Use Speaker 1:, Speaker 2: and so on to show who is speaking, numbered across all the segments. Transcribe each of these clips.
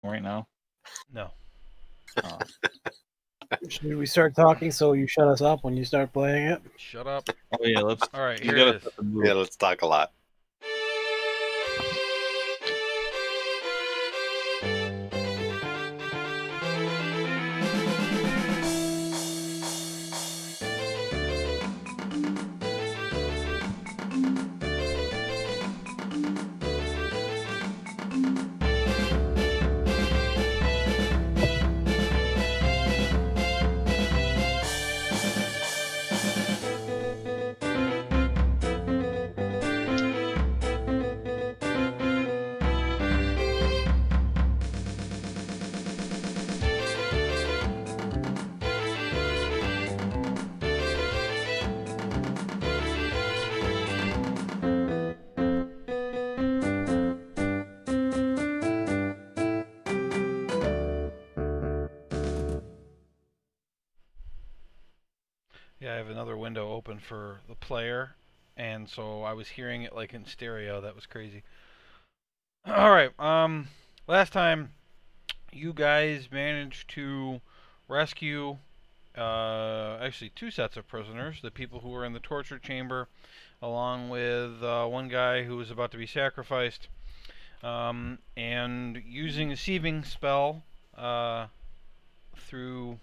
Speaker 1: talking right now?
Speaker 2: No.
Speaker 1: Oh.
Speaker 3: Should we start talking so you shut us up when you start playing it?
Speaker 2: Shut up.
Speaker 1: Oh yeah, let's.
Speaker 2: All right,
Speaker 1: you
Speaker 2: here
Speaker 1: gotta
Speaker 2: it is.
Speaker 1: set the mood.
Speaker 4: Yeah, let's talk a lot.
Speaker 2: Yeah, I have another window open for the player, and so I was hearing it like in stereo. That was crazy. All right. Last time, you guys managed to rescue actually 2 sets of prisoners, the people who were in the torture chamber, along with one guy who was about to be sacrificed, and using a sieving spell through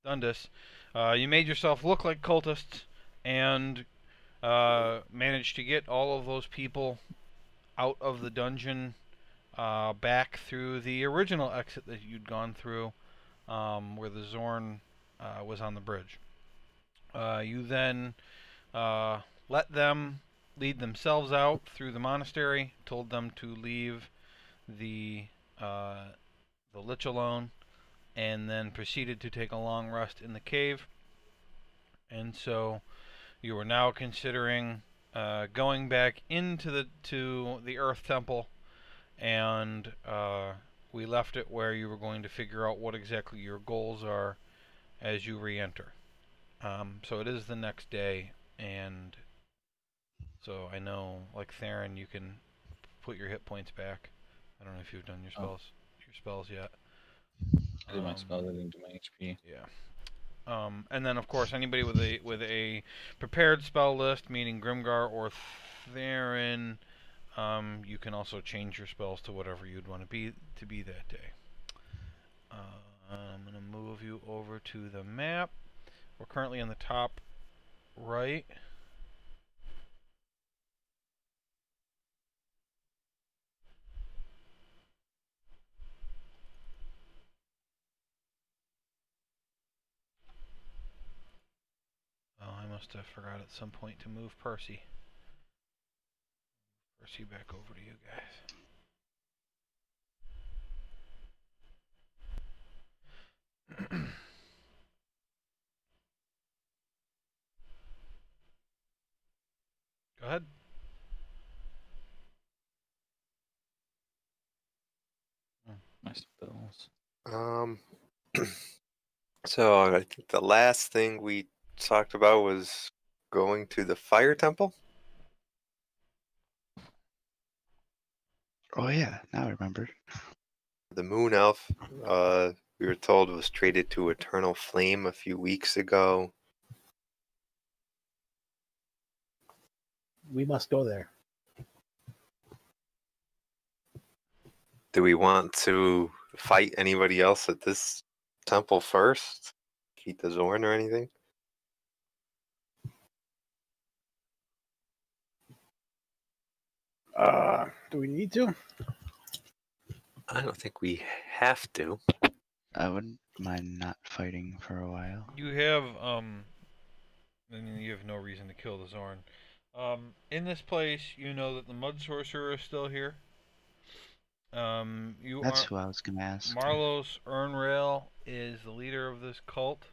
Speaker 2: Dundas, you made yourself look like cultists and managed to get all of those people out of the dungeon, back through the original exit that you'd gone through, where the Zorn was on the bridge. You then let them lead themselves out through the monastery, told them to leave the Lich alone, and then proceeded to take a long rest in the cave. And so you are now considering going back into the Earth Temple, and we left it where you were going to figure out what exactly your goals are as you re-enter. So it is the next day, and so I know, like Theron, you can put your hit points back. I don't know if you've done your spells yet.
Speaker 1: I did my spells. I didn't do my HP.
Speaker 2: Yeah. And then of course anybody with a prepared spell list, meaning Grimgar or Theron, you can also change your spells to whatever you'd want to be that day. I'm gonna move you over to the map. We're currently on the top right. Oh, I must have forgot at some point to move Percy. Percy back over to you guys. Go ahead.
Speaker 1: My spells.
Speaker 4: So I think the last thing we talked about was going to the fire temple.
Speaker 5: Oh yeah, now I remember.
Speaker 4: The moon elf, we were told, was traded to Eternal Flame a few weeks ago.
Speaker 3: We must go there.
Speaker 4: Do we want to fight anybody else at this temple first? Keep the Zorn or anything?
Speaker 3: Do we need to?
Speaker 4: I don't think we have to.
Speaker 5: I wouldn't mind not fighting for a while.
Speaker 2: You have I mean, you have no reason to kill the Zorn. In this place, you know that the Mud Sorcerer is still here.
Speaker 5: That's who I was gonna ask.
Speaker 2: Marlos Ernrail is the leader of this cult.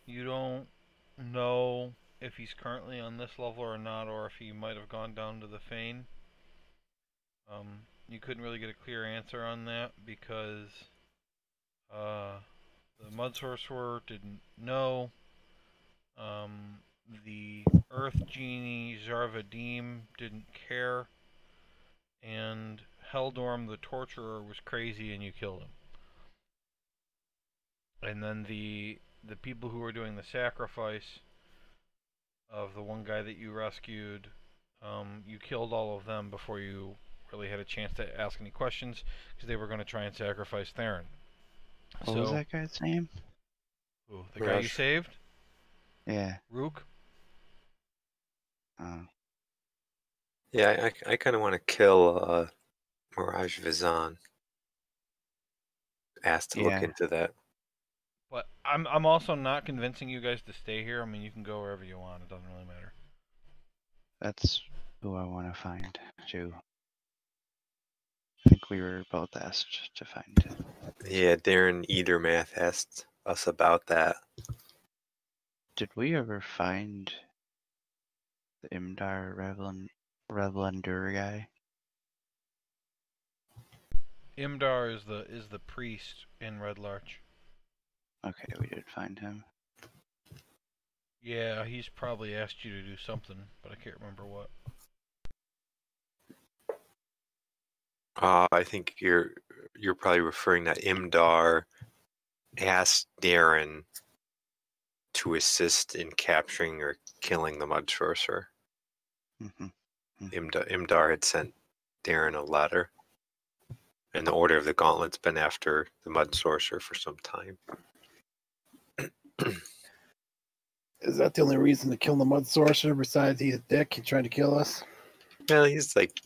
Speaker 2: You don't know if he's currently on this level or not, or if he might have gone down to the Fane. You couldn't really get a clear answer on that because the Mud Sorcerer didn't know. The Earth Genie Zarvadim didn't care, and Heldorm the torturer was crazy and you killed him. And then the people who were doing the sacrifice of the one guy that you rescued, you killed all of them before you really had a chance to ask any questions because they were going to try and sacrifice Theron.
Speaker 5: What was that guy's name?
Speaker 2: Who, the guy you
Speaker 4: Mirage.
Speaker 2: saved?
Speaker 5: Yeah.
Speaker 2: Rook?
Speaker 5: Oh.
Speaker 4: Yeah, I kind of want to kill Mirage Vizan. Asked to look
Speaker 5: Yeah.
Speaker 4: into that.
Speaker 2: But I'm also not convincing you guys to stay here. I mean, you can go wherever you want. It doesn't really matter.
Speaker 5: That's who I want to find, too. I think we were both asked to find him.
Speaker 4: Yeah, Darren Edermath asked us about that.
Speaker 5: Did we ever find the Imdar Revelander guy?
Speaker 2: Imdar is the priest in Red Larch.
Speaker 5: Okay, we did find him.
Speaker 2: Yeah, he's probably asked you to do something, but I can't remember what.
Speaker 4: I think you're probably referring that Imdar asked Darren to assist in capturing or killing the Mud Sorcerer. Imdar had sent Darren a letter, and the Order of the Gauntlet's been after the Mud Sorcerer for some time.
Speaker 3: Is that the only reason to kill the Mud Sorcerer besides he's a dick? He tried to kill us?
Speaker 4: Well, he's like,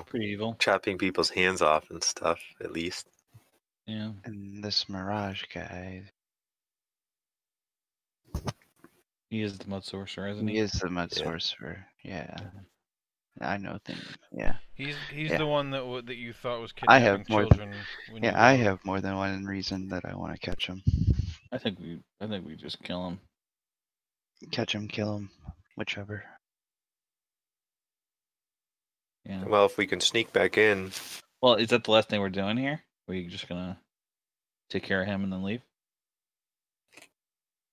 Speaker 1: Pretty evil.
Speaker 4: chopping people's hands off and stuff, at least.
Speaker 1: Yeah.
Speaker 5: And this Mirage guy,
Speaker 1: He is the Mud Sorcerer, isn't he?
Speaker 5: he is the Mud
Speaker 4: Yeah.
Speaker 5: Sorcerer. Yeah. I know things. Yeah.
Speaker 2: He's
Speaker 5: Yeah.
Speaker 2: the one that you thought was
Speaker 5: I
Speaker 2: kidnapping
Speaker 5: have more
Speaker 2: children. When
Speaker 5: Yeah,
Speaker 2: you
Speaker 5: I have more than one reason that I want to catch him.
Speaker 1: I think we just kill him.
Speaker 5: Catch him, kill him, whichever.
Speaker 1: Yeah.
Speaker 4: Well, if we can sneak back in,
Speaker 1: Well, is that the last thing we're doing here? Are we just gonna take care of him and then leave?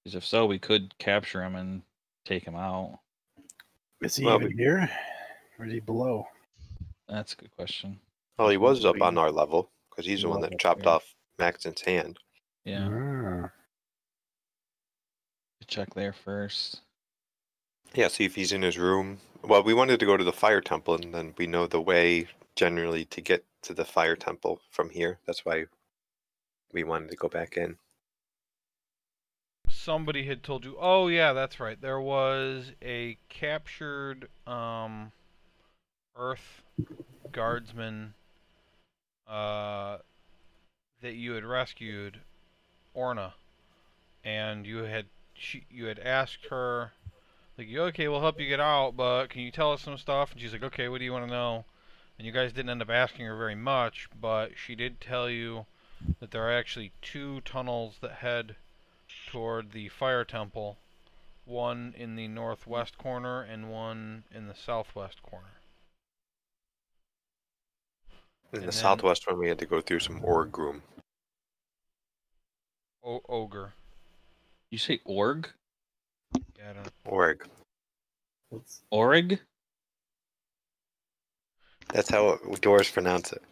Speaker 1: Because if so, we could capture him and take him out.
Speaker 3: Is he
Speaker 4: Well,
Speaker 3: even here? Or is he below?
Speaker 1: That's a good question.
Speaker 4: well, he was up
Speaker 5: We-
Speaker 4: on our level because he's
Speaker 1: He
Speaker 4: the one
Speaker 1: was
Speaker 4: that
Speaker 1: up
Speaker 4: chopped
Speaker 1: there.
Speaker 4: off Maxton's hand.
Speaker 1: Yeah.
Speaker 3: Ah.
Speaker 1: Check there first.
Speaker 4: Yeah, see if he's in his room. Well, we wanted to go to the fire temple, and then we know the way generally to get to the fire temple from here. That's why we wanted to go back in.
Speaker 2: somebody had told you, oh yeah, that's right. There was a captured Earth guardsman that you had rescued, Orna, and you had asked her, like, okay, we'll help you get out, but can you tell us some stuff? And she's like, okay, what do you want to know? And you guys didn't end up asking her very much, but she did tell you that there are actually 2 tunnels that head toward the fire temple, one in the northwest corner and one in the southwest corner.
Speaker 4: In
Speaker 2: And
Speaker 4: the
Speaker 2: then-
Speaker 4: southwest one, we had to go through some Orgrim.
Speaker 2: Ogre.
Speaker 1: You say org?
Speaker 2: Yeah, I don't.
Speaker 4: Org.
Speaker 3: What's
Speaker 1: Org?
Speaker 4: That's how Doors pronounce it.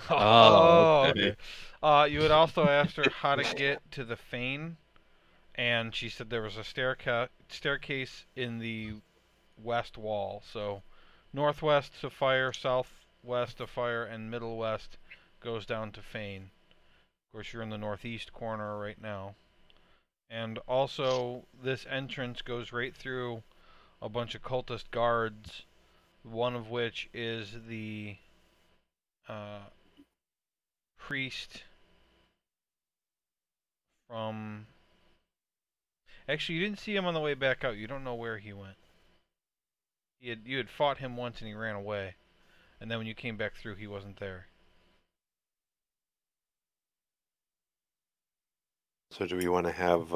Speaker 1: Oh,
Speaker 2: okay. You had also asked her how to get to the Fane, and she said there was a staircase in the west wall. So, northwest to fire, southwest to fire, and middle west goes down to Fane. Of course, you're in the northeast corner right now. And also, this entrance goes right through a bunch of cultist guards, one of which is the priest from... Actually, you didn't see him on the way back out. You don't know where he went. You had fought him once and he ran away. And then when you came back through, he wasn't there.
Speaker 4: So do we want to have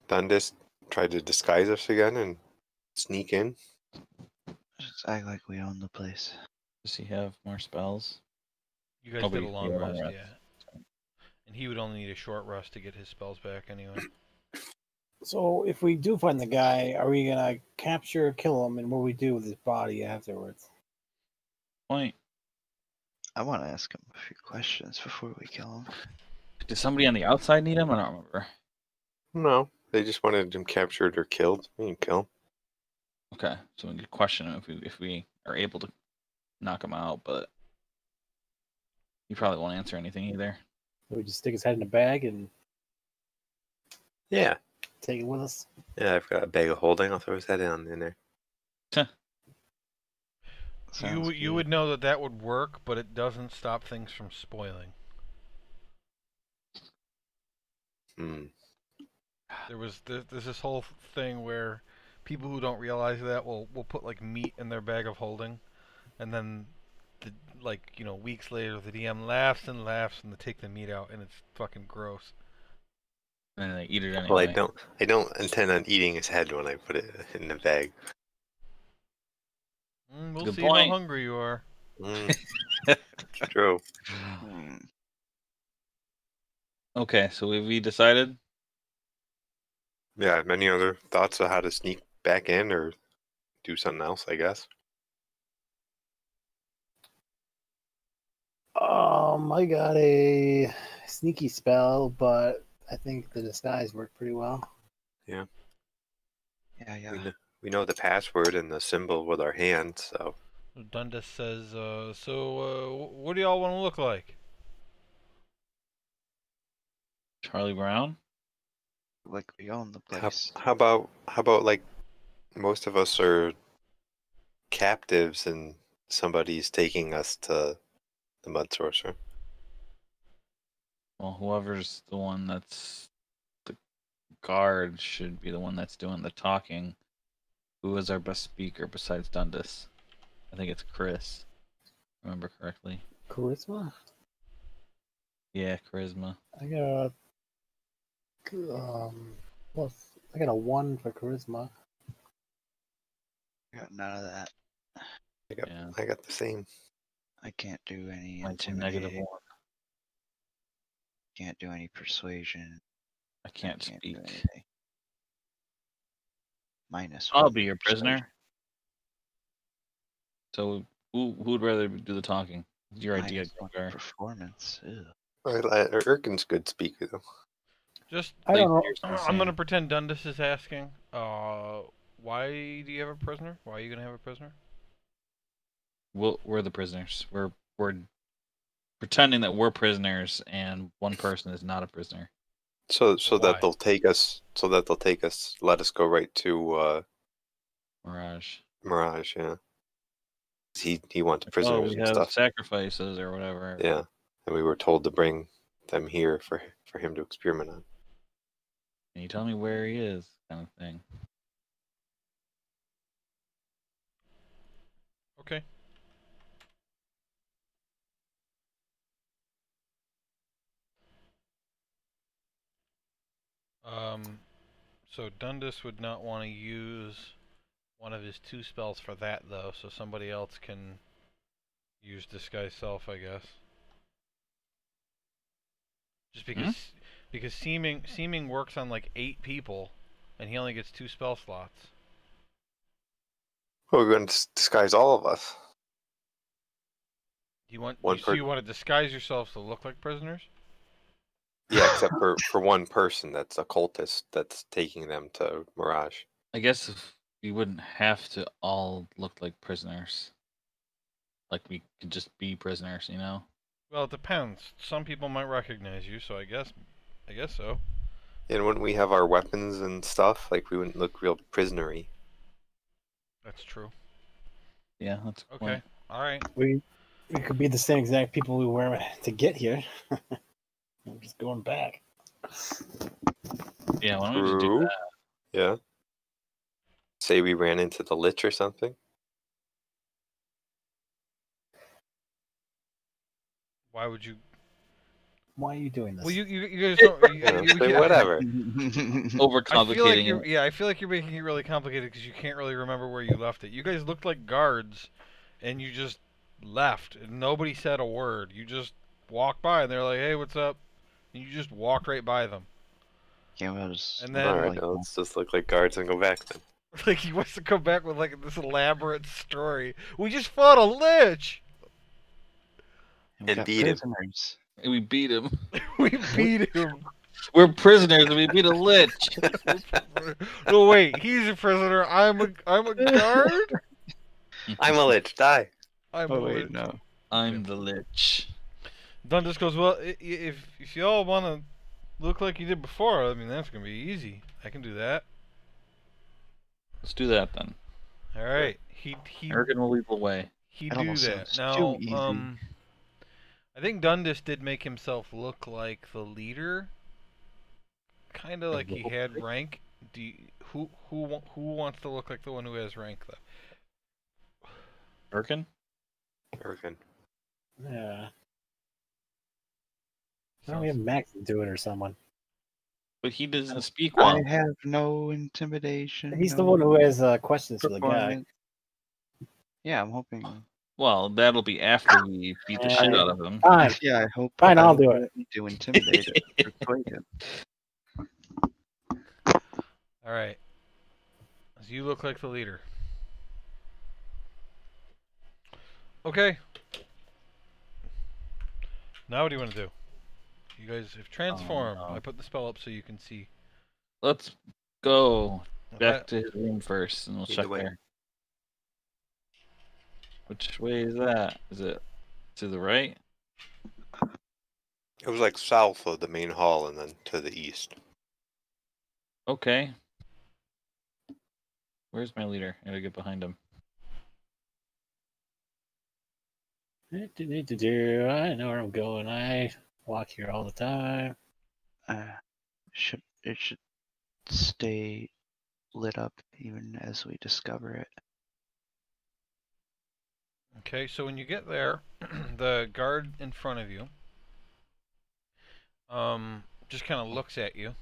Speaker 4: Thundis try to disguise us again and sneak in?
Speaker 5: Just act like we own the place.
Speaker 1: Does he have more spells?
Speaker 2: You guys
Speaker 1: Oh,
Speaker 2: did a
Speaker 1: but
Speaker 2: long
Speaker 1: yeah,
Speaker 2: rest,
Speaker 1: rest.
Speaker 2: yeah. And he would only need a short rest to get his spells back anyway.
Speaker 3: So if we do find the guy, are we gonna capture or kill him, and what do we do with his body afterwards?
Speaker 1: point.
Speaker 5: I want to ask him a few questions before we kill him.
Speaker 1: Did somebody on the outside need him? I don't remember.
Speaker 4: No, they just wanted him captured or killed. We didn't kill him.
Speaker 1: Okay, so we can question him if we are able to knock him out, but he probably won't answer anything either.
Speaker 3: We just stick his head in a bag and
Speaker 4: Yeah.
Speaker 3: take it with us.
Speaker 4: Yeah, I've got a bag of holding. I'll throw his head in there.
Speaker 5: Sounds
Speaker 2: You
Speaker 5: good.
Speaker 2: would know that would work, but it doesn't stop things from spoiling.
Speaker 4: Hmm.
Speaker 2: There's this whole thing where people who don't realize that will put like meat in their bag of holding, and then weeks later the DM laughs and laughs and they take the meat out and it's fucking gross.
Speaker 1: And they eat it anyway.
Speaker 4: Well, I don't intend on eating his head when I put it in the bag.
Speaker 2: We'll
Speaker 1: Good
Speaker 2: see
Speaker 1: point.
Speaker 2: how hungry you are.
Speaker 4: True.
Speaker 5: Hmm.
Speaker 1: Okay, so have we decided?
Speaker 4: Yeah. Any other thoughts of how to sneak back in or do something else? I guess.
Speaker 3: I got a sneaky spell, but I think the disguise worked pretty well.
Speaker 5: Yeah.
Speaker 4: We know the password and the symbol with our hand, so
Speaker 2: Dundas says, what do y'all want to look like?
Speaker 1: Charlie Brown?
Speaker 5: Like we own the place.
Speaker 4: how about like most of us are captives and somebody's taking us to the Mud Sorcerer.
Speaker 1: Well, whoever's the one that's the guard should be the one that's doing the talking. Who is our best speaker besides Dundas? I think it's Chris. Remember correctly?
Speaker 3: Charisma?
Speaker 1: Yeah, charisma.
Speaker 3: I got I got a 1 for charisma.
Speaker 5: I got none of that.
Speaker 4: I got the same.
Speaker 5: I can't do any
Speaker 1: Mine's a negative
Speaker 5: intimidate.
Speaker 1: 1.
Speaker 5: Can't do any persuasion.
Speaker 1: I can't
Speaker 5: do
Speaker 1: speak.
Speaker 5: anything. -1.
Speaker 1: I'll be your
Speaker 5: persuasion.
Speaker 1: prisoner. So who would rather do the talking? It's your idea,
Speaker 5: -1
Speaker 1: Gar.
Speaker 5: performance. Ew.
Speaker 4: Erkin's good speaker though.
Speaker 2: Just
Speaker 3: I don't know.
Speaker 1: Fierce and
Speaker 2: I'm gonna
Speaker 1: sane.
Speaker 2: pretend Dundas is asking. Why do you have a prisoner? Why are you gonna have a prisoner?
Speaker 1: We're the prisoners. We're pretending that we're prisoners, and one person is not a prisoner.
Speaker 4: So
Speaker 2: Why?
Speaker 4: that they'll take us. Let us go right to
Speaker 1: Mirage.
Speaker 4: Mirage. Yeah. He wants
Speaker 1: Oh,
Speaker 4: prisoners
Speaker 1: we
Speaker 4: and
Speaker 1: have
Speaker 4: stuff.
Speaker 1: sacrifices or whatever.
Speaker 4: Yeah, and we were told to bring them here for him to experiment on.
Speaker 1: Can you tell me where he is? Kind of thing.
Speaker 2: Okay. So Dundas would not want to use one of his 2 spells for that though, so somebody else can use disguise self, I guess. Just because seeming works on like 8 people, and he only gets 2 spell slots.
Speaker 4: Well, we're going to disguise all of us.
Speaker 2: You want
Speaker 4: One
Speaker 2: so you want to disguise yourselves to look like prisoners?
Speaker 4: Yeah, except for one person that's a cultist that's taking them to Mirage.
Speaker 1: I guess if we wouldn't have to all look like prisoners. Like we could just be prisoners, you know?
Speaker 2: Well, it depends. Some people might recognize you, so I guess so.
Speaker 4: And wouldn't we have our weapons and stuff? Like we wouldn't look real prisonery.
Speaker 2: That's true.
Speaker 1: Yeah, that's a
Speaker 2: Okay.
Speaker 1: point.
Speaker 2: All right.
Speaker 3: We could be the same exact people we were to get here. We're just going back.
Speaker 1: Yeah, why don't we just do
Speaker 4: True.
Speaker 1: that?
Speaker 4: Yeah. Say we ran into the Lich or something.
Speaker 2: Why would you?
Speaker 3: Why are you doing this?
Speaker 2: Well, you guys don't.
Speaker 4: Whatever.
Speaker 1: Overcomplicating it.
Speaker 2: I feel like you're making it really complicated because you can't really remember where you left it. You guys looked like guards, and you just left, and nobody said a word. You just walked by, and they're like, "Hey, what's up?" And you just walked right by them.
Speaker 5: Yeah, well, just
Speaker 2: And then-
Speaker 4: All right,
Speaker 5: like,
Speaker 4: let's just look like guards and go back then.
Speaker 2: Like he wants to come back with like this elaborate story. We just fought a lich.
Speaker 5: And we
Speaker 4: And
Speaker 5: got
Speaker 4: beat him.
Speaker 5: prisoners.
Speaker 1: We beat him.
Speaker 2: We beat him.
Speaker 1: We're prisoners and we beat a lich.
Speaker 2: No, wait. He's a prisoner. I'm a guard.
Speaker 4: I'm a lich. Die.
Speaker 2: I'm
Speaker 5: Oh
Speaker 2: a
Speaker 5: wait,
Speaker 2: lich.
Speaker 5: no.
Speaker 1: I'm the lich.
Speaker 2: Dundas goes, well, if you all want to look like you did before, I mean, that's gonna be easy. I can do that.
Speaker 1: Let's do that then.
Speaker 2: All right. He
Speaker 1: Ergen will lead the way.
Speaker 2: he
Speaker 5: It
Speaker 2: do
Speaker 5: almost
Speaker 2: that.
Speaker 5: sounds
Speaker 2: Now,
Speaker 5: too easy.
Speaker 2: I think Dundas did make himself look like the leader, kind of like he had rank. Who wants to look like the one who has rank though?
Speaker 1: Ergen?
Speaker 4: Ergen.
Speaker 3: Yeah. Why don't we have Max do it or someone?
Speaker 1: But he doesn't speak well.
Speaker 5: I have no intimidation.
Speaker 3: He's the
Speaker 5: no
Speaker 3: one who has questions for the guy.
Speaker 5: performance. Yeah, I'm hoping.
Speaker 1: Well, that'll be after we beat the shit out of him.
Speaker 3: Fine.
Speaker 5: Yeah, I hope.
Speaker 3: Fine,
Speaker 5: I
Speaker 3: I'll
Speaker 5: hope
Speaker 3: do
Speaker 5: you
Speaker 3: it.
Speaker 5: let me to intimidate it. Persuade him.
Speaker 2: All right. So you look like the leader. Okay. Now what do you want to do? You guys have transformed.
Speaker 1: no.
Speaker 2: I put the spell up so you can see.
Speaker 1: Let's go
Speaker 2: Okay.
Speaker 1: back to his room first and we'll
Speaker 4: Either
Speaker 1: check
Speaker 4: way.
Speaker 1: there. Which way is that? Is it to the right?
Speaker 4: It was like south of the main hall and then to the east.
Speaker 1: Okay. Where's my leader? I gotta get behind him.
Speaker 3: I know where I'm going. I walk here all the time.
Speaker 5: It should stay lit up even as we discover it.
Speaker 2: Okay, so when you get there, the guard in front of you just kind of looks at you.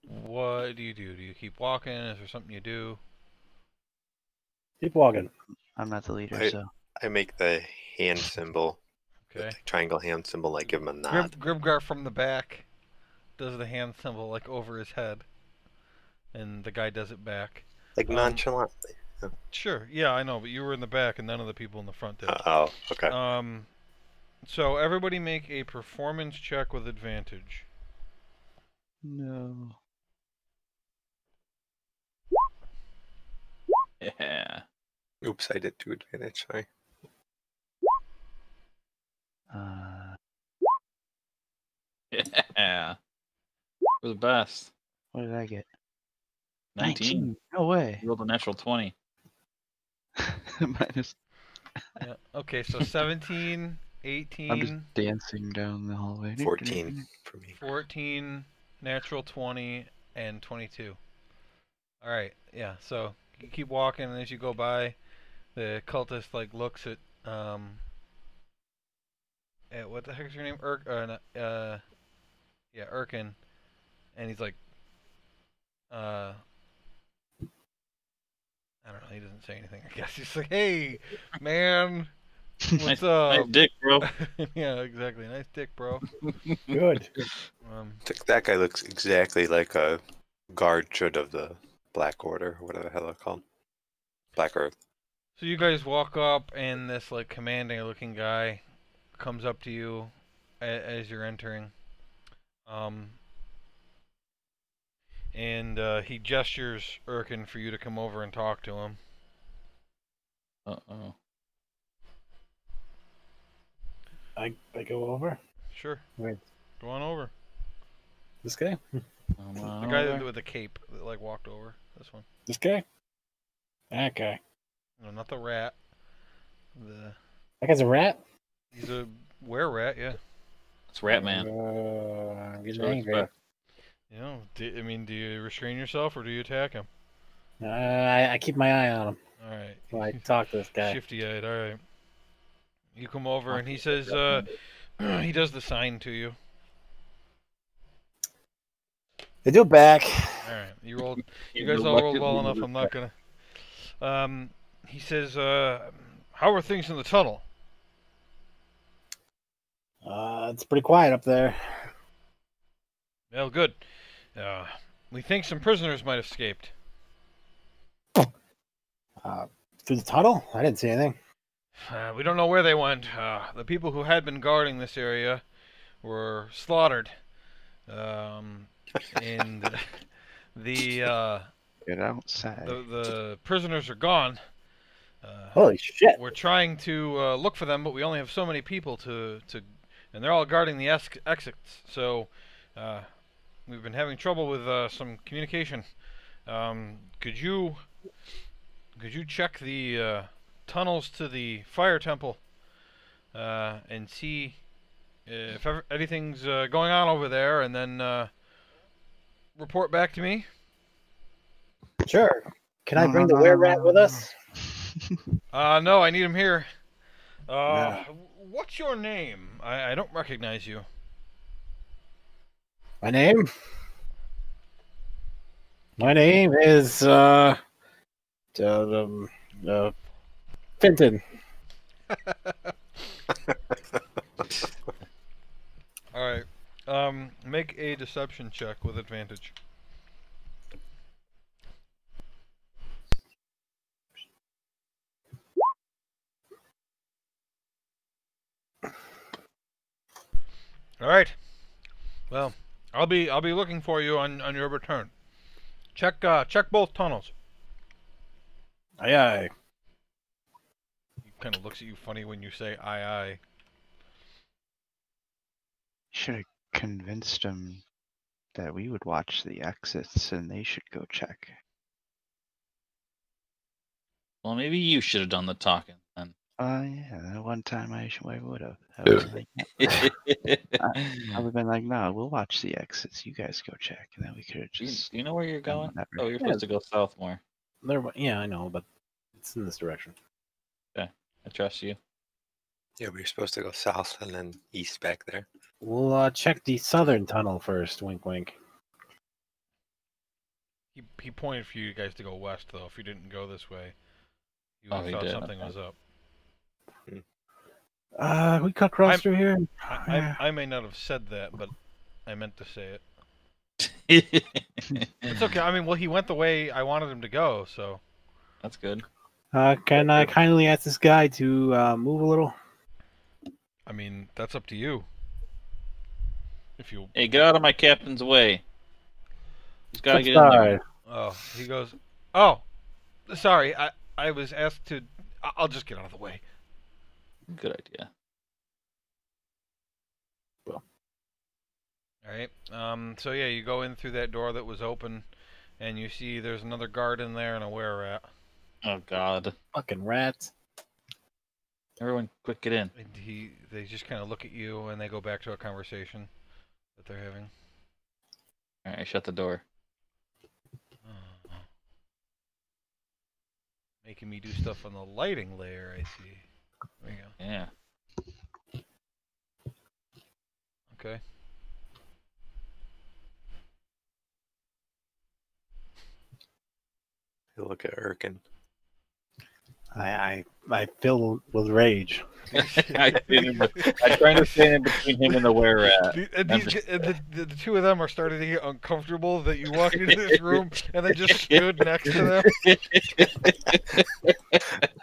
Speaker 2: What do? Do you keep walking? Is there something you do?
Speaker 3: Keep walking.
Speaker 5: I'm not the leader,
Speaker 4: Right.
Speaker 5: so
Speaker 4: I make the hand symbol,
Speaker 2: Okay.
Speaker 4: the triangle hand symbol, like give him a nod.
Speaker 2: Grimgar from the back does the hand symbol like over his head, and the guy does it back.
Speaker 4: Like nonchalantly.
Speaker 2: Sure, yeah, I know, but you were in the back, and none of the people in the front did.
Speaker 4: Oh, okay.
Speaker 2: So everybody make a performance check with advantage.
Speaker 5: no.
Speaker 1: Yeah.
Speaker 4: Oops, I did 2 advantage. Sorry.
Speaker 1: Yeah. We're the best.
Speaker 5: What did I get?
Speaker 1: 19.
Speaker 5: No way.
Speaker 1: You rolled a natural 20.
Speaker 5: Minus.
Speaker 2: Yeah. Okay, so 17, 18,
Speaker 5: I'm just dancing down the hallway.
Speaker 4: 14 for me.
Speaker 2: 14, natural 20, and 22. Alright, yeah, so you keep walking, and as you go by, the cultist like looks at what the heck's your name? Erkin, and he's like, I don't know, he doesn't say anything, I guess. He's like, hey, man, what's up?
Speaker 1: Nice dick, bro.
Speaker 2: Yeah, exactly, nice dick, bro.
Speaker 3: Good.
Speaker 4: That guy looks exactly like a guard should of the Black Order, or whatever the hell they're called. Black Earth.
Speaker 2: So you guys walk up, and this like commanding-looking guy comes up to you as you're entering, and he gestures Erkin for you to come over and talk to him.
Speaker 1: Uh-oh.
Speaker 3: I go over.
Speaker 2: Sure,
Speaker 3: Wait,
Speaker 2: go on over.
Speaker 3: this guy?
Speaker 2: The guy with the cape that like walked over. This one.
Speaker 3: This guy? That guy.
Speaker 2: No, not the rat.
Speaker 3: That guy's a rat?
Speaker 2: He's a were-rat, yeah.
Speaker 1: It's Ratman.
Speaker 3: I'm getting
Speaker 1: Sure, it's
Speaker 3: angry.
Speaker 1: bad.
Speaker 2: You know, do you restrain yourself or do you attack him?
Speaker 3: I keep my eye on him
Speaker 2: All right.
Speaker 3: when I talk to this guy.
Speaker 2: Shifty-eyed. All right. You come over and he says, he does the sign to you.
Speaker 3: They do it back.
Speaker 2: All right. You rolled. You guys all rolled well enough. I'm not gonna. He says, "How are things in the tunnel?"
Speaker 3: It's pretty quiet up there.
Speaker 2: Well, good. We think some prisoners might have escaped.
Speaker 3: Through the tunnel? I didn't see anything.
Speaker 2: We don't know where they went. The people who had been guarding this area were slaughtered. And the
Speaker 5: Get outside.
Speaker 2: the prisoners are gone.
Speaker 3: Holy shit!
Speaker 2: We're trying to look for them, but we only have so many people to and they're all guarding the exits. So we've been having trouble with some communication. Could you check the tunnels to the fire temple and see if anything's going on over there, and then report back to me?
Speaker 3: Sure. Can I bring the were-rat with us?
Speaker 2: No, I need him here.
Speaker 3: Yeah.
Speaker 2: What's your name? I don't recognize you.
Speaker 3: My name? My name is Fenton.
Speaker 2: All right. Make a deception check with advantage. All right. Well, I'll be looking for you on your return. Check both tunnels.
Speaker 3: Aye, aye.
Speaker 2: He kind of looks at you funny when you say aye aye.
Speaker 5: Should have convinced them that we would watch the exits and they should go check.
Speaker 1: Well, maybe you should have done the talking then.
Speaker 5: Yeah, that one time I would have. I would have been like, no, we'll watch the exits. You guys go check. And then we could have
Speaker 1: Do
Speaker 5: just.
Speaker 1: you know where you're going?
Speaker 5: whatever.
Speaker 1: Oh, you're supposed to go south more.
Speaker 3: Yeah, I know, but it's in this direction.
Speaker 1: I trust you.
Speaker 4: Yeah, we were supposed to go south and then east back there.
Speaker 3: We'll check the southern tunnel first. Wink, wink.
Speaker 2: He pointed for you guys to go west, though. If you didn't go this way, you
Speaker 1: Oh, he
Speaker 2: thought
Speaker 1: did,
Speaker 2: something
Speaker 1: okay.
Speaker 2: was up.
Speaker 3: We cut across through here.
Speaker 2: I may not have said that, but I meant to say it. It's okay. I mean, well, he went the way I wanted him to go, so.
Speaker 1: That's good.
Speaker 3: Can I kindly ask this guy to move a little?
Speaker 2: I mean, that's up to you. If you.
Speaker 1: Hey, get out of my captain's way. He's got to
Speaker 3: Let's
Speaker 1: get in there.
Speaker 3: start.
Speaker 2: Oh, he goes. Oh, sorry. I was asked to. I'll just get out of the way.
Speaker 1: Good idea.
Speaker 2: All right. So yeah, you go in through that door that was open, and you see there's another guard in there and a were-rat.
Speaker 1: Oh, God.
Speaker 3: Fucking rats.
Speaker 1: Everyone, quick, get in.
Speaker 2: And they just kind of look at you, and they go back to a conversation that they're having.
Speaker 1: All right, shut the door.
Speaker 2: Making me do stuff on the lighting layer, I see. There you go.
Speaker 1: Yeah.
Speaker 2: Okay.
Speaker 4: You look at Erkin.
Speaker 3: I fill with rage.
Speaker 1: I'm trying to stand in between him and the were-rat.
Speaker 2: The two of them are starting to get uncomfortable that you walked into this room and then just stood next to them.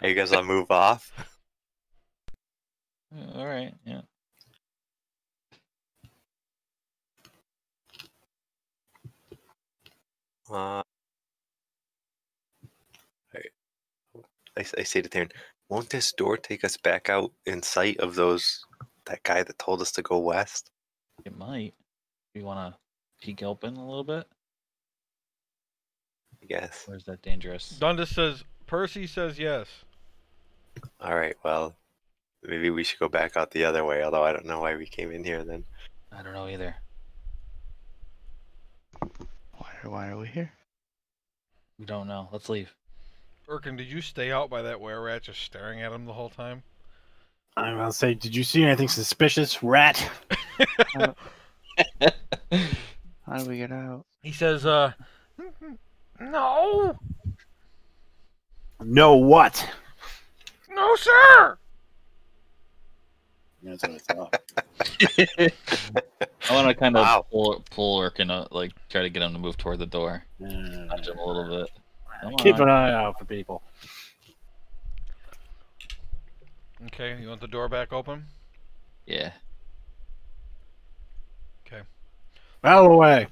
Speaker 4: Hey, you guys want to move off?
Speaker 1: All right, yeah.
Speaker 4: I say to Taryn, won't this door take us back out in sight of that guy that told us to go west?
Speaker 1: It might. You want to peek open a little bit?
Speaker 4: I guess.
Speaker 1: Or is that dangerous?
Speaker 2: Dundas says, Percy says yes.
Speaker 4: All right, well, maybe we should go back out the other way, although I don't know why we came in here then.
Speaker 1: I don't know either.
Speaker 5: Why are we here?
Speaker 1: We don't know. Let's leave.
Speaker 2: Erkin, did you stay out by that were-rat just staring at him the whole time?
Speaker 3: I'm gonna say, did you see anything suspicious, rat?
Speaker 5: How do we get out?
Speaker 2: He says, no.
Speaker 3: No what?
Speaker 2: No, sir.
Speaker 3: That's what I thought.
Speaker 1: I want to kind of
Speaker 4: Wow.
Speaker 1: pull Erkin, like try to get him to move toward the door. Nudge him a little bit. Come
Speaker 3: Keep
Speaker 1: on.
Speaker 3: an eye out for people.
Speaker 2: Okay, you want the door back open?
Speaker 1: Yeah.
Speaker 2: Okay.
Speaker 3: Out of the way.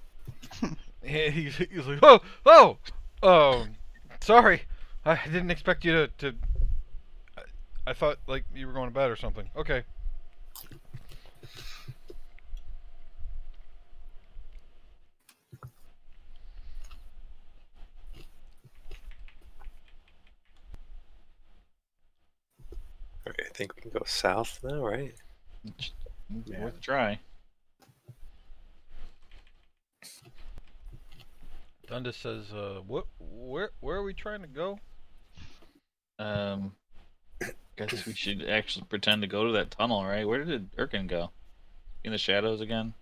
Speaker 2: He's like, oh, sorry. I didn't expect you to. I thought like you were going to bed or something. Okay.
Speaker 4: Okay, I think we can go south now, right?
Speaker 3: Yeah.
Speaker 1: Worth a try.
Speaker 2: Dundas says, where are we trying to go?
Speaker 1: Guess we should actually pretend to go to that tunnel, right? Where did Erkin go? In the shadows again?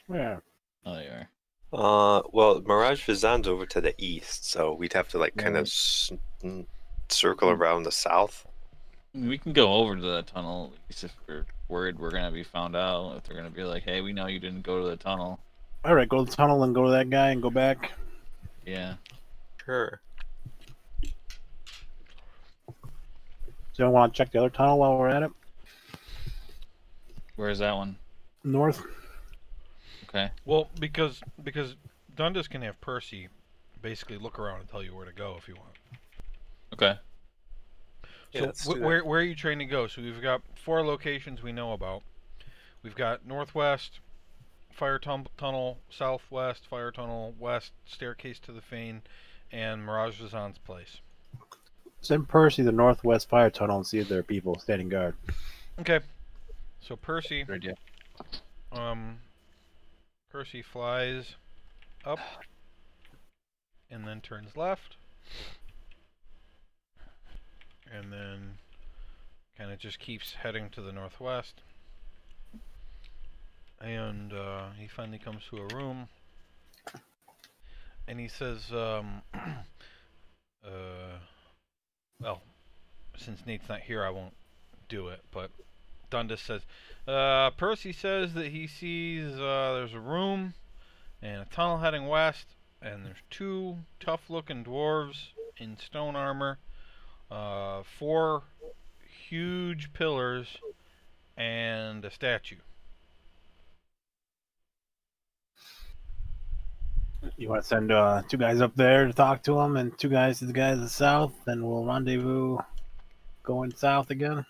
Speaker 3: Yeah.
Speaker 1: Oh, they are.
Speaker 4: Well, Mirage Vizan's over to the east, so we'd have to like kind of circle around the south.
Speaker 1: I mean, we can go over to that tunnel, at least if we're worried we're gonna be found out. If they're gonna be like, "Hey, we know you didn't go to the tunnel."
Speaker 3: All right, go to the tunnel and go to that guy and go back.
Speaker 1: Yeah.
Speaker 4: Sure.
Speaker 3: So you want to check the other tunnel while we're at it?
Speaker 1: Where's that one?
Speaker 3: North.
Speaker 1: Okay.
Speaker 2: Well, because Dundas can have Percy basically look around and tell you where to go if you want.
Speaker 1: Okay.
Speaker 4: Yeah,
Speaker 2: So
Speaker 4: let's do that.
Speaker 2: where are you trying to go? So we've got 4 locations we know about. We've got northwest, fire tunnel, southwest, fire tunnel, west, staircase to the Fane, and Mirage Vizan's place.
Speaker 3: Send Percy the northwest fire tunnel and see if there are people standing guard.
Speaker 2: Okay. So Percy,
Speaker 1: Good idea.
Speaker 2: Percy flies up and then turns left. And then kind of just keeps heading to the northwest. And he finally comes to a room. And he says, well, since Nate's not here, I won't do it. But Dundas says, Percy says that he sees there's a room and a tunnel heading west. And there's 2 tough-looking dwarves in stone armor. 4 huge pillars and a statue.
Speaker 3: You want to send 2 guys up there to talk to him and 2 guys to the guys to the south, and we'll rendezvous going south again?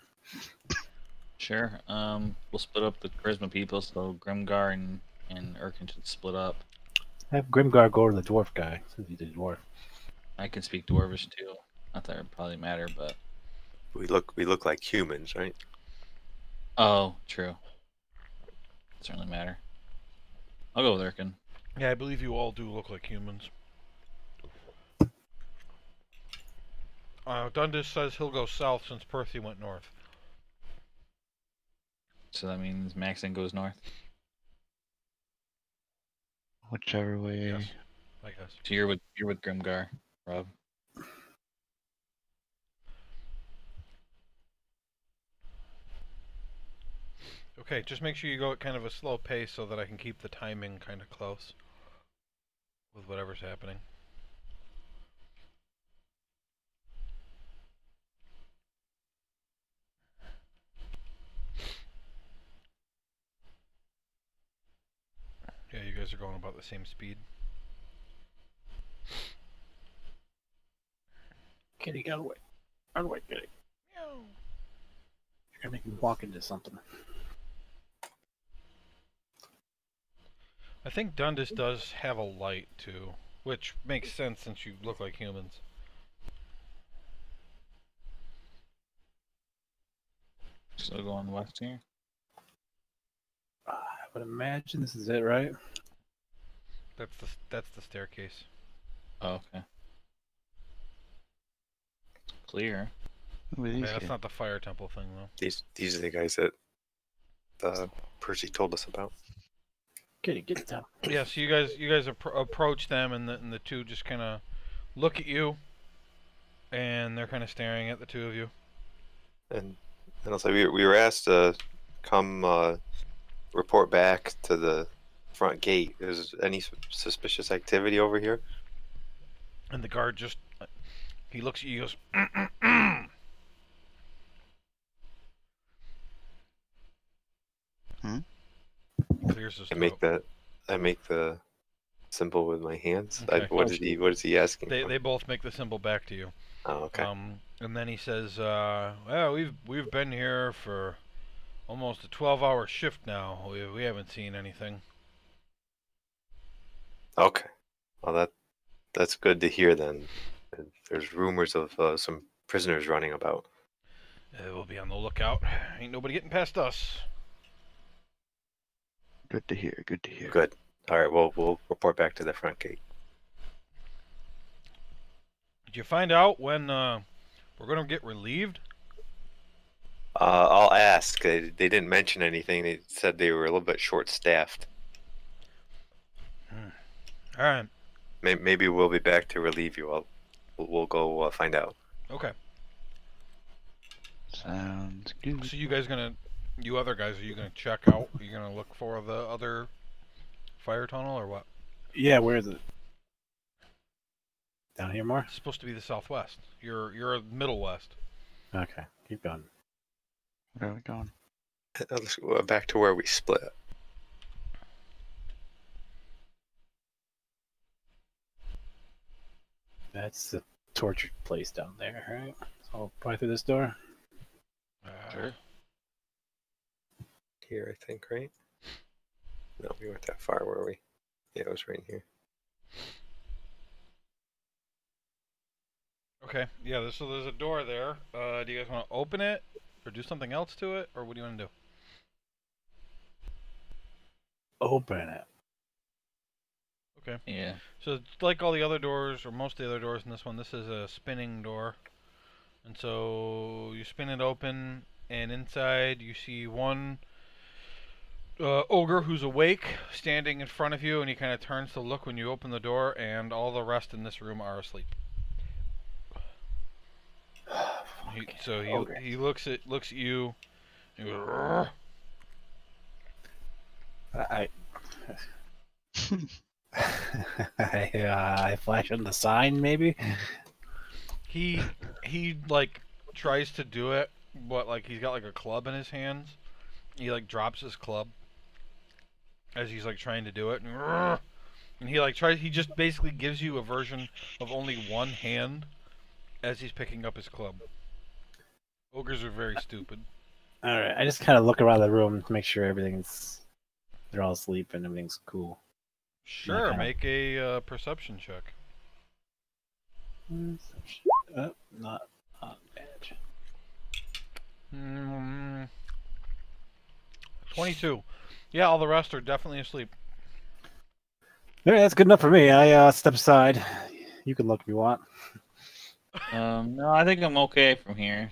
Speaker 1: Sure. We'll split up the charisma people, so Grimgar and Erkin should split up.
Speaker 3: Have Grimgar go to the dwarf guy, since he's a dwarf.
Speaker 1: I can speak Dwarvish too. Not that it would probably matter, but
Speaker 4: We look like humans, right?
Speaker 1: oh, true. Certainly matter. I'll go with Erkin.
Speaker 2: Yeah, I believe you all do look like humans. Dundas says he'll go south since Percy went north.
Speaker 1: So that means Maxon goes north.
Speaker 5: Whichever way.
Speaker 2: Yes, I guess.
Speaker 1: So you're with Grimgar, Rob.
Speaker 2: Okay, just make sure you go at kind of a slow pace so that I can keep the timing kind of close with whatever's happening. Yeah, you guys are going about the same speed.
Speaker 3: Kitty, get away. Run away, Kitty. You're gonna make me walk into something.
Speaker 2: I think Dundas does have a light too, which makes sense since you look like humans.
Speaker 1: Still going west here.
Speaker 3: I would imagine this is it, right?
Speaker 2: That's the staircase.
Speaker 1: Oh, okay. Clear.
Speaker 5: Who are these
Speaker 2: Yeah, that's
Speaker 5: guys?
Speaker 2: not the fire temple thing though.
Speaker 4: These are the guys that Percy told us about.
Speaker 3: Kitty, get down.
Speaker 2: Yeah, so you guys approach them, and the 2 just kind of look at you, and they're kind of staring at the 2 of you.
Speaker 4: And also we were asked to come report back to the front gate. Is any suspicious activity over here?
Speaker 2: And the guard just he looks at you, he goes, Clears his
Speaker 4: I
Speaker 2: throat.
Speaker 4: make the symbol with my hands.
Speaker 2: Okay.
Speaker 4: What is he asking?
Speaker 2: They both make the symbol back to you.
Speaker 4: Oh, okay.
Speaker 2: And then he says, well, we've been here for almost a 12-hour shift now. We haven't seen anything.
Speaker 4: Okay. Well, that's good to hear then. There's rumors of some prisoners running about.
Speaker 2: We'll be on the lookout. Ain't nobody getting past us.
Speaker 5: Good to hear. Good to hear.
Speaker 4: Good. All right. Well, we'll report back to the front gate.
Speaker 2: Did you find out when we're gonna get relieved?
Speaker 4: I'll ask. They didn't mention anything. They said they were a little bit short-staffed.
Speaker 2: All right.
Speaker 4: Maybe we'll be back to relieve you. We'll go find out.
Speaker 2: Okay.
Speaker 5: Sounds good.
Speaker 2: So you other guys, are you gonna check out? Are you gonna look for the other fire tunnel or what?
Speaker 3: Yeah, where is it? Down here more?
Speaker 2: It's supposed to be the southwest. You're middle west.
Speaker 3: Okay, keep going.
Speaker 5: Where are we going?
Speaker 4: Let's go back to where we split.
Speaker 3: That's the tortured place down there, right? So I'll probably through this door.
Speaker 1: Sure.
Speaker 4: Here, I think, right? No, we weren't that far, were we? Yeah, it was right here.
Speaker 2: Okay. Yeah. So there's a door there. Do you guys want to open it or do something else to it, or what do you want to do?
Speaker 3: Open it.
Speaker 2: Okay.
Speaker 1: Yeah.
Speaker 2: So it's like all the other doors, or most of the other doors in this one, this is a spinning door. And so you spin it open, and inside you see one ogre who's awake, standing in front of you, and he kind of turns to look when you open the door, and all the rest in this room are asleep. He looks at you. And he goes,
Speaker 3: I flash on the sign, maybe.
Speaker 2: he like tries to do it, but like he's got like a club in his hands. He like drops his club as he's like trying to do it, and he like tries. He just basically gives you a version of only one hand as he's picking up his club. Ogres are very stupid.
Speaker 3: All right, I just kind of look around the room to make sure they're all asleep and everything's cool.
Speaker 2: Sure, make a perception check.
Speaker 3: Not bad.
Speaker 2: 22. Yeah, all the rest are definitely asleep.
Speaker 3: All right, that's good enough for me. I step aside. You can look if you want.
Speaker 1: No, I think I'm okay from here.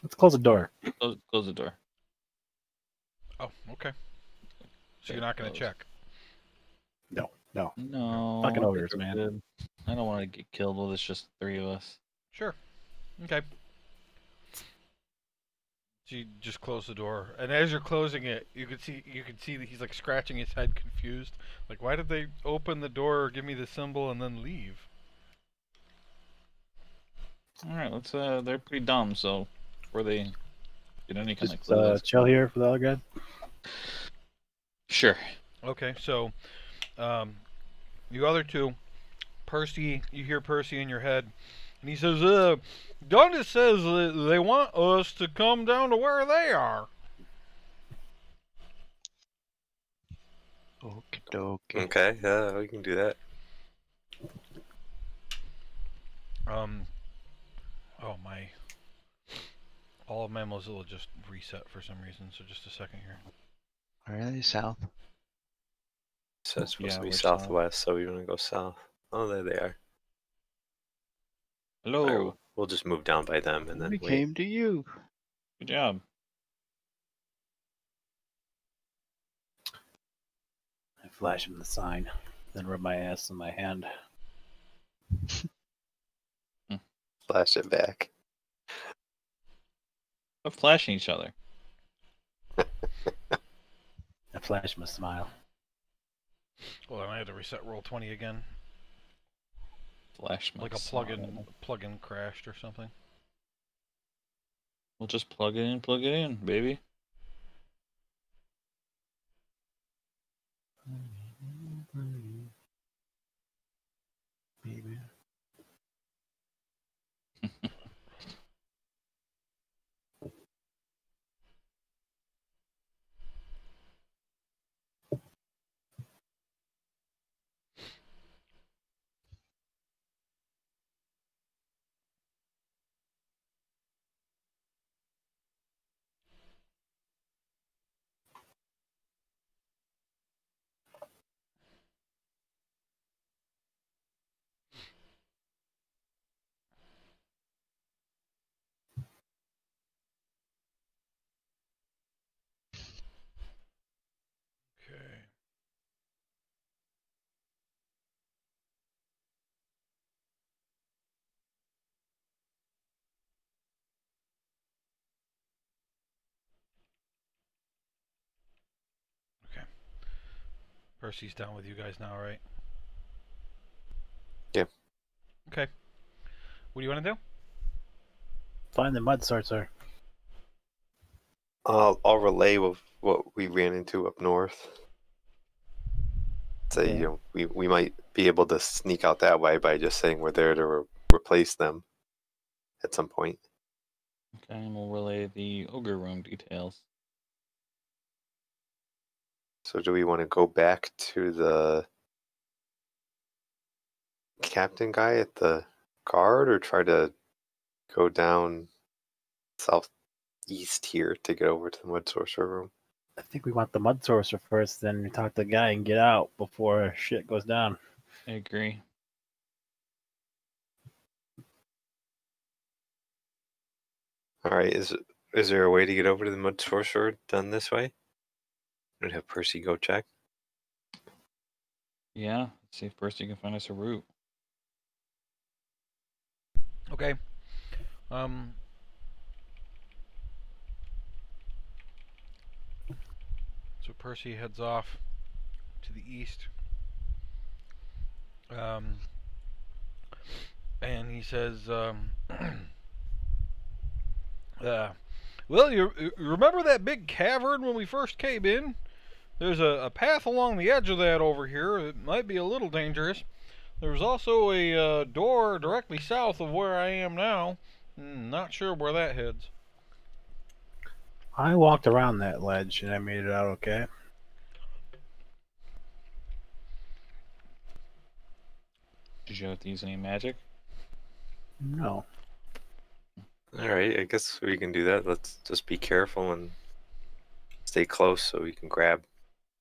Speaker 3: Let's close the door.
Speaker 1: Close the door.
Speaker 2: Oh, okay. So you're not going to check?
Speaker 3: No.
Speaker 1: No.
Speaker 3: Fucking
Speaker 1: I
Speaker 3: ogres,
Speaker 1: think we're
Speaker 3: man.
Speaker 1: good. I don't want to get killed while there's just 3 of us.
Speaker 2: Sure. Okay. So you just close the door, and as you're closing it, you can see that he's like scratching his head, confused. Like, why did they open the door, give me the symbol, and then leave?
Speaker 1: All right, let's. They're pretty dumb, so before they get any kind of
Speaker 3: Just
Speaker 1: clue.
Speaker 3: chill here for the other guy.
Speaker 1: Sure.
Speaker 2: Okay, so you other two, Percy, you hear Percy in your head, and he says, Dundas says they want us to come down to where they are.
Speaker 5: Okie dokie.
Speaker 4: Okay, yeah, we can do that.
Speaker 2: Oh my. All of my Mozilla just reset for some reason, so just a second here.
Speaker 5: Where are they? South?
Speaker 4: So it's supposed to be
Speaker 1: we're
Speaker 4: southwest, so we want to go south. Oh, there they are.
Speaker 1: Hello.
Speaker 4: All right, we'll just move down by them and then
Speaker 5: We
Speaker 4: wait.
Speaker 5: came to you.
Speaker 1: Good job.
Speaker 3: I flash him the sign, then rub my ass in my hand.
Speaker 4: Flash it back.
Speaker 1: Stop flashing each other.
Speaker 3: I flash him a smile.
Speaker 2: Hold on, I had to reset roll 20 again.
Speaker 1: Flash my
Speaker 2: Like a
Speaker 1: smile.
Speaker 2: plugin crashed or something.
Speaker 1: We'll just plug it in, baby.
Speaker 3: Maybe.
Speaker 2: Okay. Okay. Percy's down with you guys now, right?
Speaker 4: Yeah.
Speaker 2: Okay. What do you want to do?
Speaker 3: Find the mud sorcerer.
Speaker 4: I'll relay with what we ran into up north. Say,
Speaker 3: Okay.
Speaker 4: you know, we might be able to sneak out that way by just saying we're there to replace them at some point.
Speaker 1: Okay, and we'll relay the ogre room details.
Speaker 4: So do we want to go back to the captain guy at the guard, or try to go down southeast here to get over to the mud sorcerer room?
Speaker 3: I think we want the mud sorcerer first, then we talk to the guy and get out before shit goes down.
Speaker 1: I agree.
Speaker 4: All right, is there a way to get over to the mud sorcerer done this way? And have Percy go check.
Speaker 1: Yeah, let's see if Percy can find us a route.
Speaker 2: Okay. So Percy heads off to the east. And he says, well, you remember that big cavern when we first came in? There's a path along the edge of that over here. It might be a little dangerous. There's also a door directly south of where I am now. Not sure where that heads.
Speaker 3: I walked around that ledge and I made it out okay.
Speaker 1: Did you have to use any magic?
Speaker 3: No.
Speaker 4: All right, I guess we can do that. Let's just be careful and stay close so we can grab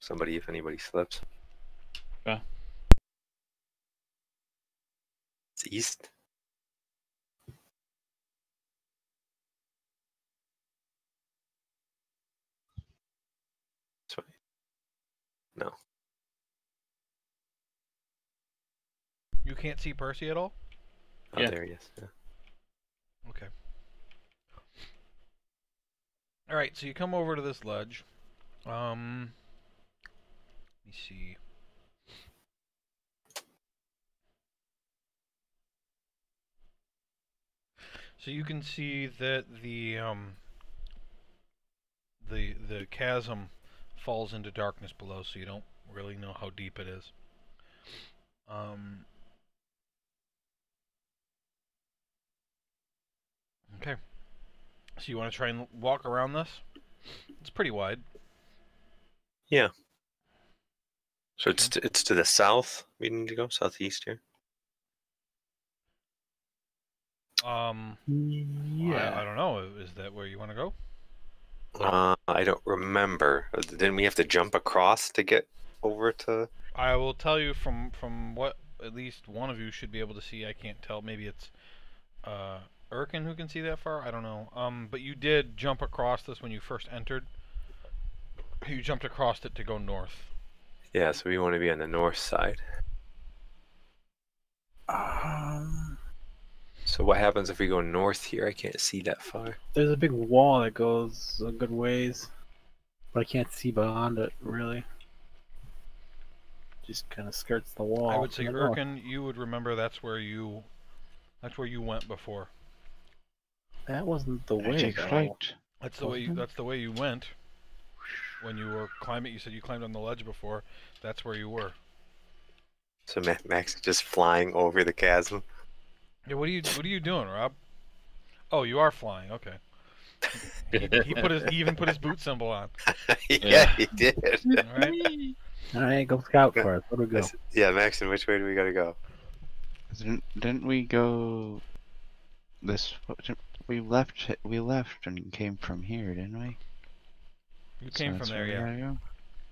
Speaker 4: somebody if anybody slips.
Speaker 1: Okay.
Speaker 4: It's east. This way. No.
Speaker 2: You can't see Percy at all?
Speaker 4: Oh,
Speaker 1: Yeah.
Speaker 4: there he is. Yeah.
Speaker 2: Okay. Alright, so you come over to this ledge. Let me see. So you can see that the chasm falls into darkness below, so you don't really know how deep it is. Okay. So you want to try and walk around this? It's pretty wide.
Speaker 4: Yeah. So it's to the south. We need to go southeast here.
Speaker 3: Yeah.
Speaker 2: I don't know. Is that where you want to go?
Speaker 4: I don't remember. Didn't we have to jump across to get over to?
Speaker 2: I will tell you from what at least one of you should be able to see. I can't tell. Maybe it's Erkin who can see that far. I don't know. But you did jump across this when you first entered. You jumped across it to go north.
Speaker 4: Yeah, so we want to be on the north side. So what happens if we go north here? I can't see that far.
Speaker 3: There's a big wall that goes a good ways, but I can't see beyond it really. Just kind of skirts the wall.
Speaker 2: I would say
Speaker 3: from the north.
Speaker 2: Erkin, you would remember that's where you went before.
Speaker 3: That wasn't the way.
Speaker 5: Magic
Speaker 3: though.
Speaker 5: flight.
Speaker 2: That's the way you went. when you were climbing. You said you climbed on the ledge before. That's where you were.
Speaker 4: So Max is just flying over the chasm.
Speaker 2: Yeah. What are you doing, Rob? Oh, you are flying. Okay. He even put his boot symbol on.
Speaker 4: Yeah, he did.
Speaker 2: All right.
Speaker 3: All right, go scout for us. Where do we go?
Speaker 4: Yeah, Max, and which way do we gotta go?
Speaker 5: Didn't we go this? We left and came from here, didn't we?
Speaker 2: You
Speaker 5: So
Speaker 2: came from
Speaker 5: that's
Speaker 2: there,
Speaker 5: where we
Speaker 2: yeah.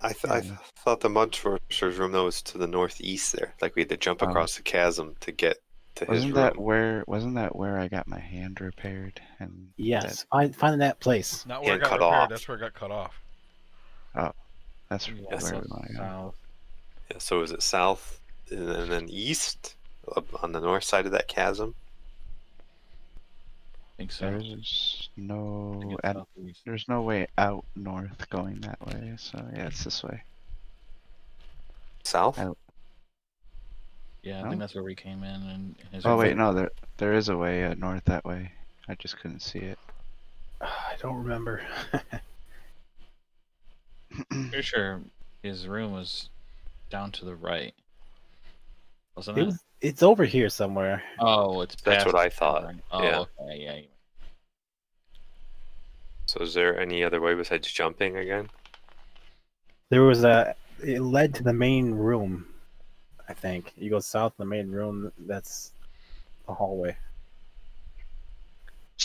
Speaker 5: gotta go?
Speaker 4: I thought the mud sorcerer's room though was to the northeast there. Like we had to jump
Speaker 5: Oh.
Speaker 4: across the chasm to get to his
Speaker 5: Wasn't
Speaker 4: room.
Speaker 5: that where I got my hand repaired? And
Speaker 3: Yes, find that place.
Speaker 2: Not where it
Speaker 4: Hand
Speaker 2: got
Speaker 4: cut
Speaker 2: repaired.
Speaker 4: off.
Speaker 2: That's where it got cut off.
Speaker 5: that's
Speaker 1: Yeah,
Speaker 5: where we want to go.
Speaker 1: south.
Speaker 4: Yeah, so is it south and then east up on the north side of that chasm?
Speaker 1: I think so.
Speaker 5: There's
Speaker 1: I think
Speaker 5: no
Speaker 1: it's southeast.
Speaker 5: there's no way out north going that way. So yeah, it's this way.
Speaker 4: South?
Speaker 1: Yeah, I
Speaker 5: No?
Speaker 1: think that's where we came in. And his
Speaker 5: Oh wait,
Speaker 1: room-
Speaker 5: no, there is a way north that way. I just couldn't see it.
Speaker 3: I don't remember.
Speaker 1: Pretty sure his room was down to the right. Wasn't
Speaker 3: It
Speaker 1: it?
Speaker 3: was, it's over here somewhere.
Speaker 1: Oh, it's
Speaker 4: That's
Speaker 1: past
Speaker 4: what I
Speaker 1: the
Speaker 4: thought,
Speaker 1: cavern. Oh,
Speaker 4: yeah.
Speaker 1: okay, yeah.
Speaker 4: So is there any other way besides jumping again?
Speaker 3: It led to the main room, I think. You go south the main room, that's the hallway.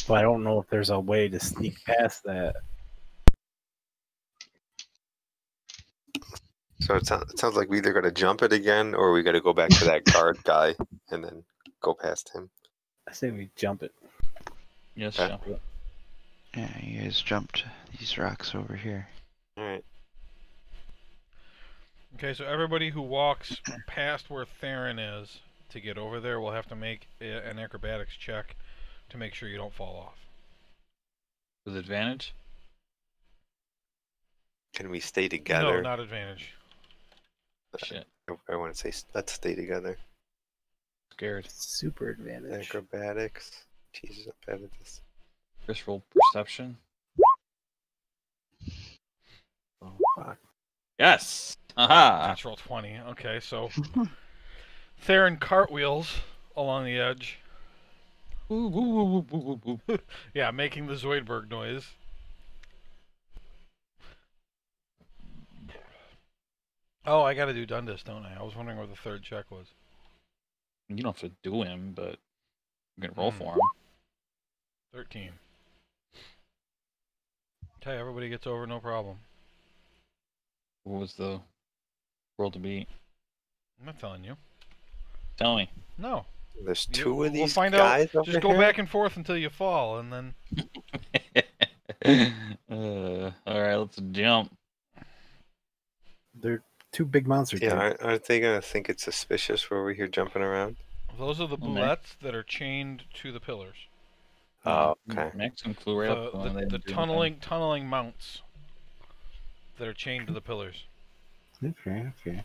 Speaker 3: But I don't know if there's a way to sneak past that.
Speaker 4: So it sounds like we either gotta jump it again or we gotta go back to that guard guy and then go past him.
Speaker 3: I say we jump it.
Speaker 1: Yes,
Speaker 4: Okay.
Speaker 1: jump it.
Speaker 5: Yeah, you guys jumped these rocks over here.
Speaker 4: Alright.
Speaker 2: Okay, so everybody who walks past where Theron is to get over there will have to make an acrobatics check to make sure you don't fall off.
Speaker 1: With advantage?
Speaker 4: Can we stay together?
Speaker 2: No, not advantage.
Speaker 1: Shit.
Speaker 4: I want to say let's stay together.
Speaker 1: Scared.
Speaker 3: Super advantage.
Speaker 4: Acrobatics. Jesus, I'm bad at this.
Speaker 1: Chris, roll perception.
Speaker 3: Oh, fuck.
Speaker 1: Yes! Aha!
Speaker 2: Natural 20. Okay, so Theron cartwheels along the edge.
Speaker 1: Woo, woo, woo, woo, woo, woo, woo.
Speaker 2: Yeah, making the Zoidberg noise. Oh, I gotta do Dundas, don't I? I was wondering where the third check was.
Speaker 1: You don't have to do him, but you can roll
Speaker 2: Hmm.
Speaker 1: for him.
Speaker 2: 13. Okay, everybody gets over, no problem.
Speaker 1: What was the roll to beat?
Speaker 2: I'm not telling you.
Speaker 1: Tell me.
Speaker 2: No.
Speaker 4: There's
Speaker 2: You-
Speaker 4: two of
Speaker 2: we'll
Speaker 4: these
Speaker 2: find out.
Speaker 4: guys over
Speaker 2: Just go
Speaker 4: here?
Speaker 2: back and forth until you fall, and then...
Speaker 1: Alright, let's jump.
Speaker 3: They're two big monsters.
Speaker 4: Yeah,
Speaker 3: dude.
Speaker 4: aren't they gonna think it's suspicious where we're here jumping around?
Speaker 2: Those are the
Speaker 1: Oh, man.
Speaker 2: bullets that are chained to the pillars.
Speaker 4: Oh, okay.
Speaker 1: Maxim flew right up to him.
Speaker 2: The tunneling mounts that are chained to the pillars.
Speaker 3: Okay.
Speaker 2: It'd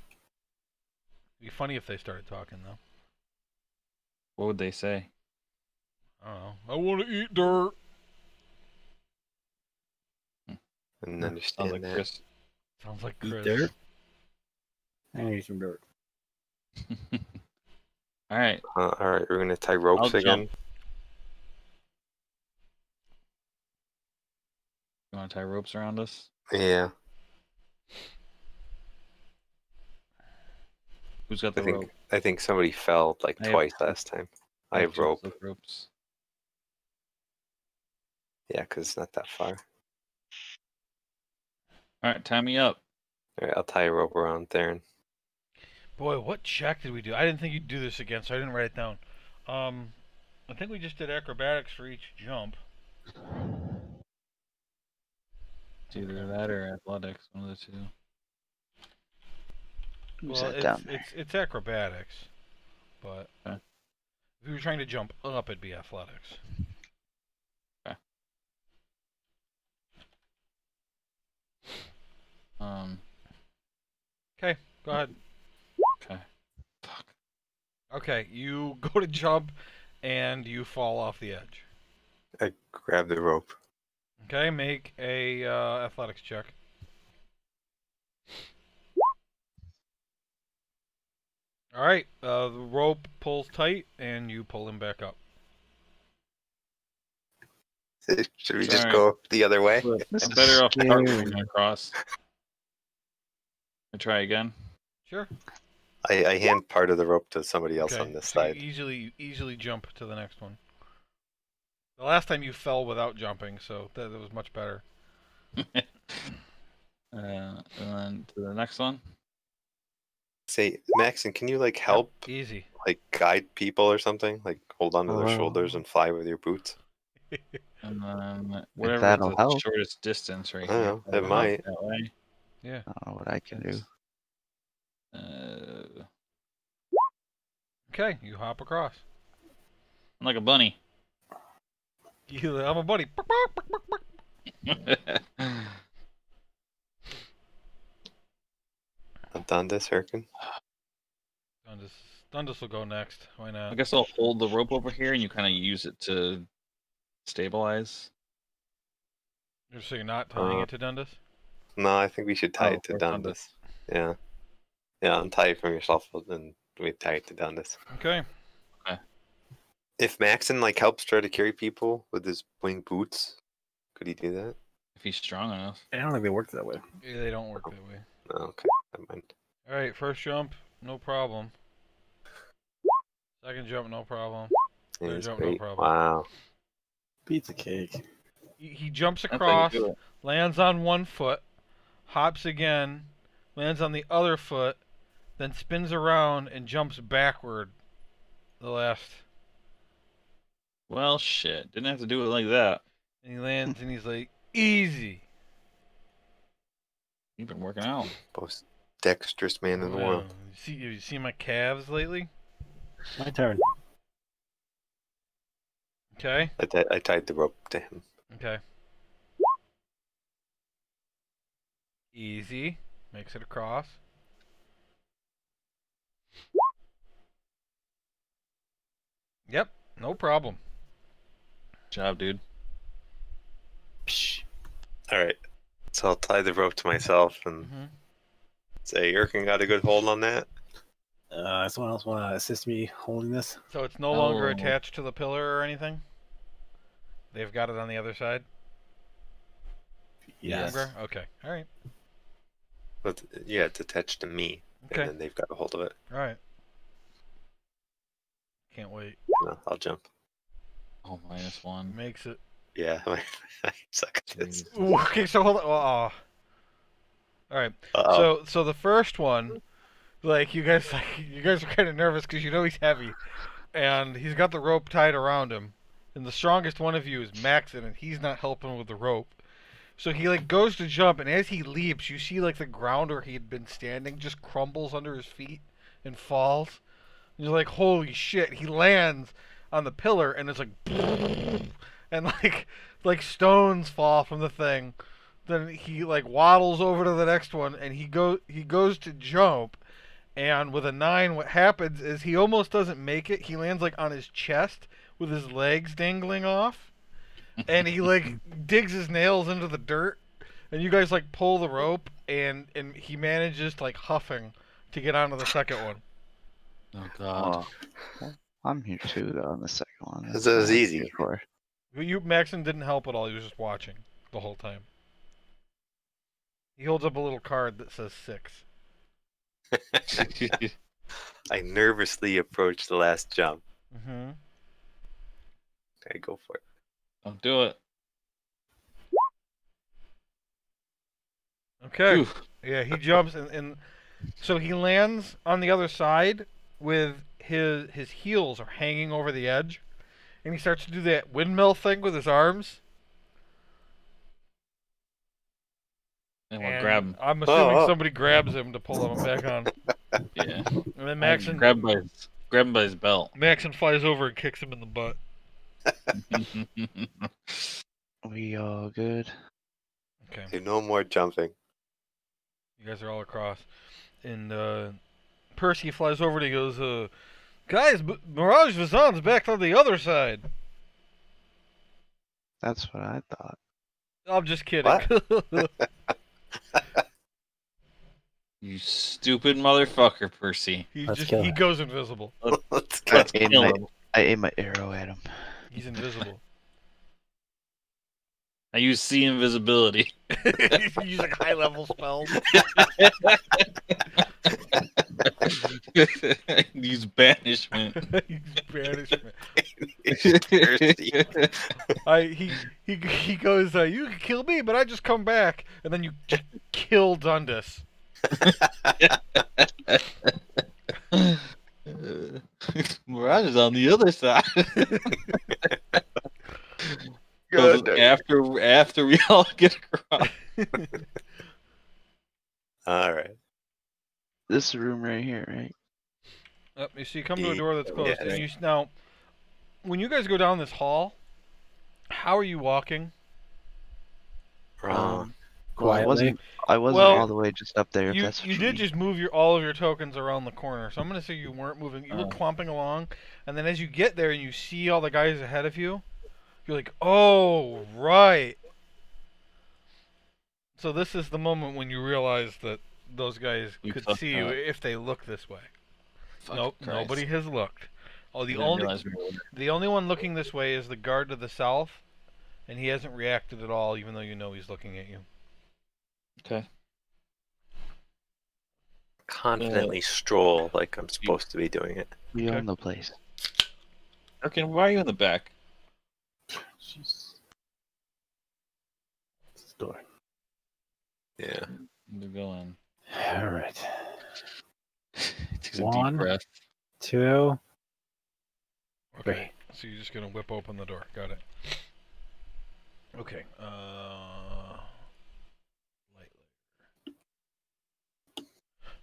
Speaker 2: be funny if they started talking, though.
Speaker 1: What would they say?
Speaker 2: I don't know. I want to eat dirt.
Speaker 4: I didn't understand
Speaker 1: Sounds like
Speaker 4: that.
Speaker 1: Chris.
Speaker 2: Sounds like
Speaker 3: Eat
Speaker 2: Chris.
Speaker 3: dirt? I need some dirt.
Speaker 1: Alright.
Speaker 4: Alright, we're gonna tie ropes
Speaker 1: I'll
Speaker 4: again.
Speaker 1: jump. You want to tie ropes around us?
Speaker 4: Yeah,
Speaker 1: Who's got the rope?
Speaker 4: I think somebody fell like
Speaker 1: I have
Speaker 4: twice
Speaker 1: two-
Speaker 4: last time. I have
Speaker 1: two
Speaker 4: rope.
Speaker 1: silk ropes.
Speaker 4: Yeah, because it's not that far.
Speaker 1: Alright, tie me up.
Speaker 4: Alright, I'll tie a rope around Theron.
Speaker 2: Boy, what check did we do? I didn't think you'd do this again, so I didn't write it down. I think we just did acrobatics for each jump.
Speaker 1: It's either that or athletics, one of the two.
Speaker 5: Who's
Speaker 2: Well,
Speaker 5: that down there?
Speaker 2: it's acrobatics, but
Speaker 1: Okay.
Speaker 2: if you were trying to jump up, it'd be athletics. Okay, go ahead.
Speaker 1: Okay. Fuck.
Speaker 2: Okay, you go to jump, and you fall off the edge.
Speaker 4: I grab the rope.
Speaker 2: Okay, make a athletics check. All right. The rope pulls tight, and you pull him back up.
Speaker 4: Should we just
Speaker 1: Alright.
Speaker 4: go the other way?
Speaker 5: This
Speaker 1: I'm
Speaker 5: is
Speaker 1: better off
Speaker 5: scary.
Speaker 1: cartwheeling across. I try again.
Speaker 2: Sure.
Speaker 4: I hand part of the rope to somebody else
Speaker 2: Okay.
Speaker 4: on this
Speaker 2: So
Speaker 4: side.
Speaker 2: you easily jump to the next one. The last time you fell without jumping, so that was much better.
Speaker 1: And then to the next one.
Speaker 4: Say, Maxon, can you like help
Speaker 2: Yep, easy.
Speaker 4: like guide people or something? Like hold onto their shoulders and fly with your boots?
Speaker 1: And then whatever
Speaker 5: that'll
Speaker 1: the
Speaker 5: help.
Speaker 1: shortest distance right
Speaker 4: I
Speaker 1: here.
Speaker 4: don't know, it might.
Speaker 1: That way.
Speaker 2: Yeah.
Speaker 5: I don't know what I can do.
Speaker 2: Okay, you hop across.
Speaker 1: I'm like a bunny.
Speaker 2: I'm a buddy.
Speaker 4: I've done this, Hurricane.
Speaker 2: Dundus will go next. Why
Speaker 1: I
Speaker 2: not?
Speaker 1: guess I'll hold the rope over here and you kind of use it to stabilize.
Speaker 2: So you're not tying it to Dundus?
Speaker 4: No, I think we should tie
Speaker 1: Oh,
Speaker 4: it to
Speaker 1: or
Speaker 4: Dundas. Yeah. Yeah, untie it from yourself and we tie it to Dundas.
Speaker 2: Okay.
Speaker 4: If Maxon like helps try to carry people with his wing boots, could he do that?
Speaker 1: If he's strong enough.
Speaker 3: I don't think they work that way.
Speaker 2: Yeah, they don't work that way.
Speaker 4: Oh, okay, never mind.
Speaker 2: All right, first jump, no problem. Second jump, no problem.
Speaker 4: Yeah,
Speaker 2: Third
Speaker 4: that's
Speaker 2: jump, no
Speaker 4: great.
Speaker 2: problem.
Speaker 4: Wow.
Speaker 3: Pizza cake.
Speaker 2: He jumps
Speaker 1: That's how you
Speaker 2: across,
Speaker 1: do it.
Speaker 2: lands on one foot, hops again, lands on the other foot, then spins around and jumps backward. The last,
Speaker 1: Well, shit. Didn't have to do it like that.
Speaker 2: and he lands and he's like, easy.
Speaker 1: You've been working out.
Speaker 4: Most dexterous man in the
Speaker 2: Wow.
Speaker 4: world.
Speaker 2: You see my calves lately?
Speaker 3: My turn.
Speaker 2: Okay.
Speaker 4: I tied the rope to him.
Speaker 2: Okay. Easy. Makes it across. Yep, no problem.
Speaker 1: Good job, dude.
Speaker 3: Psh.
Speaker 4: All right. So I'll tie the rope to myself and
Speaker 2: Hmm.
Speaker 4: say, Erkin got a good hold on that.
Speaker 3: Someone else want to assist me holding this?
Speaker 2: So it's no longer
Speaker 1: Oh.
Speaker 2: attached to the pillar or anything? They've got it on the other side?
Speaker 3: Yes.
Speaker 2: Longer? Okay, alright.
Speaker 4: But yeah, it's attached to me,
Speaker 2: Okay,
Speaker 4: and then they've got a hold of it.
Speaker 2: alright. Can't wait.
Speaker 4: No, I'll jump.
Speaker 1: Oh, -1.
Speaker 2: Makes it.
Speaker 4: Yeah, I suck at this.
Speaker 2: Ooh, okay, so hold on. Oh. Alright,
Speaker 4: Uh-oh.
Speaker 2: so the first one, like you guys are kind of nervous because you know he's heavy, and he's got the rope tied around him, and the strongest one of you is Maxon, and he's not helping with the rope. So he like goes to jump, and as he leaps, you see like the ground where he had been standing just crumbles under his feet and falls. And you're like, holy shit! He lands on the pillar, and it's like, and like stones fall from the thing. Then he like waddles over to the next one, and he goes to jump, and with a 9, what happens is he almost doesn't make it. He lands like on his chest with his legs dangling off, and he like digs his nails into the dirt, and you guys like pull the rope, and he manages to, like huffing to get onto the second one.
Speaker 1: Oh, God.
Speaker 5: Oh, I'm here too, though, on the second one.
Speaker 4: This
Speaker 5: That's
Speaker 4: is
Speaker 5: what I'm
Speaker 4: easy.
Speaker 5: here for.
Speaker 2: Maxon didn't help at all. He was just watching the whole time. He holds up a little card that says 6.
Speaker 4: I nervously approach the last jump.
Speaker 2: Mm-hmm.
Speaker 4: Okay, go for it.
Speaker 1: Don't do it.
Speaker 2: Okay.
Speaker 1: Oof.
Speaker 2: Yeah, he jumps and so he lands on the other side with his heels are hanging over the edge, and he starts to do that windmill thing with his arms.
Speaker 1: And we'll
Speaker 2: And
Speaker 1: grab him.
Speaker 2: I'm assuming
Speaker 4: Oh.
Speaker 2: somebody grabs him to pull him back on.
Speaker 1: Yeah.
Speaker 2: And then Maxon
Speaker 1: Grab him by his belt.
Speaker 2: Maxon flies over and kicks him in the butt.
Speaker 5: We all good?
Speaker 2: Okay.
Speaker 4: Do no more jumping.
Speaker 2: You guys are all across. And Percy flies over and he goes, guys, Mirage Vazan's back on the other side.
Speaker 5: That's what I thought.
Speaker 2: I'm just kidding.
Speaker 1: You You stupid motherfucker, Percy.
Speaker 3: Let's kill
Speaker 2: He
Speaker 3: him.
Speaker 2: goes invisible.
Speaker 4: Let's go.
Speaker 1: Let's kill him.
Speaker 5: I aim my arrow at him.
Speaker 2: He's invisible.
Speaker 1: I use C invisibility.
Speaker 2: He's using high level spells.
Speaker 1: Use banishment.
Speaker 2: He's banishment.
Speaker 4: Percy.
Speaker 2: He goes, you can kill me, but I just come back, and then you just kill Dundas.
Speaker 1: Mirage is on the other side.
Speaker 5: God,
Speaker 1: So after we all get across.
Speaker 4: All right.
Speaker 5: this room right here, right?
Speaker 2: You see, come to a door that's closed,
Speaker 4: Yeah.
Speaker 2: and now, when you guys go down this hall, how are you walking?
Speaker 5: Well,
Speaker 3: Quietly.
Speaker 5: I wasn't
Speaker 2: Well,
Speaker 5: all the way just up there. If
Speaker 2: You
Speaker 5: that's what
Speaker 2: you did
Speaker 5: mean.
Speaker 2: just move all of your tokens around the corner, so I'm gonna say you weren't moving. You were
Speaker 1: Oh.
Speaker 2: clomping along, and then as you get there and you see all the guys ahead of you, you're like, "Oh, right." So this is the moment when you realize that those guys
Speaker 1: You
Speaker 2: could
Speaker 1: fucked
Speaker 2: see you
Speaker 1: up.
Speaker 2: if they look this way.
Speaker 1: Fuck
Speaker 2: Nope,
Speaker 1: Christ.
Speaker 2: nobody has looked. Oh,
Speaker 1: I didn't realize we were
Speaker 2: the only one looking this way is the guard to the south, and he hasn't reacted at all, even though you know he's looking at you.
Speaker 1: okay.
Speaker 4: Confidently stroll like I'm supposed to be doing it.
Speaker 5: We
Speaker 2: Okay.
Speaker 5: own the place.
Speaker 1: Okay, why are you in the back?
Speaker 3: Jeez. This door.
Speaker 4: Yeah.
Speaker 1: They're going.
Speaker 3: All right.
Speaker 1: Takes a
Speaker 3: One.
Speaker 1: deep breath.
Speaker 3: 2,
Speaker 2: Okay. So you're just gonna whip open the door. Got it. Okay.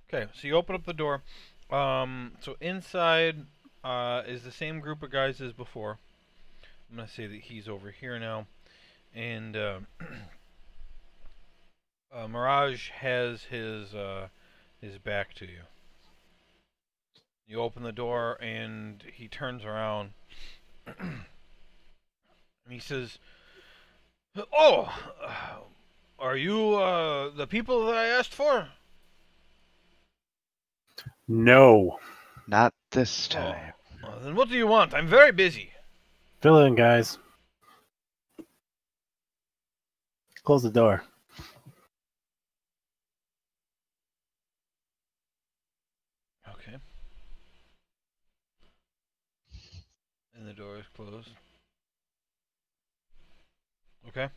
Speaker 2: Okay. So you open up the door. So inside is the same group of guys as before. I'm gonna say that he's over here now, and Mirage has his back to you. You open the door and he turns around. And he says, "Oh, are you the people that I asked for?"
Speaker 3: No.
Speaker 5: Not this time.
Speaker 2: Then what do you want? I'm very busy.
Speaker 3: Fill in, guys. Close the door.
Speaker 2: Okay. And the door is closed. Okay.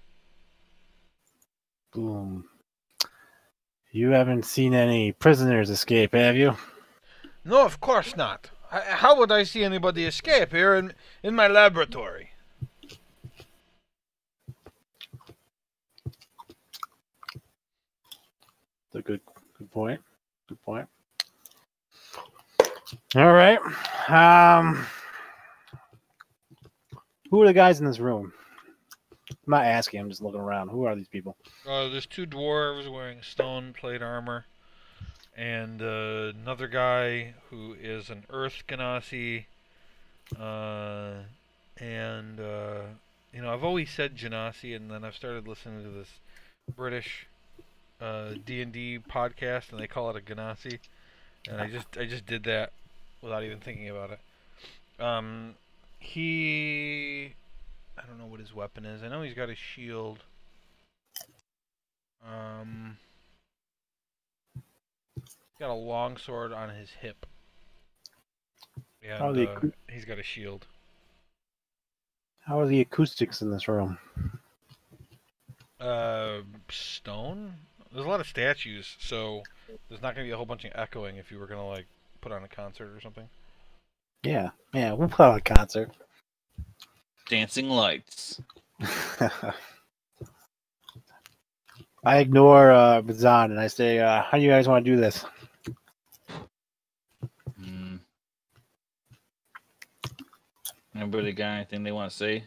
Speaker 3: Boom. You haven't seen any prisoners escape, have you?
Speaker 2: No, of course not. How would I see anybody escape here in my laboratory?
Speaker 3: That's a good point. Good point. All right. Who are the guys in this room? I'm not asking. I'm just looking around. Who are these people?
Speaker 2: There's two dwarves wearing stone plate armor, and another guy who is an Earth Genasi. I've always said Genasi, and then I've started listening to this British D&D podcast, and they call it a Genasi, and I just did that without even thinking about it. I don't know what his weapon is. I know he's got a shield. He's got a long sword on his hip. And he's got a shield.
Speaker 3: How are the acoustics in this room?
Speaker 2: Stone? There's a lot of statues, so there's not going to be a whole bunch of echoing if you were going to, like, put on a concert or something.
Speaker 3: Yeah, we'll put on a concert.
Speaker 1: Dancing lights.
Speaker 3: I ignore Bazan and I say, how do you guys want to do this?
Speaker 1: Anybody got anything they want to say?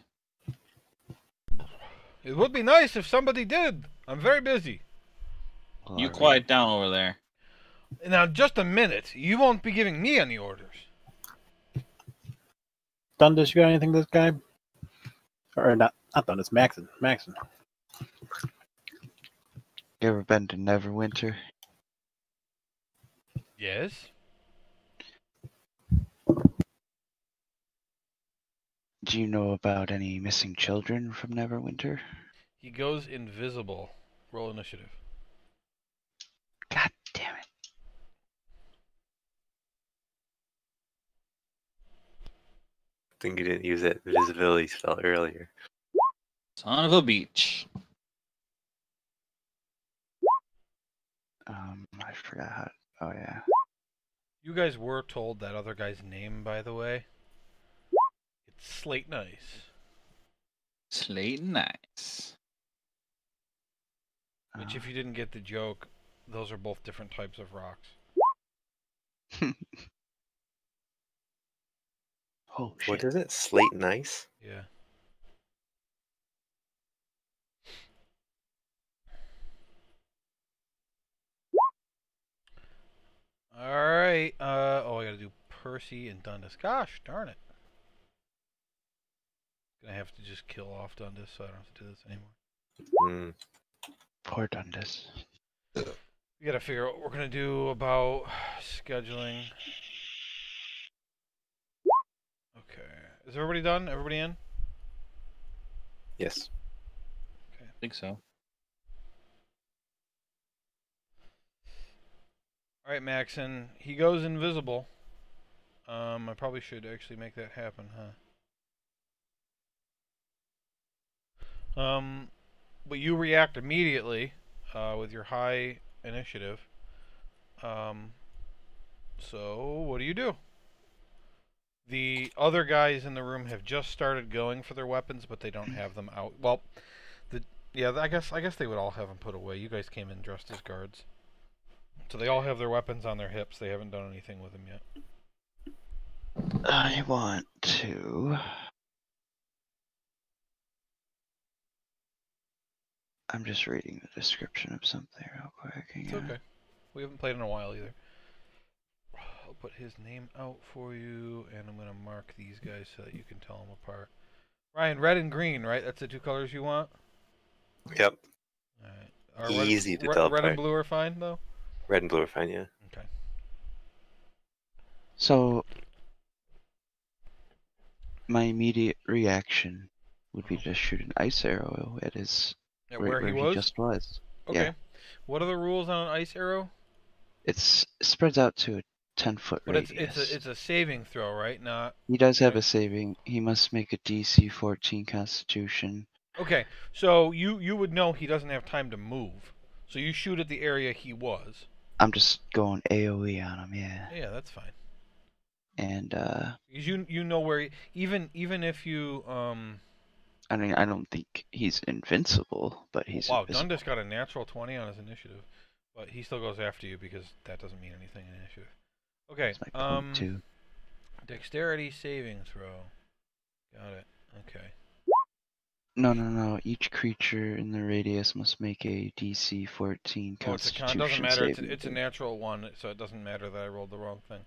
Speaker 2: It would be nice if somebody did. I'm very busy.
Speaker 5: Well,
Speaker 1: You
Speaker 5: alright.
Speaker 1: quiet down over there.
Speaker 2: Now, just a minute. You won't be giving me any orders.
Speaker 3: Dundas, you got anything to this guy? Or not Dundas, Maxon.
Speaker 5: You ever been to Neverwinter?
Speaker 2: Yes.
Speaker 5: Do you know about any missing children from Neverwinter?
Speaker 2: He goes invisible. Roll initiative.
Speaker 5: God damn it.
Speaker 4: I think you didn't use that visibility spell earlier.
Speaker 1: Son of a beach.
Speaker 5: I forgot how. Oh yeah.
Speaker 2: You guys were told that other guy's name, by the way. It's Slate Nice.
Speaker 1: Slate nice.
Speaker 2: Which, if you didn't get the joke, those are both different types of rocks.
Speaker 5: Oh shit.
Speaker 4: What is it? Slate nice?
Speaker 2: Yeah. Alright, oh, I gotta do Percy and Dundas. Gosh, darn it. Gonna have to just kill off Dundas so I don't have to do this anymore.
Speaker 5: Poor Dundas.
Speaker 2: We gotta figure out what we're gonna do about scheduling. Okay. Is everybody done? Everybody in?
Speaker 4: Yes.
Speaker 1: I think so.
Speaker 2: Alright, Maxon. He goes invisible. I probably should actually make that happen, huh? But you react immediately with your high initiative. So, what do you do? The other guys in the room have just started going for their weapons, but they don't have them out. Well, I guess they would all have them put away. You guys came in dressed as guards. So they all have their weapons on their hips. They haven't done anything with them yet.
Speaker 5: I want to. I'm just reading the description of something real quick.
Speaker 2: It's okay. We haven't played in a while either. I'll put his name out for you, and I'm going to mark these guys so that you can tell them apart. Ryan, red and green, right? That's the two colors you want?
Speaker 4: Yep.
Speaker 2: All right.
Speaker 4: Easy to tell
Speaker 2: Red and
Speaker 4: apart.
Speaker 2: blue are fine, though?
Speaker 4: Red and blue are fine, yeah.
Speaker 2: Okay.
Speaker 5: So, my immediate reaction would be to shoot an ice arrow at his
Speaker 2: Where he was?
Speaker 5: just was.
Speaker 2: Okay.
Speaker 5: Yeah.
Speaker 2: What are the rules on an ice arrow?
Speaker 5: It spreads out to a 10-foot
Speaker 2: But
Speaker 5: radius.
Speaker 2: it's a saving throw, right? Not.
Speaker 5: He does have
Speaker 2: okay.
Speaker 5: a saving. He must make a DC 14 Constitution.
Speaker 2: Okay, so you would know he doesn't have time to move. So you shoot at the area he was.
Speaker 5: I'm just going AoE on him, yeah.
Speaker 2: Yeah, that's fine.
Speaker 5: And
Speaker 2: Because you know where even if you
Speaker 5: I mean, I don't think he's invincible, but he's
Speaker 2: wow,
Speaker 5: invisible.
Speaker 2: Dundas got a natural 20 on his initiative, but he still goes after you because that doesn't mean anything in initiative. Okay,
Speaker 5: That's my point too.
Speaker 2: dexterity saving throw. Got it. Okay.
Speaker 5: No. Each creature in the radius must make a DC 14
Speaker 2: Oh, it's a
Speaker 5: Constitution
Speaker 2: doesn't matter.
Speaker 5: saving
Speaker 2: It's a
Speaker 5: throw.
Speaker 2: natural one, so it doesn't matter that I rolled the wrong thing.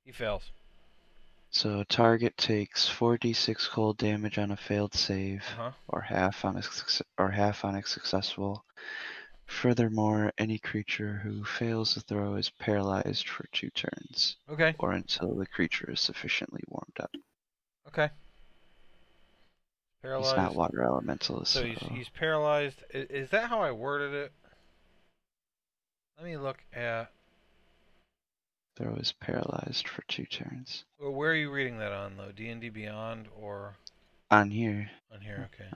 Speaker 2: He fails.
Speaker 5: So target takes 4d6 cold damage on a failed save,
Speaker 2: Uh-huh.
Speaker 5: or half on a successful. Furthermore, any creature who fails the throw is paralyzed for 2 turns,
Speaker 2: Okay.
Speaker 5: or until the creature is sufficiently warmed up.
Speaker 2: Okay. Paralyzed.
Speaker 5: He's not water elemental,
Speaker 2: So he's paralyzed. Is that how I worded it? Let me look at.
Speaker 5: throw is paralyzed for 2 turns.
Speaker 2: Well, where are you reading that on, though? D&D Beyond or
Speaker 5: On here.
Speaker 2: on here? Okay.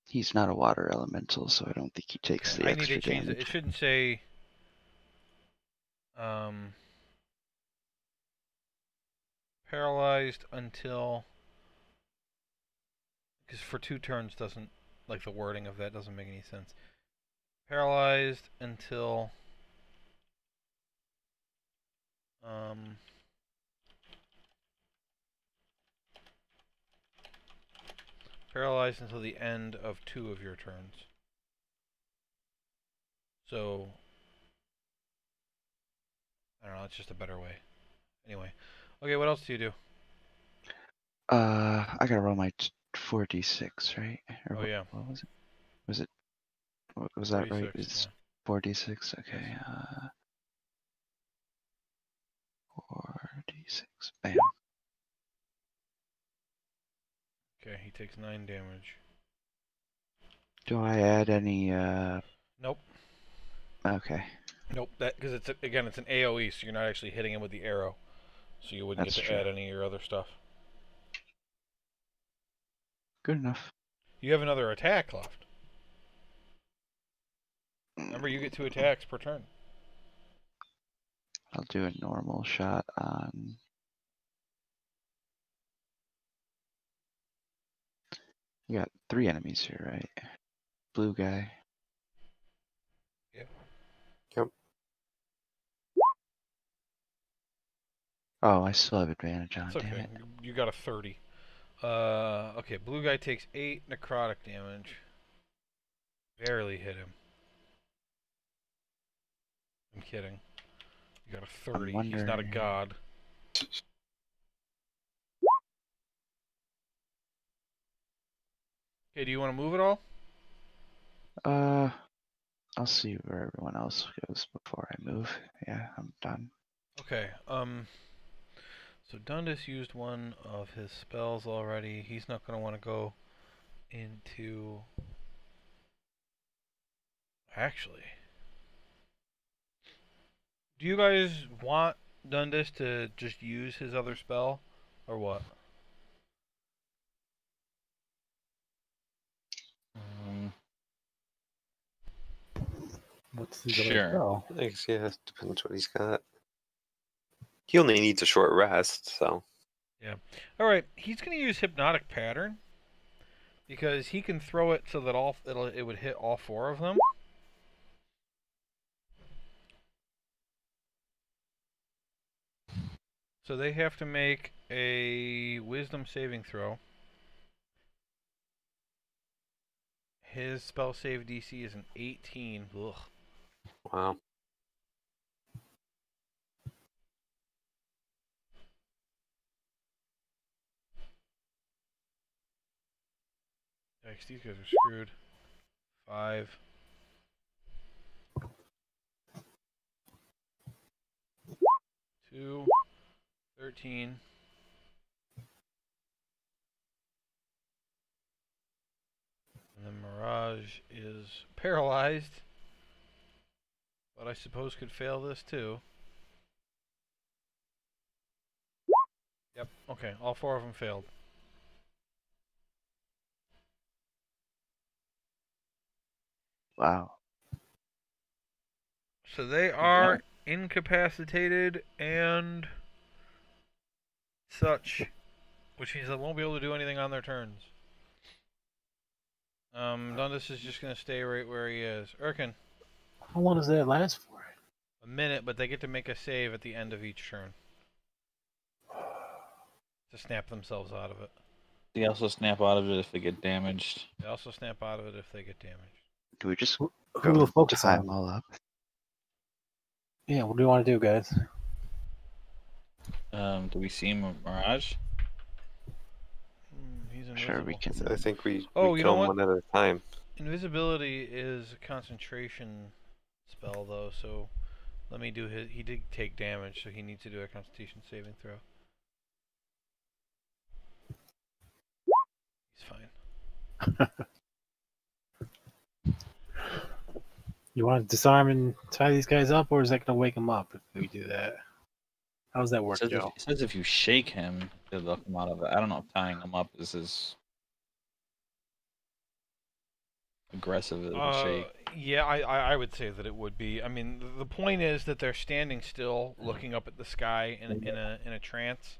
Speaker 5: He's not a water elemental, so I don't think he takes the
Speaker 2: I need
Speaker 5: extra
Speaker 2: to change
Speaker 5: damage.
Speaker 2: it. It shouldn't say. Paralyzed until. Because for 2 turns doesn't, like the wording of that doesn't make any sense. Paralyzed until. Paralyzed until the end of 2 of your turns. So. I don't know, it's just a better way. Anyway. Okay, what else do you do?
Speaker 5: I gotta roll my 4d6, right? Or
Speaker 2: Oh, yeah.
Speaker 5: What was it? Was that right?
Speaker 2: 46,
Speaker 5: It's 4d6. Okay. 4d6. Bam.
Speaker 2: Okay, he takes 9 damage.
Speaker 5: Do I add any?
Speaker 2: Nope.
Speaker 5: Okay.
Speaker 2: Nope. That because it's again it's an AOE, so you're not actually hitting him with the arrow, so you wouldn't
Speaker 5: That's
Speaker 2: get to
Speaker 5: true.
Speaker 2: add any of your other stuff.
Speaker 5: Good enough.
Speaker 2: You have another attack left. Remember, you get 2 attacks per turn.
Speaker 5: I'll do a normal shot on. We got 3 enemies here, right? Blue guy.
Speaker 2: Yeah.
Speaker 4: Yep.
Speaker 5: Oh, I still have advantage on.
Speaker 2: It's
Speaker 5: Damn
Speaker 2: okay.
Speaker 5: it.
Speaker 2: You got a 30. Okay. Blue guy takes 8 necrotic damage. Barely hit him. I'm kidding. You got a 30. He's not a
Speaker 5: wondering-
Speaker 2: god. Okay, do you want to move at all?
Speaker 5: I'll see where everyone else goes before I move. Yeah, I'm done.
Speaker 2: Okay, so Dundas used one of his spells already. He's not going to want to go into... Actually... Do you guys want Dundas to just use his other spell? Or what?
Speaker 3: What's his
Speaker 1: Sure.
Speaker 3: other spell?
Speaker 4: I guess, yeah, it depends what he's got. He only needs a short rest, so.
Speaker 2: Alright, he's going to use Hypnotic Pattern. Because he can throw it so that it would hit all 4 of them. So they have to make a Wisdom saving throw. His spell save DC is an 18. Ugh.
Speaker 4: Wow.
Speaker 2: Yikes, these guys are screwed. 5. Two. 13. And then Mirage is paralyzed. But I suppose could fail this too. Yep, okay, all 4 of them failed.
Speaker 5: Wow.
Speaker 2: So they are incapacitated and such, which means they won't be able to do anything on their turns. Dundas is just going to stay right where he is. Urkin,
Speaker 3: How long does that last for?
Speaker 2: a minute, but they get to make a save at the end of each turn to snap themselves out of it.
Speaker 1: They also snap out of it if they get damaged.
Speaker 2: They also snap out of it if they get damaged.
Speaker 5: Do we just
Speaker 3: Who
Speaker 5: go
Speaker 3: will focus
Speaker 5: time
Speaker 3: on?
Speaker 5: all up?
Speaker 3: Yeah, what do you want to do, guys?
Speaker 1: Do we see Mirage?
Speaker 2: He's invisible.
Speaker 5: Sure, we can.
Speaker 4: I think we
Speaker 2: Oh, you
Speaker 4: kill
Speaker 2: know
Speaker 4: him
Speaker 2: what?
Speaker 4: one at a time.
Speaker 2: Invisibility is a concentration spell, though, so let me do his. He did take damage, so he needs to do a Constitution saving throw. He's fine.
Speaker 3: You want to disarm and tie these guys up, or is that going to wake them up if we do that? How does that work,
Speaker 1: It
Speaker 3: Joe?
Speaker 1: says if you shake him, they'll come out of it. I don't know if tying him up is as aggressive as a shake.
Speaker 2: Yeah, I would say that it would be. I mean, the point is that they're standing still, looking up at the sky in a trance,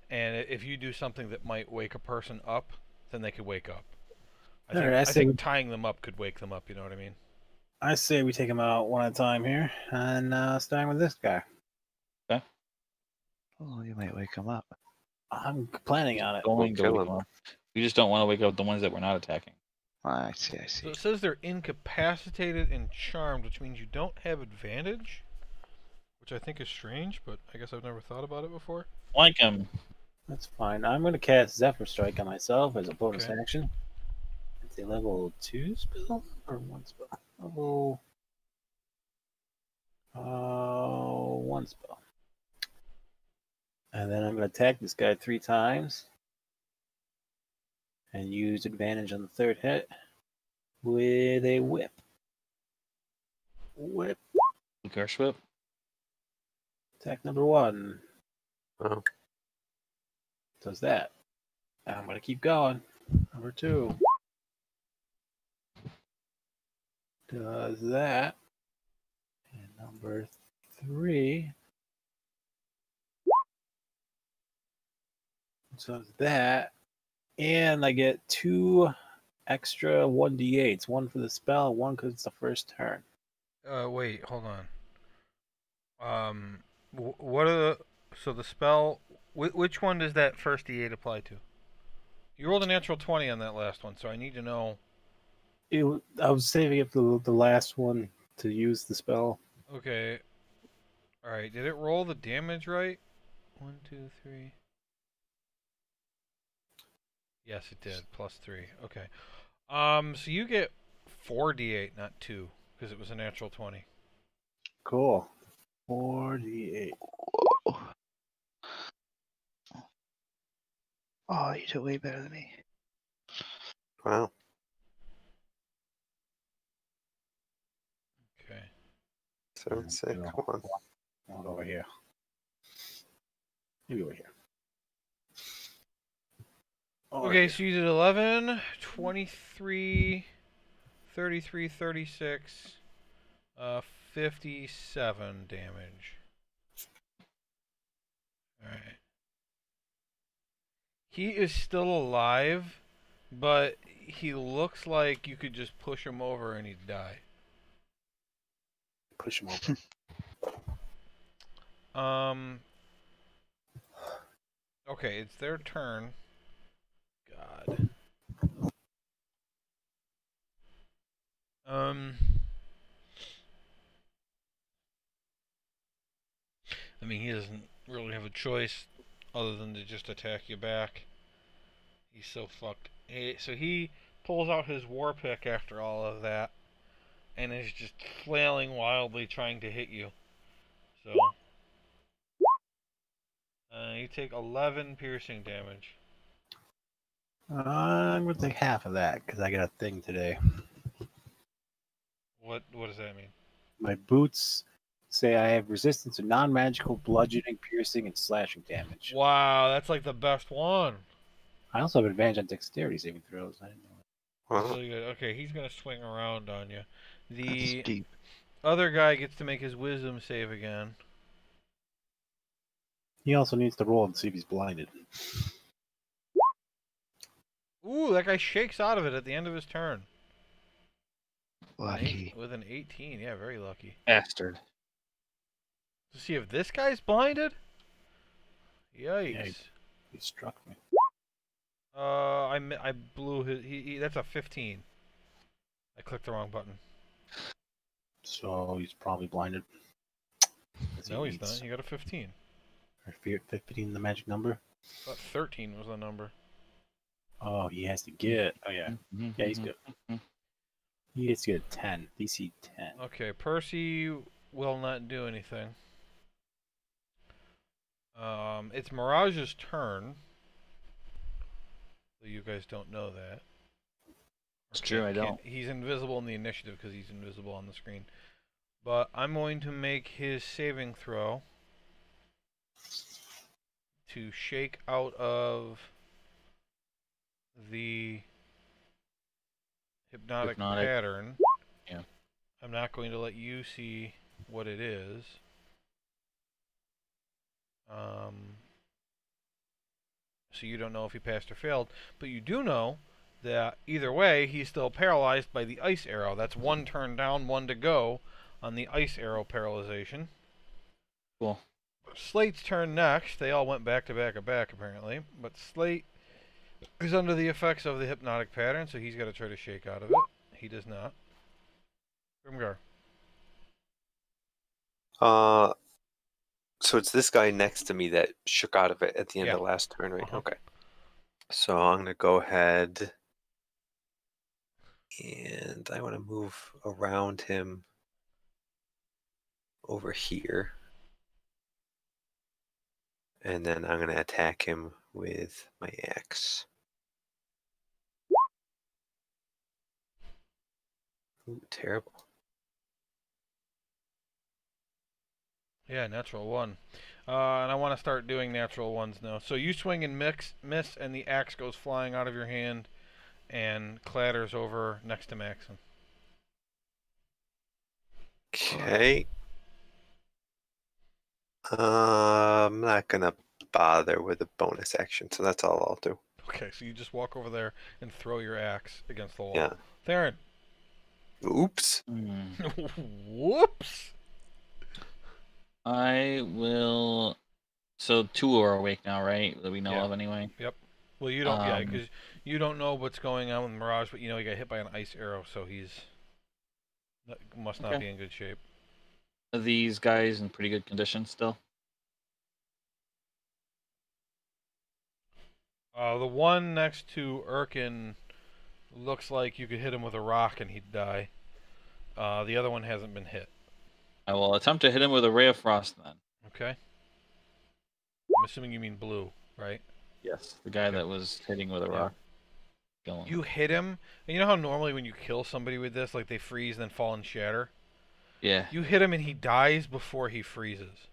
Speaker 2: and if you do something that might wake a person up, then they could wake up. I think tying them up could wake them up. You know what I mean?
Speaker 3: I say we take them out one at a time here, and starting with this guy.
Speaker 5: Oh, you might wake him up.
Speaker 3: I'm planning on it.
Speaker 1: Going to
Speaker 4: kill
Speaker 1: wake
Speaker 4: him.
Speaker 1: him up. We just don't want to wake up the ones that we're not attacking.
Speaker 5: I see.
Speaker 2: So it says they're incapacitated and charmed, which means you don't have advantage, which I think is strange, but I guess I've never thought about it before.
Speaker 1: Flank him.
Speaker 3: That's fine. I'm going to cast Zephyr Strike on myself as a bonus
Speaker 2: Okay.
Speaker 3: action. It's a level 2 spell or 1 spell. Level One spell. And then I'm going to attack this guy 3 times. And use advantage on the third hit with a whip. Whip.
Speaker 1: Curse whip.
Speaker 3: Attack number 1.
Speaker 4: Oh.
Speaker 3: Does that. I'm going to keep going. Number 2. Does that. And number 3. Does that. And I get 2 extra 1d8s. 1 for the spell, 1 because it's the first turn.
Speaker 2: Wait, hold on. What are the... So the spell... Which one does that first D8 apply to? You rolled a natural 20 on that last one, so I need to know...
Speaker 3: I was saving it for the last one to use the spell.
Speaker 2: Okay. Alright, did it roll the damage right? 1, 2, 3... Yes, it did. +3. Okay. So you get 4d8, not 2, because it was a natural 20.
Speaker 3: Cool. 4d8.
Speaker 5: Whoa. Oh, you did way better than me.
Speaker 4: Wow.
Speaker 2: Okay.
Speaker 4: 7, 6. Come on.
Speaker 3: I'll over here. Maybe over here.
Speaker 2: Okay, so you did 11, 23, 33, 36, 57 damage. Alright. He is still alive, but he looks like you could just push him over and he'd die.
Speaker 3: Push him over.
Speaker 2: Okay, it's their turn. God. I mean, he doesn't really have a choice other than to just attack you back. He's so fucked. So he pulls out his war pick after all of that and is just flailing wildly trying to hit you. So you take 11 piercing damage.
Speaker 3: I'm going to take half of that because I got a thing today.
Speaker 2: What does that mean?
Speaker 3: My boots say I have resistance to non-magical bludgeoning, piercing, and slashing damage.
Speaker 2: Wow, that's like the best one.
Speaker 3: I also have advantage on dexterity saving throws. I didn't know that.
Speaker 4: Wow.
Speaker 2: Really good. Okay, he's gonna swing around on you.
Speaker 5: That's
Speaker 2: The
Speaker 5: deep.
Speaker 2: other guy gets to make his wisdom save again.
Speaker 3: He also needs to roll and see if he's blinded.
Speaker 2: Ooh, that guy shakes out of it at the end of his turn.
Speaker 5: Lucky.
Speaker 2: With an 18, yeah, very lucky.
Speaker 1: Bastard.
Speaker 2: To see if this guy's blinded? Yikes.
Speaker 3: Yeah, he struck me.
Speaker 2: I blew his. That's a 15. I clicked the wrong button.
Speaker 3: So he's probably blinded.
Speaker 2: No, he's not. He got a 15.
Speaker 3: Or 15, the magic number?
Speaker 2: I thought 13 was the number.
Speaker 3: Oh, he has to get. Oh, yeah. Yeah, he's good. He gets to get a 10. DC 10.
Speaker 2: Okay, Percy will not do anything. It's Mirage's turn. So you guys don't know that.
Speaker 1: It's true, I don't.
Speaker 2: He's invisible in the initiative because he's invisible on the screen. But I'm going to make his saving throw to shake out of the hypnotic pattern.
Speaker 1: Yeah.
Speaker 2: I'm not going to let you see what it is. So you don't know if he passed or failed, but you do know that either way, he's still paralyzed by the ice arrow. That's 1 turn down, 1 to go on the ice arrow paralyzation.
Speaker 1: Cool.
Speaker 2: Slate's turn next. They all went back to back apparently, but Slate is under the effects of the hypnotic pattern, so he's got to try to shake out of it. He does not. Grimgar.
Speaker 4: So it's this guy next to me that shook out of it at the end of the last turn, right? Okay. So I'm gonna go ahead and I want to move around him over here. And then I'm going to attack him with my axe. Ooh, terrible.
Speaker 2: Yeah, natural 1. And I want to start doing natural 1s now. So you swing and miss, and the axe goes flying out of your hand and clatters over next to Maxon.
Speaker 4: Okay. I'm not going to bother with a bonus action, so that's all I'll do.
Speaker 2: Okay, so you just walk over there and throw your axe against the wall.
Speaker 4: Yeah.
Speaker 2: Theron.
Speaker 4: Oops.
Speaker 2: Whoops.
Speaker 1: I will. So 2 are awake now, right? That we know
Speaker 2: Yeah.
Speaker 1: of anyway.
Speaker 2: Yep. Well, you don't. Yeah, because you don't know what's going on with Mirage, but you know he got hit by an ice arrow, so must not
Speaker 1: Okay.
Speaker 2: be in good shape.
Speaker 1: Are these guys in pretty good condition still?
Speaker 2: The one next to Erkin looks like you could hit him with a rock and he'd die. The other one hasn't been hit.
Speaker 1: I will attempt to hit him with a ray of frost then.
Speaker 2: Okay. I'm assuming you mean blue, right?
Speaker 1: Yes, the guy that was hitting with a rock. Kill him.
Speaker 2: You hit him, and you know how normally when you kill somebody with this, like they freeze and then fall and shatter?
Speaker 1: Yeah.
Speaker 2: You hit him and he dies before he freezes.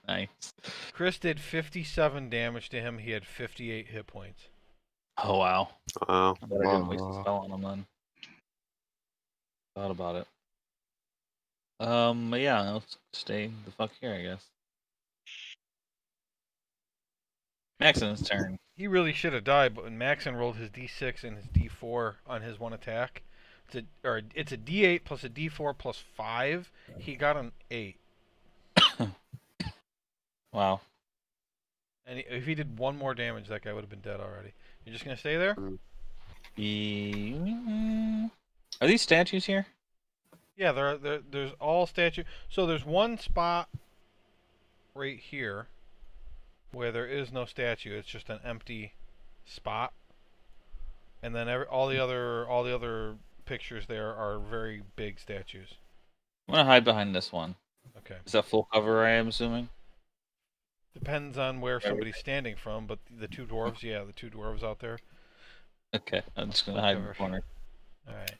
Speaker 1: Nice.
Speaker 2: Chris did 57 damage to him. He had 58 hit points.
Speaker 1: Oh wow.
Speaker 4: Wow.
Speaker 1: I better didn't waste a spell on him then. Thought about it. But yeah, let's stay the fuck here, I guess. Maxon's turn.
Speaker 2: He really should have died, but when Maxon rolled his d6 and his d4 on his one attack, it's a d8 plus a d4 plus 5. He got an 8.
Speaker 1: Wow.
Speaker 2: And if he did 1 more damage, that guy would have been dead already. You're just gonna stay there?
Speaker 1: Are these statues here?
Speaker 2: Yeah, there's all statue. So there's one spot right here where there is no statue. It's just an empty spot. And then all the other pictures there are very big statues.
Speaker 1: I'm gonna hide behind this one.
Speaker 2: Okay.
Speaker 1: Is that full cover, I am assuming?
Speaker 2: Depends on where somebody's standing from, but the 2 dwarves, yeah, the 2 dwarves out there.
Speaker 1: Okay, I'm just gonna
Speaker 2: Full
Speaker 1: hide in
Speaker 2: cover.
Speaker 1: the corner.
Speaker 2: Alright.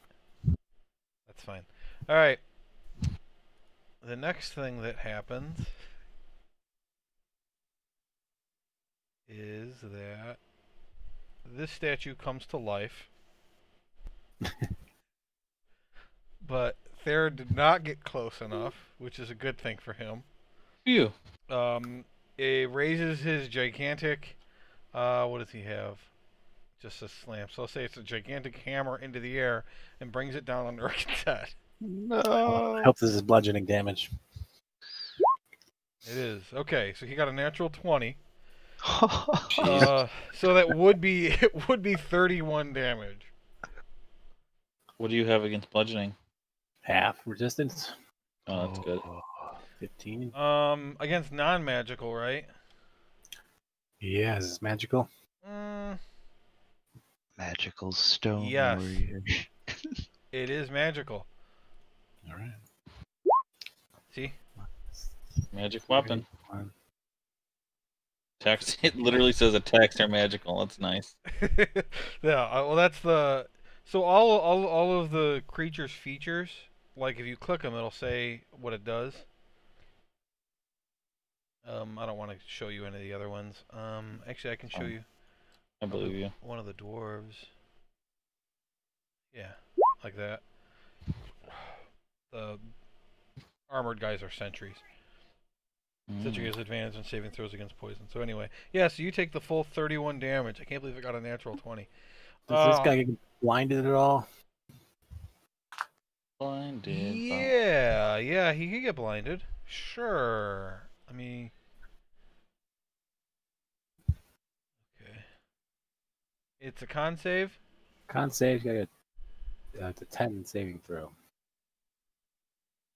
Speaker 2: That's fine. Alright. The next thing that happens is that this statue comes to life. But Thera did not get close enough, which is a good thing for him.
Speaker 1: Phew.
Speaker 2: It raises his gigantic, what does he have? Just a slam. So let's say it's a gigantic hammer into the air and brings it down on Erkin's head.
Speaker 3: I hope this is bludgeoning damage.
Speaker 2: It is. Okay, so he got a natural 20.
Speaker 1: Jeez.
Speaker 2: So that would be 31 damage.
Speaker 1: What do you have against bludgeoning?
Speaker 3: Half resistance.
Speaker 1: Oh, that's good.
Speaker 3: 15.
Speaker 2: Against non-magical, right?
Speaker 3: Yeah, is this magical?
Speaker 5: Magical stone
Speaker 2: Yes.
Speaker 5: warrior.
Speaker 2: It is magical.
Speaker 3: Alright.
Speaker 2: See?
Speaker 1: Magic weapon. Attacks. It literally says attacks are magical. That's nice.
Speaker 2: Yeah. Well, that's the. So all of the creature's features, like if you click them, it'll say what it does. I don't want to show you any of the other ones. Actually, I can show you.
Speaker 1: I believe you.
Speaker 2: One of the dwarves. Yeah, like that. The armored guys are sentries. Sentry has advantage on saving throws against poison. So anyway, yeah. So you take the full 31 damage. I can't believe it got a natural 20.
Speaker 3: Does this guy get blinded at all?
Speaker 1: Blinded.
Speaker 2: Yeah, he could get blinded. Sure. I mean, okay. It's a con save.
Speaker 3: Con save, got it's a 10 saving throw.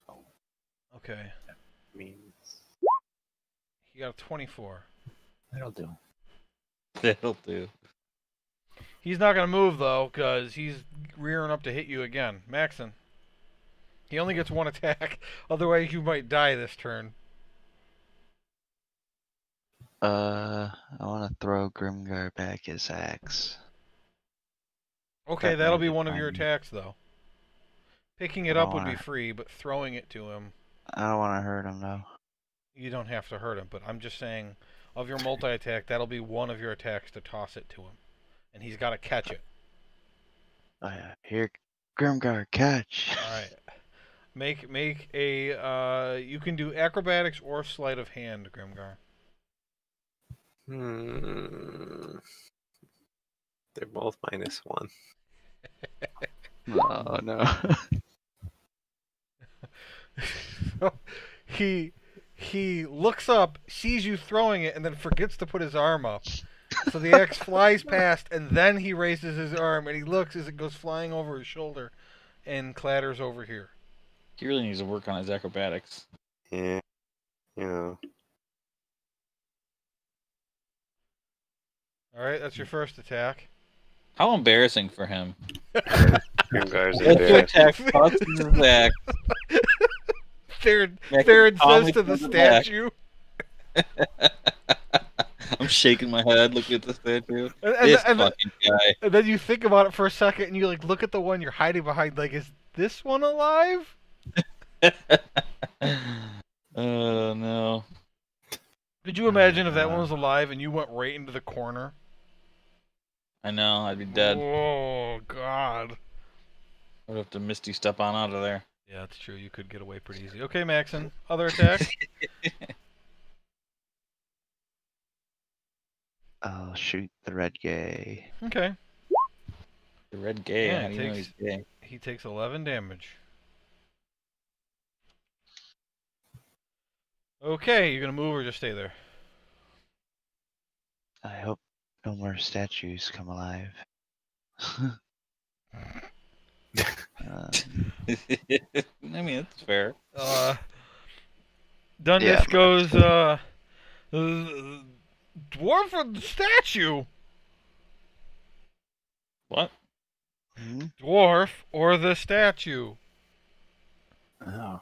Speaker 3: So,
Speaker 2: Okay.
Speaker 3: means
Speaker 2: He got a 24.
Speaker 3: that'll do.
Speaker 1: That'll do.
Speaker 2: He's not gonna move though, cause he's rearing up to hit you again, Maxon. He only gets one attack. Otherwise, you might die this turn.
Speaker 5: I want to throw Grimgar back his axe.
Speaker 2: Okay,
Speaker 5: That
Speaker 2: that'll
Speaker 5: might
Speaker 2: be
Speaker 5: be
Speaker 2: one of your
Speaker 5: fine.
Speaker 2: attacks, though. Picking
Speaker 5: I
Speaker 2: it
Speaker 5: don't
Speaker 2: up would be
Speaker 5: wanna-
Speaker 2: free, but throwing it to him,
Speaker 5: I don't want to hurt him though.
Speaker 2: you don't have to hurt him. But I'm just saying, of your multi-attack, that'll be one of your attacks to toss it to him. And he's got to catch it.
Speaker 5: Oh yeah, here, Grimgar, catch.
Speaker 2: Alright. Make a, you can do acrobatics or sleight of hand, Grimgar.
Speaker 4: They're both -1.
Speaker 5: Oh no.
Speaker 2: So, he looks up, sees you throwing it, and then forgets to put his arm up. So the axe flies past, and then he raises his arm, and he looks as it goes flying over his shoulder and clatters over here.
Speaker 1: He really needs to work on his acrobatics.
Speaker 4: Yeah. You know.
Speaker 2: Alright, that's your first attack.
Speaker 1: How embarrassing for him.
Speaker 4: Grimgar's
Speaker 1: Let's
Speaker 4: in
Speaker 1: do
Speaker 4: there.
Speaker 1: attack. Tosses his axe.
Speaker 2: Theron
Speaker 1: Make
Speaker 2: says
Speaker 1: comic
Speaker 2: to the
Speaker 1: in the back.
Speaker 2: statue.
Speaker 1: I'm shaking my head looking at the statue.
Speaker 2: And
Speaker 1: This
Speaker 2: then-
Speaker 1: fucking guy.
Speaker 2: And then you think about it for a second, and you like look at the one you're hiding behind. Like, is this one alive?
Speaker 1: Oh no.
Speaker 2: Could you imagine if that one was alive and you went right into the corner?
Speaker 1: I know, I'd be dead.
Speaker 2: Oh God.
Speaker 1: I'd have to Misty step on out of there.
Speaker 2: Yeah, that's true. You could get away pretty easy. Okay, Maxon. Other attack.
Speaker 5: I'll shoot the red gay.
Speaker 2: Okay.
Speaker 1: The red gay,
Speaker 2: Yeah,
Speaker 1: how
Speaker 2: it
Speaker 1: do you know
Speaker 2: takes-
Speaker 1: he's gay?
Speaker 2: He takes 11 damage. Okay, you're gonna move or just stay there?
Speaker 5: I hope no more statues come alive.
Speaker 1: I mean, it's fair.
Speaker 2: Dundas
Speaker 5: Yeah.
Speaker 2: goes, dwarf or the statue?
Speaker 1: What?
Speaker 5: Hmm?
Speaker 2: Dwarf or the statue?
Speaker 3: Oh,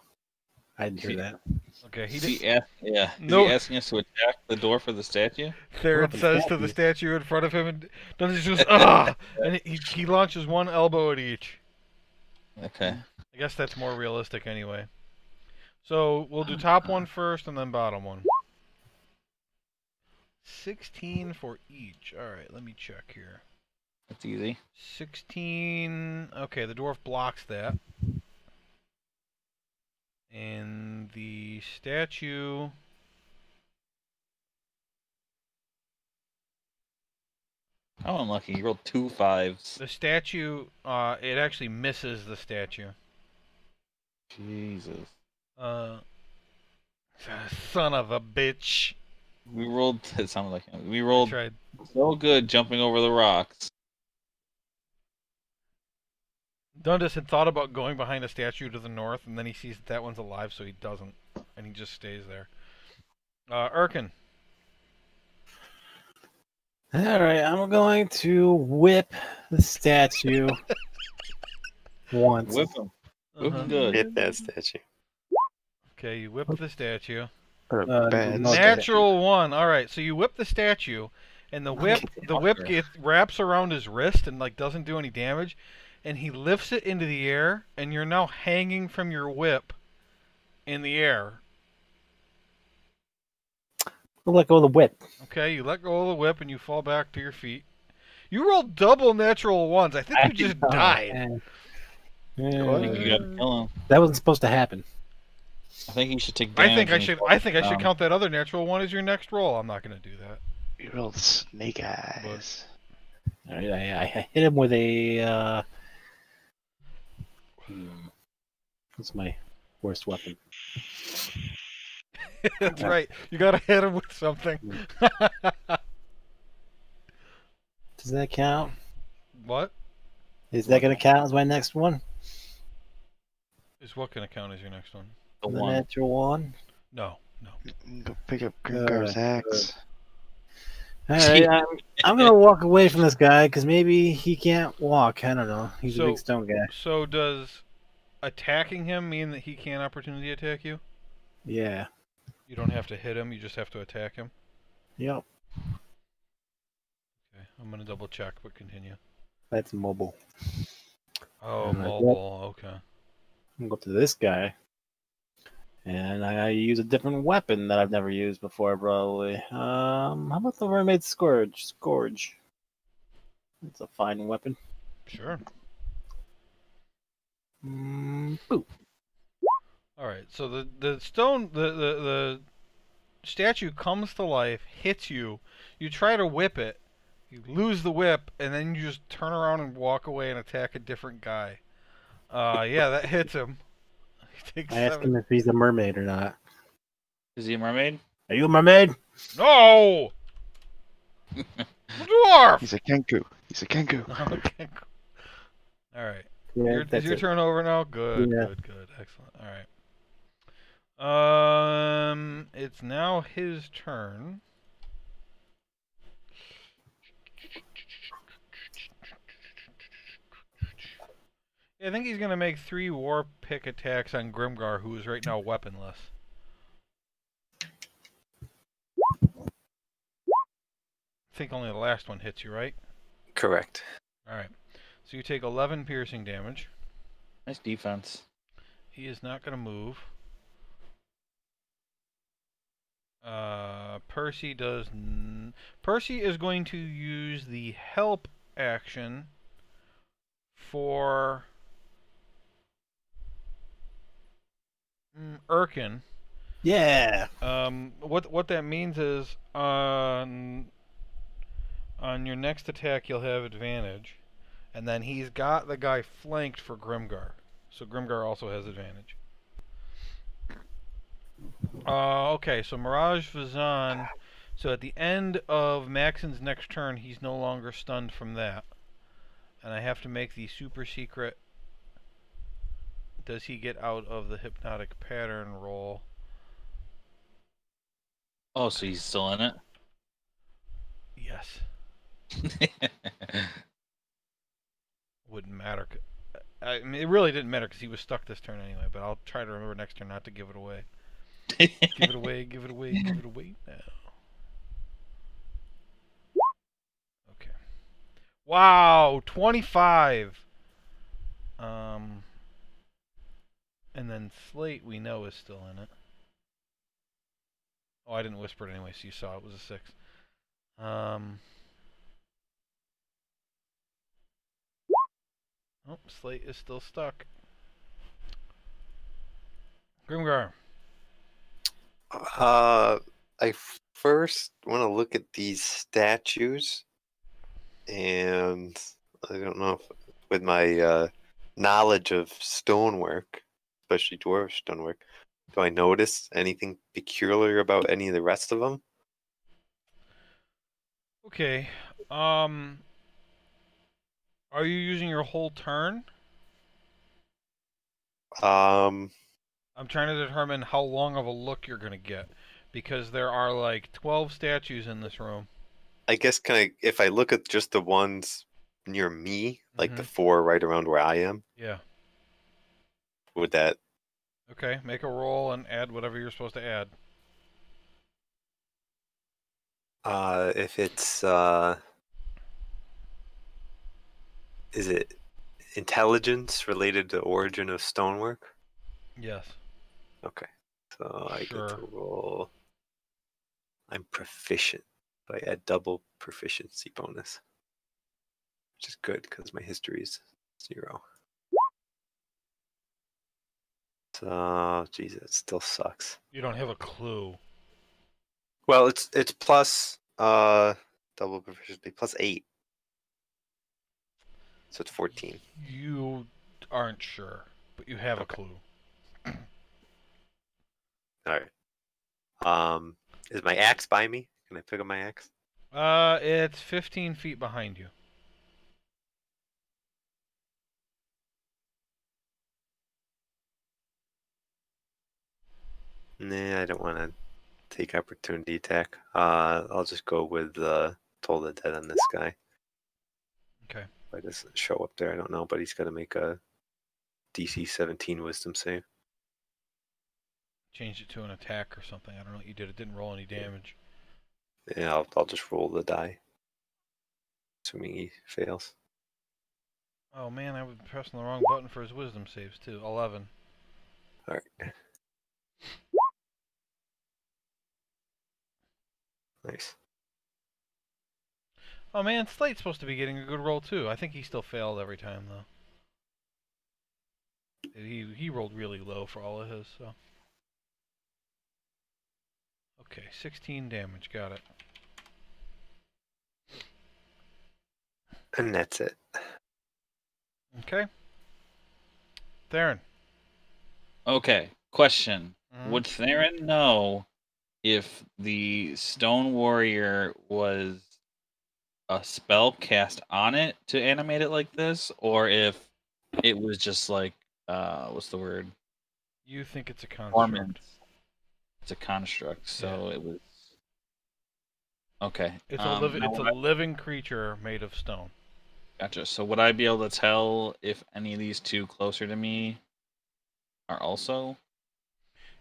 Speaker 3: I didn't hear that.
Speaker 2: Okay, he
Speaker 1: Is
Speaker 2: did.
Speaker 1: he is
Speaker 2: No.
Speaker 1: he asking us to attack the door for the statue?
Speaker 2: Theron
Speaker 3: the
Speaker 2: says to the statue in front of him, and Dundas goes, ah! And he launches one elbow at each.
Speaker 1: Okay.
Speaker 2: I guess that's more realistic anyway. So we'll do top one first and then bottom one. 16 for each. Alright, let me check here.
Speaker 1: That's easy.
Speaker 2: 16. Okay, the dwarf blocks that. And the statue.
Speaker 1: How unlucky. You rolled 2 5s.
Speaker 2: The statue, it actually misses the statue.
Speaker 1: Jesus.
Speaker 2: Son of a bitch.
Speaker 1: We rolled. It sounded like him. We
Speaker 2: I
Speaker 1: rolled
Speaker 2: tried.
Speaker 1: so good jumping over the rocks.
Speaker 2: Dundas had thought about going behind a statue to the north, and then he sees that one's alive, so he doesn't. And he just stays there. Erkin.
Speaker 3: All right, I'm going to whip the statue once.
Speaker 1: Whip him. Whip
Speaker 2: Uh-huh.
Speaker 1: him good.
Speaker 4: Hit that statue.
Speaker 2: Okay, you whip the statue.
Speaker 5: What a
Speaker 3: Uh,
Speaker 5: bad
Speaker 3: no,
Speaker 5: statue.
Speaker 2: Natural one. All right, so you whip the statue, and the whip wraps around his wrist and like doesn't do any damage, and he lifts it into the air, and you're now hanging from your whip in the air.
Speaker 3: We'll let go of the whip.
Speaker 2: Okay, you let go of the whip, and you fall back to your feet. You rolled double natural ones. I think you just
Speaker 3: know,
Speaker 2: died.
Speaker 3: man.
Speaker 1: I think you gotta kill him.
Speaker 3: That wasn't supposed to happen.
Speaker 1: I think you should take
Speaker 2: I
Speaker 1: damage.
Speaker 2: think I
Speaker 1: when you
Speaker 2: should.
Speaker 1: fall
Speaker 2: I think I should
Speaker 1: down.
Speaker 2: count that other natural one as your next roll. I'm not going to do that.
Speaker 5: You rolled snake eyes.
Speaker 3: All right, I hit him with a. What's my worst weapon?
Speaker 2: That's right. You got to hit him with something.
Speaker 3: Does that count?
Speaker 2: What
Speaker 3: Is that going to count as my next one?
Speaker 2: is what going to count as your next one?
Speaker 1: The
Speaker 3: The
Speaker 1: one.
Speaker 3: natural one?
Speaker 2: No.
Speaker 5: Go pick up Grimgar's axe.
Speaker 3: All right, I'm going to walk away from this guy because maybe he can't walk. I don't know. He's
Speaker 2: So-
Speaker 3: a big stone guy.
Speaker 2: So does attacking him mean that he can't opportunity attack you?
Speaker 3: Yeah.
Speaker 2: You don't have to hit him, you just have to attack him?
Speaker 3: Yep.
Speaker 2: Okay, I'm gonna double check, but continue.
Speaker 3: That's mobile.
Speaker 2: Oh,
Speaker 3: I'm like,
Speaker 2: mobile, okay.
Speaker 3: I'm gonna go to this guy. And I use a different weapon that I've never used before, probably. How about the Mermaid Scourge? Scourge. It's a fine weapon.
Speaker 2: Sure.
Speaker 3: Boop.
Speaker 2: Alright, so the stone, the statue comes to life, hits you, you try to whip it, you lose the whip, and then you just turn around and walk away and attack a different guy. Yeah, that hits him. He takes
Speaker 3: I asked
Speaker 2: 7.
Speaker 3: him if he's a mermaid or not.
Speaker 1: Is he a mermaid?
Speaker 3: Are you a mermaid?
Speaker 2: No! Dwarf!
Speaker 5: He's a kenku. He's a kenku.
Speaker 2: Okay. Alright.
Speaker 3: Yeah,
Speaker 2: Is your turn over now? Good,
Speaker 3: Yeah.
Speaker 2: good. Excellent. Alright. It's now his turn. Yeah, I think he's gonna make 3 war pick attacks on Grimgar, who is right now weaponless. I think only the last one hits you, right?
Speaker 4: Correct.
Speaker 2: Alright. So you take 11 piercing damage.
Speaker 1: Nice defense.
Speaker 2: He is not gonna move. Percy does. Percy is going to use the help action for Erkin.
Speaker 3: Yeah.
Speaker 2: What that means is on your next attack you'll have advantage, and then he's got the guy flanked for Grimgar, so Grimgar also has advantage. Okay, so Mirage Vazan. So at the end of Maxon's next turn, he's no longer stunned from that. And I have to make the super secret. Does he get out of the hypnotic pattern roll?
Speaker 1: Oh, so he's still in it?
Speaker 2: Yes. Wouldn't matter. I mean, it really didn't matter because he was stuck this turn anyway, but I'll try to remember next turn not to give it away. Give it away, give it away, give it away now. Okay. Wow, 25. And then Slate we know is still in it. Oh, I didn't whisper it anyway, so you saw it was a 6. Oh, Slate is still stuck. Grimgar.
Speaker 4: I first want to look at these statues, and I don't know if with my knowledge of stonework, especially dwarf stonework, do I notice anything peculiar about any of the rest of them?
Speaker 2: Okay. Are you using your whole turn?
Speaker 4: Um,
Speaker 2: I'm trying to determine how long of a look you're gonna get, because there are like 12 statues in this room.
Speaker 4: I guess if I look at just the ones near me, like the
Speaker 2: Mhm.
Speaker 4: 4 right around where I am,
Speaker 2: Yeah.
Speaker 4: would that?
Speaker 2: Okay, make a roll and add whatever you're supposed to add.
Speaker 4: If it's is it intelligence related to origin of stonework?
Speaker 2: Yes.
Speaker 4: Okay, so I get
Speaker 2: Sure.
Speaker 4: to roll. I'm proficient, so I add double proficiency bonus, which is good because my history is 0. So, geez, it still sucks.
Speaker 2: You don't have a clue.
Speaker 4: Well, it's plus double proficiency plus 8, so it's 14.
Speaker 2: You aren't sure, but you have a clue.
Speaker 4: All right. Is my axe by me? Can I pick up my axe?
Speaker 2: It's 15 feet behind you.
Speaker 4: Nah, I don't want to take opportunity attack. I'll just go with Toll the Dead on this guy.
Speaker 2: Okay.
Speaker 4: If I doesn't show up there, I don't know, but he's got to make a DC 17 Wisdom save.
Speaker 2: Changed it to an attack or something. I don't know what you did. It didn't roll any damage.
Speaker 4: Yeah, I'll just roll the die. Assuming he fails.
Speaker 2: Oh man, I was pressing the wrong button for his wisdom saves too. 11.
Speaker 4: Alright. Nice.
Speaker 2: Oh man, Slate's supposed to be getting a good roll too. I think he still failed every time though. He rolled really low for all of his, so. Okay, 16 damage, got it.
Speaker 4: And that's it.
Speaker 2: Okay. Theron.
Speaker 1: Okay, question.
Speaker 2: Mhm.
Speaker 1: Would Theron know if the Stone Warrior was a spell cast on it to animate it like this, or if it was just like, what's the word?
Speaker 2: You think it's a construct.
Speaker 1: Performance. It's a construct, so it was... Okay.
Speaker 2: It's
Speaker 1: now
Speaker 2: it's a living creature made of stone.
Speaker 1: Gotcha. So would I be able to tell if any of these two closer to me are also?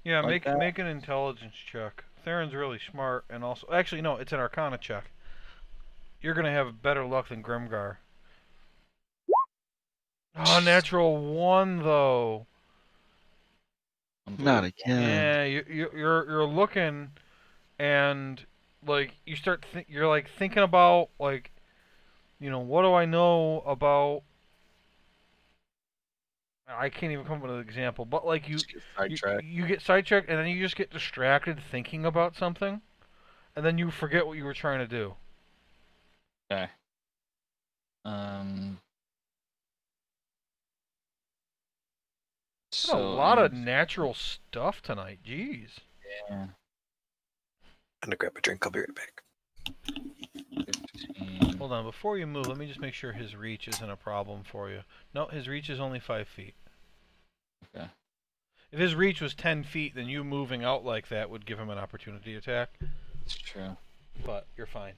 Speaker 2: Yeah,
Speaker 1: like that?
Speaker 2: make an intelligence check. Theron's really smart, and also actually no, it's an Arcana check. You're gonna have better luck than Grimgar. Oh, natural 1 though.
Speaker 5: Not again.
Speaker 2: Yeah, you're looking, and like you start you're like thinking about like, you know, what do I know about? I can't even come up with an example, but like
Speaker 1: Just get sidetracked.
Speaker 2: you get sidetracked, and then you just get distracted thinking about something, and then you forget what you were trying to do.
Speaker 1: Okay.
Speaker 2: Got a lot of natural stuff tonight. Jeez.
Speaker 1: Yeah.
Speaker 4: I'm gonna grab a drink. I'll be right back.
Speaker 1: 15.
Speaker 2: Hold on, before you move, let me just make sure his reach isn't a problem for you. No, his reach is only 5 feet.
Speaker 1: Okay.
Speaker 2: If his reach was 10 feet, then you moving out like that would give him an opportunity attack.
Speaker 1: That's true.
Speaker 2: But you're fine.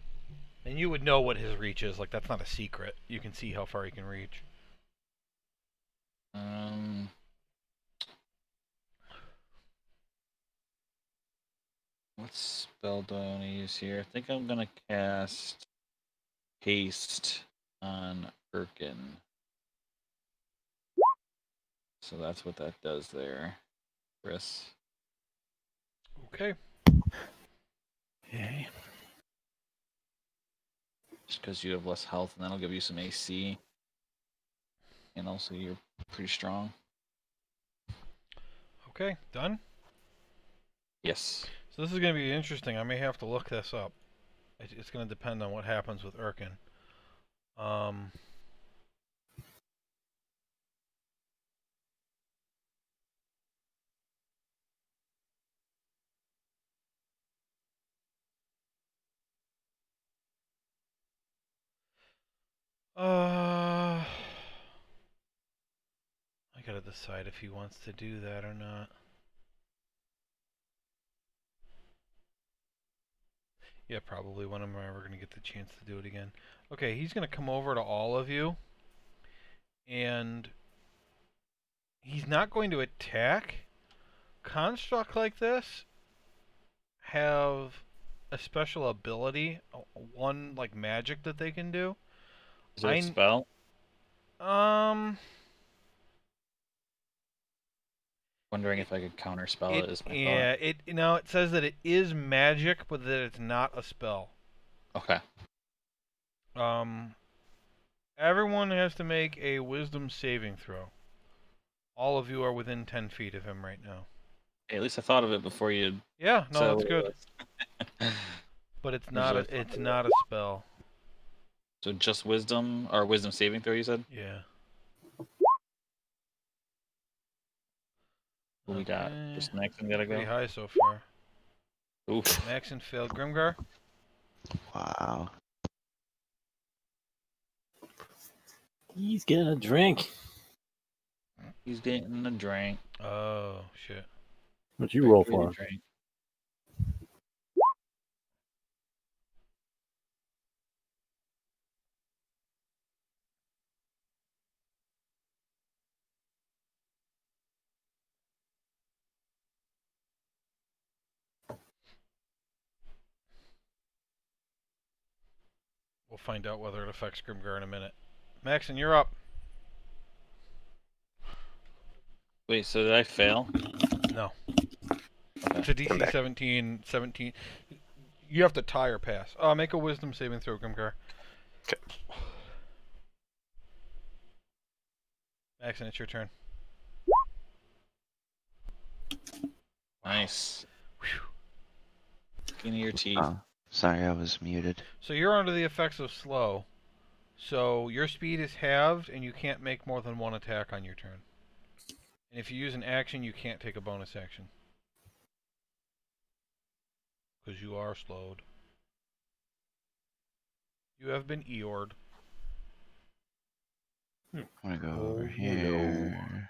Speaker 2: And you would know what his reach is. Like, that's not a secret. You can see how far he can reach.
Speaker 1: What spell do I want to use here? I think I'm gonna cast Haste on Erkin. So that's what that does there, Chris.
Speaker 2: Okay.
Speaker 3: Okay.
Speaker 1: Just because you have less health, and that'll give you some AC. And also, you're pretty strong.
Speaker 2: Okay, done?
Speaker 1: Yes.
Speaker 2: So this is going to be interesting. I may have to look this up. It's going to depend on what happens with Erkin. I gotta decide if he wants to do that or not. Yeah, probably when I'm ever gonna get the chance to do it again. Okay, he's gonna come over to all of you, and he's not going to attack. Construct like this have a special ability, one like magic that they can do.
Speaker 1: Is it a spell? Wondering if I could counter spell it is my
Speaker 2: yeah,
Speaker 1: thought.
Speaker 2: it says that it is magic, but that it's not a spell.
Speaker 1: Okay.
Speaker 2: Everyone has to make a wisdom saving throw. All of you are within 10 feet of him right now.
Speaker 1: Hey, at least I thought of it before you.
Speaker 2: Yeah, no,
Speaker 1: So
Speaker 2: that's good. But it's not a spell.
Speaker 1: So just wisdom or wisdom saving throw, you said?
Speaker 2: Yeah.
Speaker 1: Who we got? Just Maxon gotta
Speaker 2: Pretty
Speaker 1: go.
Speaker 2: high so far.
Speaker 1: Oof.
Speaker 2: Maxon failed. Grimgar?
Speaker 5: Wow.
Speaker 3: He's getting a drink.
Speaker 1: He's getting a drink.
Speaker 2: Oh, shit.
Speaker 3: What'd you roll
Speaker 1: Give me
Speaker 3: for?
Speaker 1: a drink.
Speaker 2: We'll find out whether it affects Grimgar in a minute. Maxon, you're up.
Speaker 1: Wait, so did I fail?
Speaker 2: No.
Speaker 1: Okay.
Speaker 2: It's a
Speaker 4: I'm
Speaker 2: DC
Speaker 4: back.
Speaker 2: 17. You have to tie or pass. Make a wisdom saving throw, Grimgar.
Speaker 4: Okay.
Speaker 2: Maxon, it's your turn.
Speaker 1: Nice.
Speaker 2: Whew.
Speaker 1: Skin of your teeth.
Speaker 5: Oh, sorry, I was muted.
Speaker 2: So you're under the effects of slow. So your speed is halved, and you can't make more than one attack on your turn. And if you use an action, you can't take a bonus action. Because you are slowed. You have been Eored.
Speaker 5: I'm gonna go
Speaker 3: Oh,
Speaker 5: over
Speaker 3: no.
Speaker 5: here.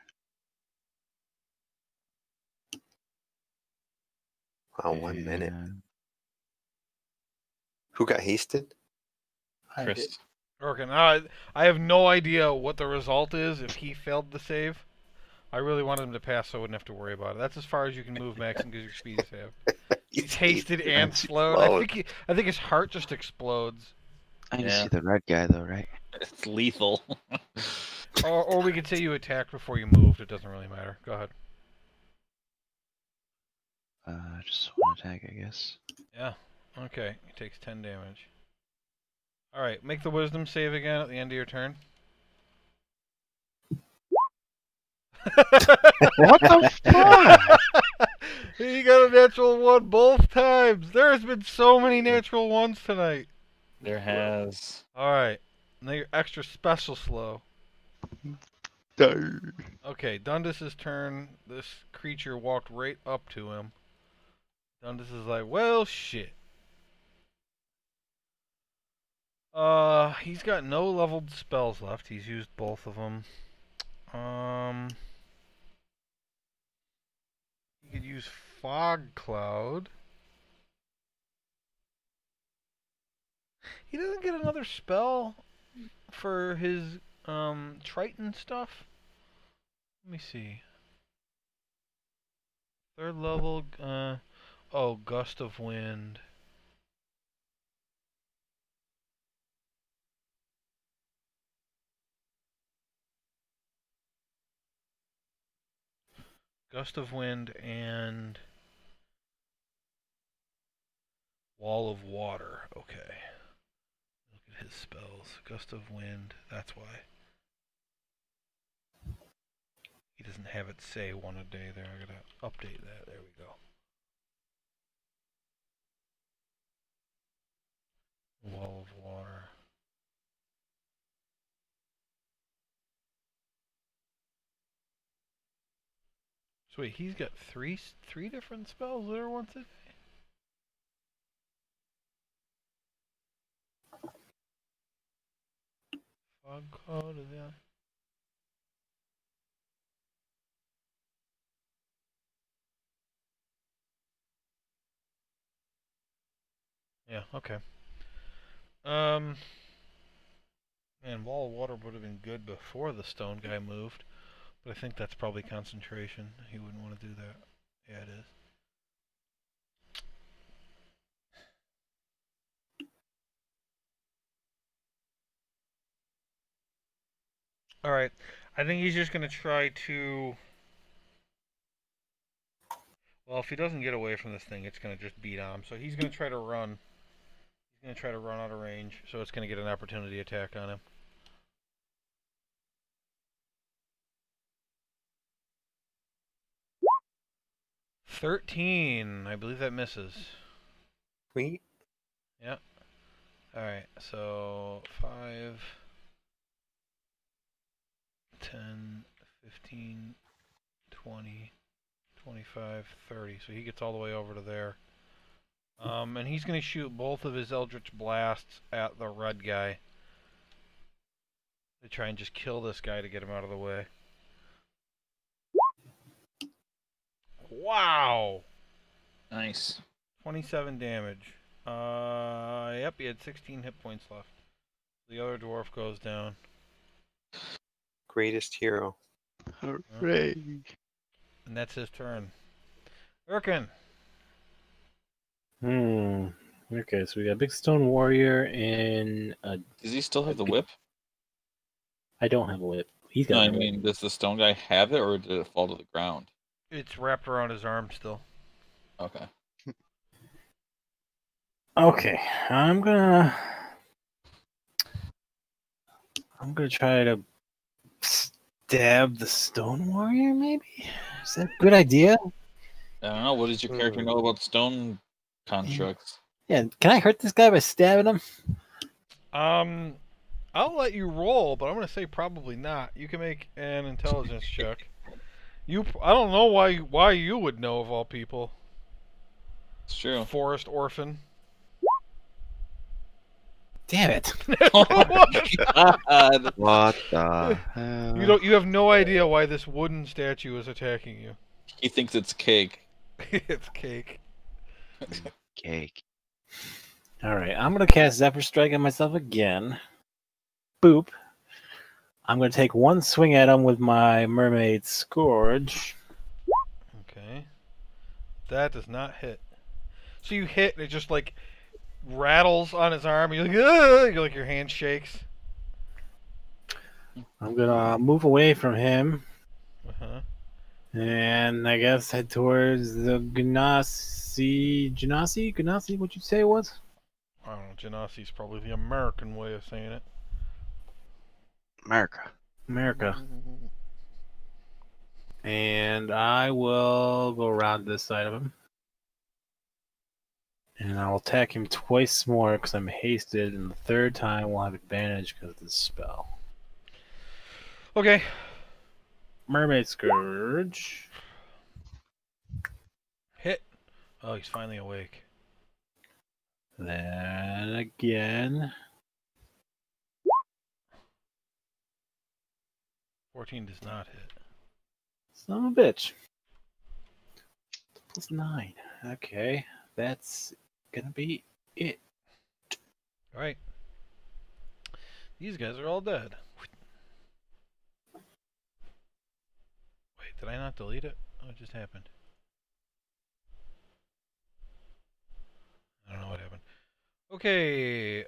Speaker 4: Wow, 1 minute.
Speaker 5: and-
Speaker 4: Who got hasted?
Speaker 3: I did.
Speaker 1: Chris.
Speaker 2: Orkin, I have no idea what the result is if he failed the save. I really wanted him to pass so I wouldn't have to worry about it. That's as far as you can move, Maxon, because your speed is halved. He's hasted and
Speaker 5: That's
Speaker 2: slowed. I think his heart just explodes.
Speaker 5: I can
Speaker 1: Yeah.
Speaker 5: see the red guy though, right?
Speaker 1: It's lethal.
Speaker 2: Or we could say you attacked before you moved. It doesn't really matter. Go ahead.
Speaker 5: Just one attack, I guess.
Speaker 2: Yeah. Okay. He takes 10 damage. Alright, make the wisdom save again at the end of your turn.
Speaker 5: What the fuck?
Speaker 2: He got a natural one both times. There has been so many natural ones tonight.
Speaker 1: There has.
Speaker 2: Alright. Now you're extra special slow.
Speaker 5: No.
Speaker 2: Okay, Dundus' turn. This creature walked right up to him. Dundus is like, well, shit. He's got no leveled spells left. He's used both of them. He could use Fog Cloud. He doesn't get another spell for his Triton stuff. Let me see. Third level. Oh, Gust of Wind. Gust of Wind and Wall of Water. Okay. Look at his spells. Gust of Wind. That's why. He doesn't have it say one a day there. I gotta update that. There we go. Wall of Water. So wait, he's got three different spells that are once a day? Fog Cloud is that? Yeah, okay. Man, Wall of Water would have been good before the stone guy moved, but I think that's probably concentration. He wouldn't want to do that. Yeah, it is. Alright, I think he's just going to try to... Well, if he doesn't get away from this thing, it's going to just beat on him. So he's going to try to run. He's going to try to run out of range, so it's going to get an opportunity attack on him. 13. I believe that misses.
Speaker 4: Sweet.
Speaker 2: Yep. Alright, so 5, 10, 15, 20, 25, 30. So he gets all the way over to there. And he's going to shoot both of his Eldritch Blasts at the red guy. To try and just kill this guy to get him out of the way. Wow!
Speaker 1: Nice.
Speaker 2: 27 damage. Yep, he had 16 hit points left. The other dwarf goes down.
Speaker 4: Greatest hero.
Speaker 5: Hooray.
Speaker 2: And that's his turn. Urkin!
Speaker 3: Okay, so we got a big stone warrior and
Speaker 1: Does he still have the whip?
Speaker 3: I don't have a whip. He's
Speaker 1: No,
Speaker 3: got
Speaker 1: I
Speaker 3: a whip.
Speaker 1: mean, does the stone guy have it, or did it fall to the ground?
Speaker 2: It's wrapped around his arm still.
Speaker 1: Okay.
Speaker 3: Okay, I'm gonna try to stab the stone warrior. Maybe is that a good idea?
Speaker 1: I don't know. What does your character know about stone constructs?
Speaker 3: Yeah, can I hurt this guy by stabbing him?
Speaker 2: I'll let you roll, but I'm gonna say probably not. You can make an intelligence check. I don't know why you would know of all people.
Speaker 1: It's true.
Speaker 2: Forest orphan.
Speaker 3: Damn it!
Speaker 1: God.
Speaker 5: What the hell?
Speaker 2: You have no idea why this wooden statue is attacking you.
Speaker 1: He thinks it's cake.
Speaker 2: It's cake.
Speaker 5: Cake.
Speaker 3: All right, I'm gonna cast Zephyr Strike on myself again. Boop. I'm gonna take one swing at him with my Mermaid Scourge.
Speaker 2: Okay. That does not hit. So you hit, and it just like rattles on his arm. You're like, "Ugh!" You're like your hand shakes.
Speaker 3: I'm gonna move away from him
Speaker 2: Uh-huh.
Speaker 3: and I guess head towards the Ganassi, what'd you say it was?
Speaker 2: I don't know. Genasi's probably the American way of saying it.
Speaker 5: America.
Speaker 3: America. And I will go around this side of him. And I'll attack him twice more because I'm hasted, and the third time we'll have advantage because of this spell.
Speaker 2: Okay.
Speaker 3: Mermaid Scourge.
Speaker 2: Hit. Oh, he's finally awake.
Speaker 3: Then again.
Speaker 2: 14 does not hit.
Speaker 3: Son of a bitch. Plus 9. Okay, that's gonna be it.
Speaker 2: All right. These guys are all dead. Wait, did I not delete it? What just happened? I don't know what happened. Okay.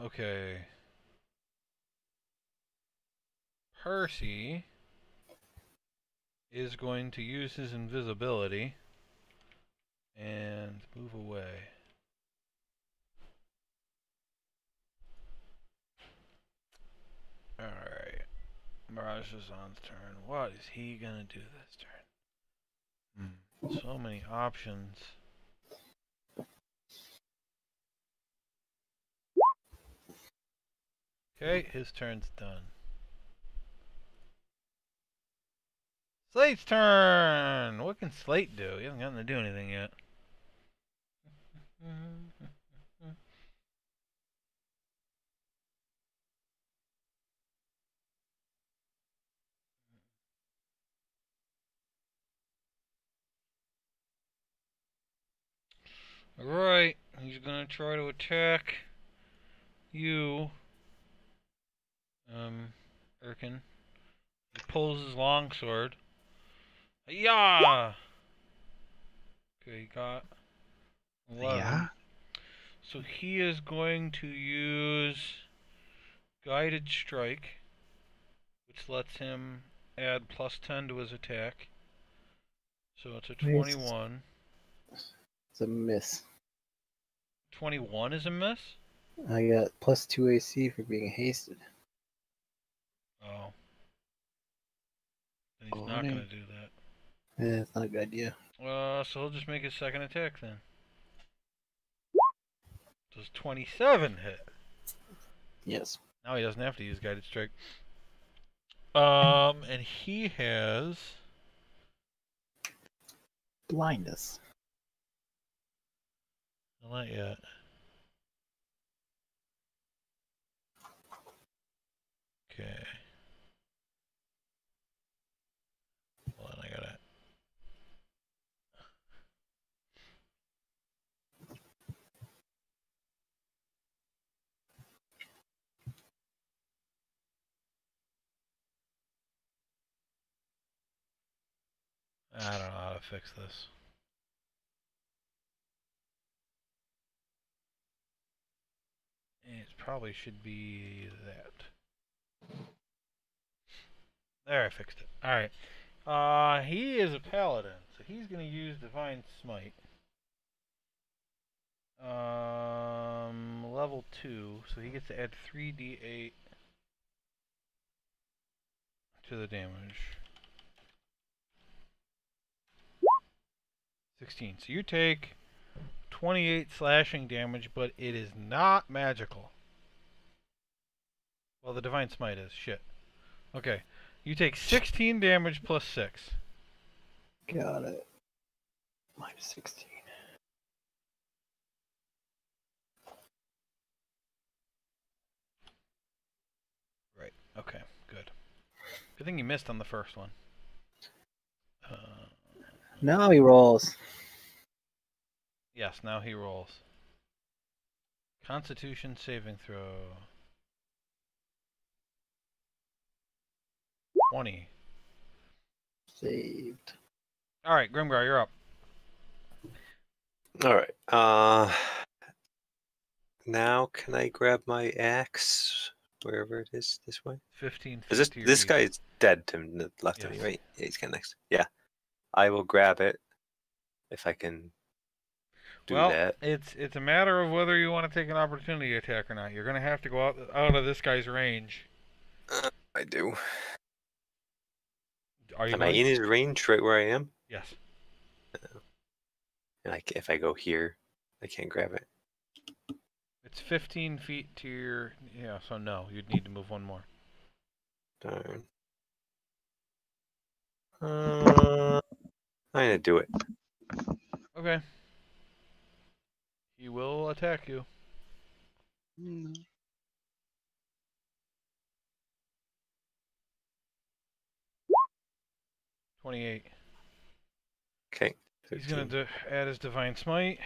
Speaker 2: Okay. Percy is going to use his invisibility and move away. Alright. Mirage-Zazan's turn. What is he gonna do this turn? So many options. Okay, his turn's done. Slate's turn! What can Slate do? He hasn't gotten to do anything yet. Alright, he's gonna try to attack you, Erkin. He pulls his longsword. Yeah. Okay, he got 11.
Speaker 5: Yeah?
Speaker 2: So he is going to use Guided Strike, which lets him add plus 10 to his attack. So it's a 21.
Speaker 3: It's a miss.
Speaker 2: 21 is a miss?
Speaker 3: I got plus 2 AC for being hasted.
Speaker 2: Oh. Then he's not going to do that.
Speaker 3: Yeah, it's not a good idea.
Speaker 2: So he'll just make his second attack then. Does 27 hit?
Speaker 3: Yes.
Speaker 2: Now he doesn't have to use Guided Strike. And he has
Speaker 3: Blindness.
Speaker 2: not yet. Okay. Hold on, I gotta. I don't know how to fix this. It probably should be that. There, I fixed it. Alright. He is a paladin, so he's going to use Divine Smite. Level 2, so he gets to add 3d8 to the damage. 16. So you take 28 slashing damage, but it is not magical. Well, the Divine Smite is. Shit. Okay. You take 16 damage plus 6.
Speaker 3: Got it. Minus 16.
Speaker 2: Right. Okay. Good. Good thing you missed on the first one.
Speaker 3: Now he rolls.
Speaker 2: Yes, now he rolls. Constitution saving throw. 20.
Speaker 3: Saved.
Speaker 2: Alright, Grimgar, you're up.
Speaker 4: All right. Now can I grab my axe wherever it is this way?
Speaker 2: 15 feet
Speaker 4: Is
Speaker 2: to your
Speaker 4: this
Speaker 2: east.
Speaker 4: guy is dead to left of me,
Speaker 2: Yes.
Speaker 4: right? Yeah, he's kind of next. Yeah, I will grab it if I can do
Speaker 2: Well,
Speaker 4: that.
Speaker 2: it's a matter of whether you want to take an opportunity attack or not. You're going to have to go out of this guy's range.
Speaker 4: I do.
Speaker 2: Are you
Speaker 4: Am I
Speaker 2: going?
Speaker 4: in his range right where I am?
Speaker 2: Yes.
Speaker 4: And if I go here, I can't grab it.
Speaker 2: It's 15 feet to your... Yeah, so no. You'd need to move one more.
Speaker 4: Darn. I'm gonna do it.
Speaker 2: Okay. He will attack you.
Speaker 5: Mm,
Speaker 2: 28.
Speaker 4: Okay.
Speaker 2: He's going
Speaker 4: 13.
Speaker 2: to add his Divine Smite.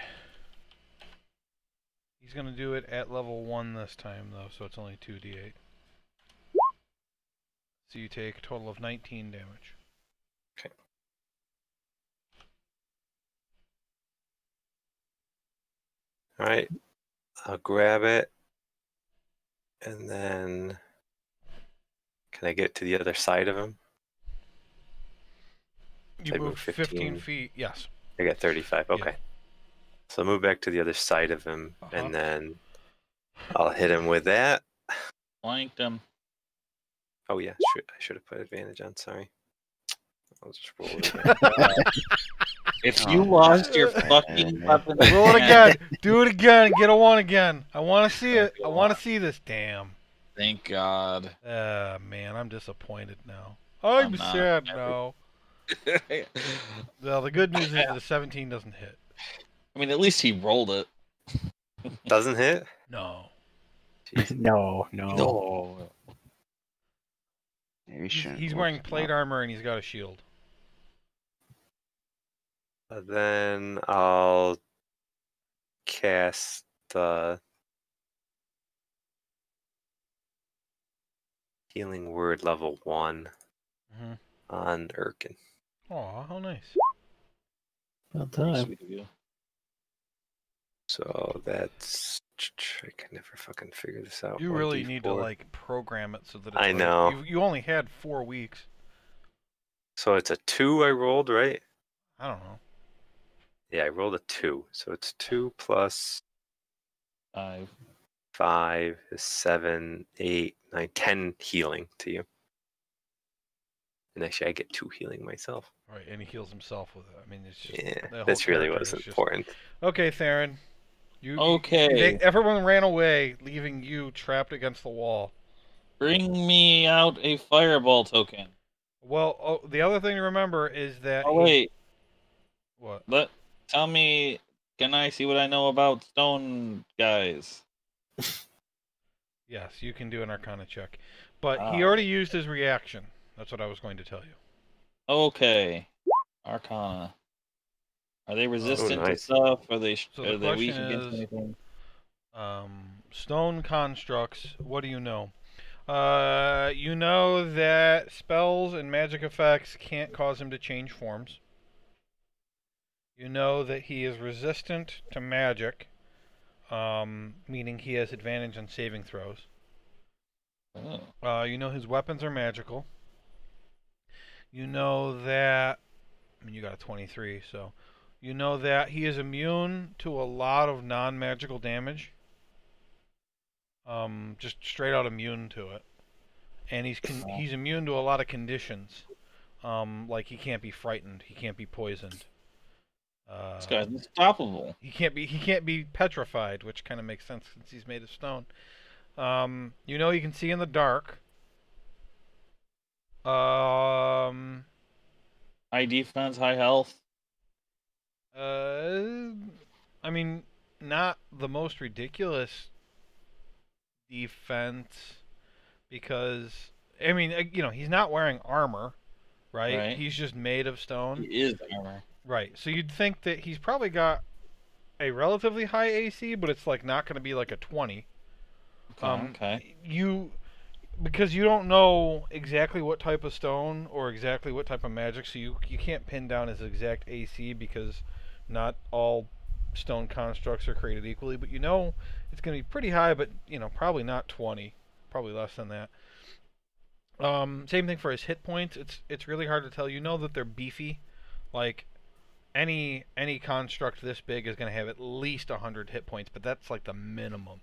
Speaker 2: He's going to do it at level 1 this time, though, so it's only 2d8. So you take a total of 19 damage.
Speaker 4: Okay. All right. I'll grab it, and then can I get to the other side of him?
Speaker 2: You
Speaker 4: I
Speaker 2: move
Speaker 4: move
Speaker 2: 15
Speaker 4: 15.
Speaker 2: feet, yes.
Speaker 4: I got 35.
Speaker 2: Yeah.
Speaker 4: Okay. So I'll move back to the other side of him,
Speaker 2: Uh-huh.
Speaker 4: and then I'll hit him with that.
Speaker 1: Flanked him.
Speaker 4: Oh yeah, I should have put advantage on. Sorry. I'll just roll it again.
Speaker 1: If
Speaker 5: Oh,
Speaker 1: you lost your
Speaker 5: man.
Speaker 1: fucking weapon,
Speaker 2: Roll it again. Do it again. Get a 1 again. I want to see it. I want to see this. Damn.
Speaker 1: Thank God.
Speaker 2: Man, I'm disappointed now. I'm
Speaker 1: not.
Speaker 2: sad now. Well, the good news is that the 17 doesn't hit.
Speaker 1: I mean, at least he rolled it.
Speaker 4: Doesn't hit.
Speaker 2: No.
Speaker 3: No.
Speaker 1: No.
Speaker 5: you shouldn't
Speaker 2: He's
Speaker 5: look
Speaker 2: wearing
Speaker 5: him
Speaker 2: plate
Speaker 5: up.
Speaker 2: armor and he's got a shield.
Speaker 4: Then I'll cast the healing word level 1
Speaker 2: Mm-hmm.
Speaker 4: on Erkin.
Speaker 2: Aw, how nice.
Speaker 3: About
Speaker 1: Pretty
Speaker 3: time.
Speaker 1: sweet of you.
Speaker 4: So that's I can never fucking figure this out.
Speaker 2: You really need to
Speaker 4: 1d4.
Speaker 2: like program it so that it's
Speaker 4: I
Speaker 2: right.
Speaker 4: know.
Speaker 2: You only had 4 weeks.
Speaker 4: So it's a 2 I rolled, right?
Speaker 2: I don't know.
Speaker 4: Yeah, I rolled a 2. So it's 2 plus
Speaker 1: 5.
Speaker 4: 5 is 7, 8, 9, 10 healing to you. And actually, I get 2 healing myself.
Speaker 2: Right, and he heals himself with it. I mean, it's just
Speaker 4: Yeah,
Speaker 2: the whole
Speaker 4: that's really
Speaker 2: character
Speaker 4: what's
Speaker 2: is just-
Speaker 4: important.
Speaker 2: Okay, Theron.
Speaker 1: Okay.
Speaker 2: Everyone ran away, leaving you trapped against the wall.
Speaker 1: Bring me out a fireball token.
Speaker 2: Well, the other thing to remember is that.
Speaker 1: Oh wait,
Speaker 2: What?
Speaker 1: tell me, can I see what I know about stone guys?
Speaker 2: Yes, you can do an Arcana check, but he
Speaker 1: Ah.
Speaker 2: already used his reaction. That's what I was going to tell you.
Speaker 1: Okay, Arcana. Are they resistant to
Speaker 4: nice.
Speaker 1: stuff? Are they
Speaker 2: So the
Speaker 1: are they weak
Speaker 2: question
Speaker 1: against
Speaker 2: is-
Speaker 1: anything?
Speaker 2: Stone constructs. What do you know? You know that spells and magic effects can't cause him to change forms. You know that he is resistant to magic. meaning he has advantage on saving throws.
Speaker 1: Oh.
Speaker 2: You know his weapons are magical. You know that. I mean, you got a 23, so you know that he is immune to a lot of non-magical damage. Just straight out immune to it, and he's immune to a lot of conditions. Like he can't be frightened, he can't be poisoned.
Speaker 1: This guy's unstoppable.
Speaker 2: He can't be petrified, which kind of makes sense since he's made of stone. You know he can see in the dark.
Speaker 1: High defense, high health.
Speaker 2: I mean, not the most ridiculous defense because I mean, he's not wearing armor, right? He's just made of stone.
Speaker 1: He is armor.
Speaker 2: Right. So you'd think that he's probably got a relatively high AC, but it's like not going to be like a 20.
Speaker 1: Okay.
Speaker 2: Because you don't know exactly what type of stone or exactly what type of magic, so you can't pin down his exact AC because not all stone constructs are created equally, but you know it's going to be pretty high, but probably not 20, probably less than that. Same thing for his hit points. It's really hard to tell. You know that they're beefy, like any construct this big is going to have at least 100 hit points, but that's like the minimum.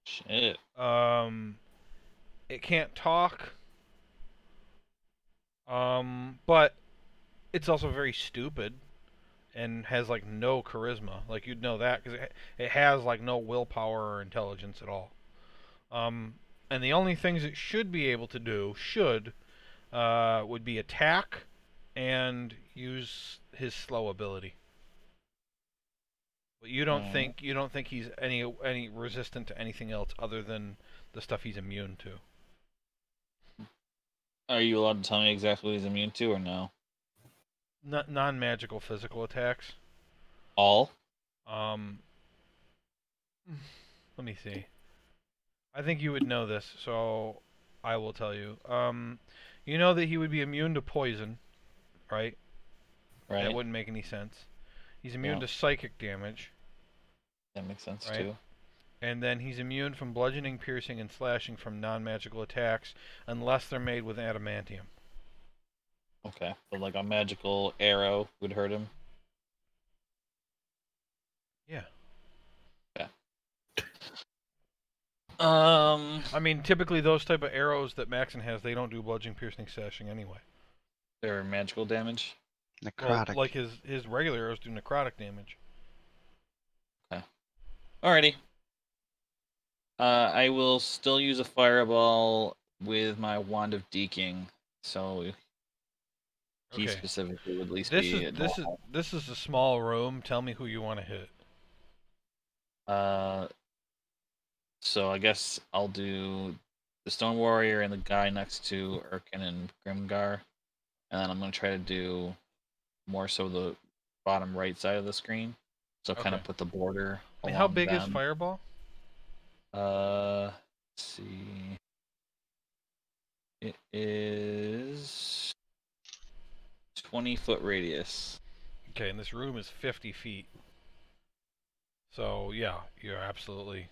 Speaker 1: Shit.
Speaker 2: It can't talk. But it's also very stupid and has like no charisma. Like you'd know that because it has like no willpower or intelligence at all. And the only things it should be able to do would be attack and use his slow ability. But you don't think he's any resistant to anything else other than the stuff he's immune to.
Speaker 1: Are you allowed to tell me exactly what he's immune to or no?
Speaker 2: Non-magical physical attacks.
Speaker 1: All?
Speaker 2: Let me see. I think you would know this, so I will tell you. You know that he would be immune to poison, right?
Speaker 1: Right.
Speaker 2: That wouldn't make any sense. He's immune to psychic damage.
Speaker 1: That makes sense,
Speaker 2: right?
Speaker 1: too.
Speaker 2: And then he's immune from bludgeoning, piercing, and slashing from non-magical attacks unless they're made with adamantium.
Speaker 1: Okay, but like a magical arrow would hurt him?
Speaker 2: Yeah.
Speaker 1: Yeah.
Speaker 2: I mean, typically those type of arrows that Maxon has, they don't do bludgeoning, piercing, slashing anyway.
Speaker 1: They're magical damage?
Speaker 5: Necrotic.
Speaker 2: Well, like his regular arrows do necrotic damage.
Speaker 1: Okay. Alrighty. I will still use a fireball with my Wand of Deking, so he specifically would at least be normal.
Speaker 2: This is a small room. Tell me who you want to hit.
Speaker 1: So I guess I'll do the Stone Warrior and the guy next to Erkin and Grimgar, and then I'm going to try to do more so the bottom right side of the screen, so kind of put the border along
Speaker 2: how big
Speaker 1: them.
Speaker 2: is Fireball?
Speaker 1: Let's see. It is 20-foot radius.
Speaker 2: Okay, and this room is 50 feet. So, yeah, you're absolutely...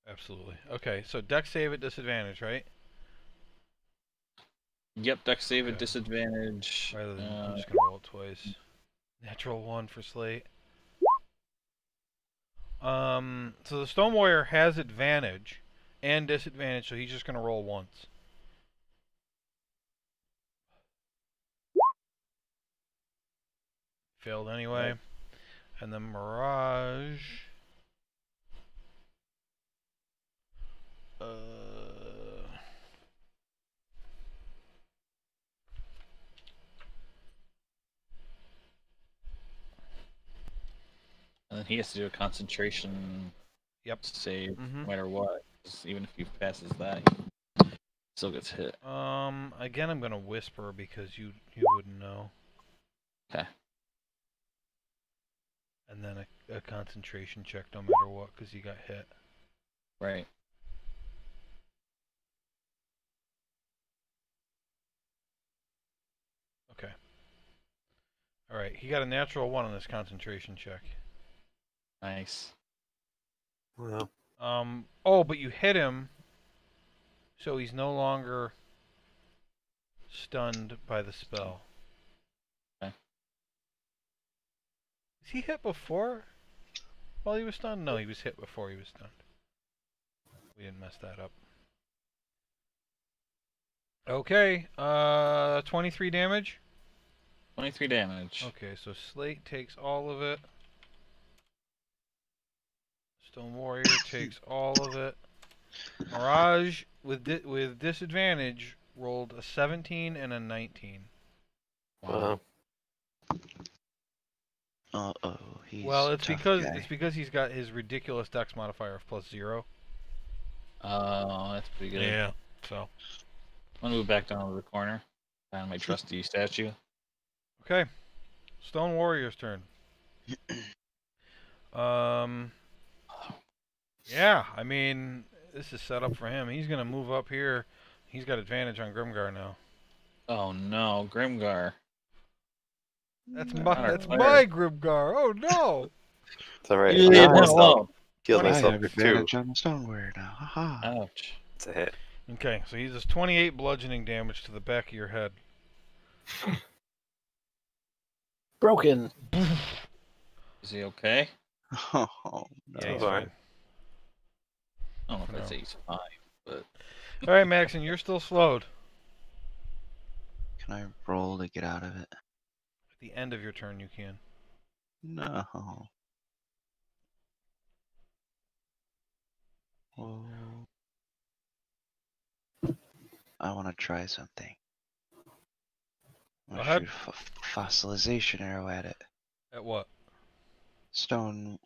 Speaker 2: Absolutely. Okay, so dex save at disadvantage, right?
Speaker 1: Yep, dex save at disadvantage.
Speaker 2: Rather than, I'm just going to roll it twice. Natural 1 for Slate. So the Stone Warrior has advantage and disadvantage, so he's just going to roll once. Failed anyway. Yep. And then Mirage.
Speaker 1: And then he has to do a concentration save no matter what. Even if he passes that, he still gets hit.
Speaker 2: Again, I'm going to whisper because you wouldn't know.
Speaker 1: Okay.
Speaker 2: And then a concentration check no matter what because you got hit.
Speaker 1: Right.
Speaker 2: Okay. Alright, he got a natural 1 on his concentration check.
Speaker 1: Nice.
Speaker 4: Well,
Speaker 2: Oh, but you hit him, so he's no longer stunned by the spell.
Speaker 1: Okay.
Speaker 2: Is he hit before while he was stunned? No, he was hit before he was stunned. We didn't mess that up. Okay, 23 damage.
Speaker 1: 23 damage.
Speaker 2: Okay, so Slate takes all of it. Stone Warrior takes all of it. Mirage, with disadvantage, rolled a 17 and a 19.
Speaker 4: wow.
Speaker 5: Uh-oh, he's
Speaker 2: Well,
Speaker 5: a
Speaker 2: it's
Speaker 5: tough
Speaker 2: because
Speaker 5: guy.
Speaker 2: he's got his ridiculous Dex modifier of +0.
Speaker 1: Oh, that's pretty good.
Speaker 2: So
Speaker 1: I'm gonna move back down to the corner. Find my trusty statue.
Speaker 2: okay, Stone Warrior's turn. Yeah, I mean, this is set up for him. He's gonna move up here. He's got advantage on Grimgar now.
Speaker 1: Oh no, Grimgar.
Speaker 2: That's
Speaker 1: Not our
Speaker 2: that's
Speaker 1: player.
Speaker 2: my Grimgar. Oh no!
Speaker 4: It's all right.
Speaker 1: You
Speaker 4: I
Speaker 1: leave
Speaker 4: healed
Speaker 1: him
Speaker 4: myself.
Speaker 1: alone.
Speaker 4: Healed
Speaker 2: Twenty-
Speaker 5: I
Speaker 4: myself
Speaker 5: have
Speaker 4: for 2.
Speaker 5: advantage on the stone warrior now. Haha.
Speaker 1: Ouch.
Speaker 4: It's a hit.
Speaker 2: Okay, so he does 28 bludgeoning damage to the back of your head.
Speaker 3: Broken.
Speaker 1: Is he okay?
Speaker 5: Oh, no.
Speaker 2: Yeah, he's
Speaker 4: all right.
Speaker 2: fine.
Speaker 1: I don't know if
Speaker 2: No.
Speaker 1: I'd say he's fine, but
Speaker 2: All right, Maxon, you're still slowed.
Speaker 5: Can I roll to get out of it?
Speaker 2: At the end of your turn, you can.
Speaker 5: No. Whoa. I want to try something. I'm
Speaker 2: Go
Speaker 5: gonna
Speaker 2: ahead.
Speaker 5: shoot a fossilization arrow at it.
Speaker 2: At what?
Speaker 5: Stone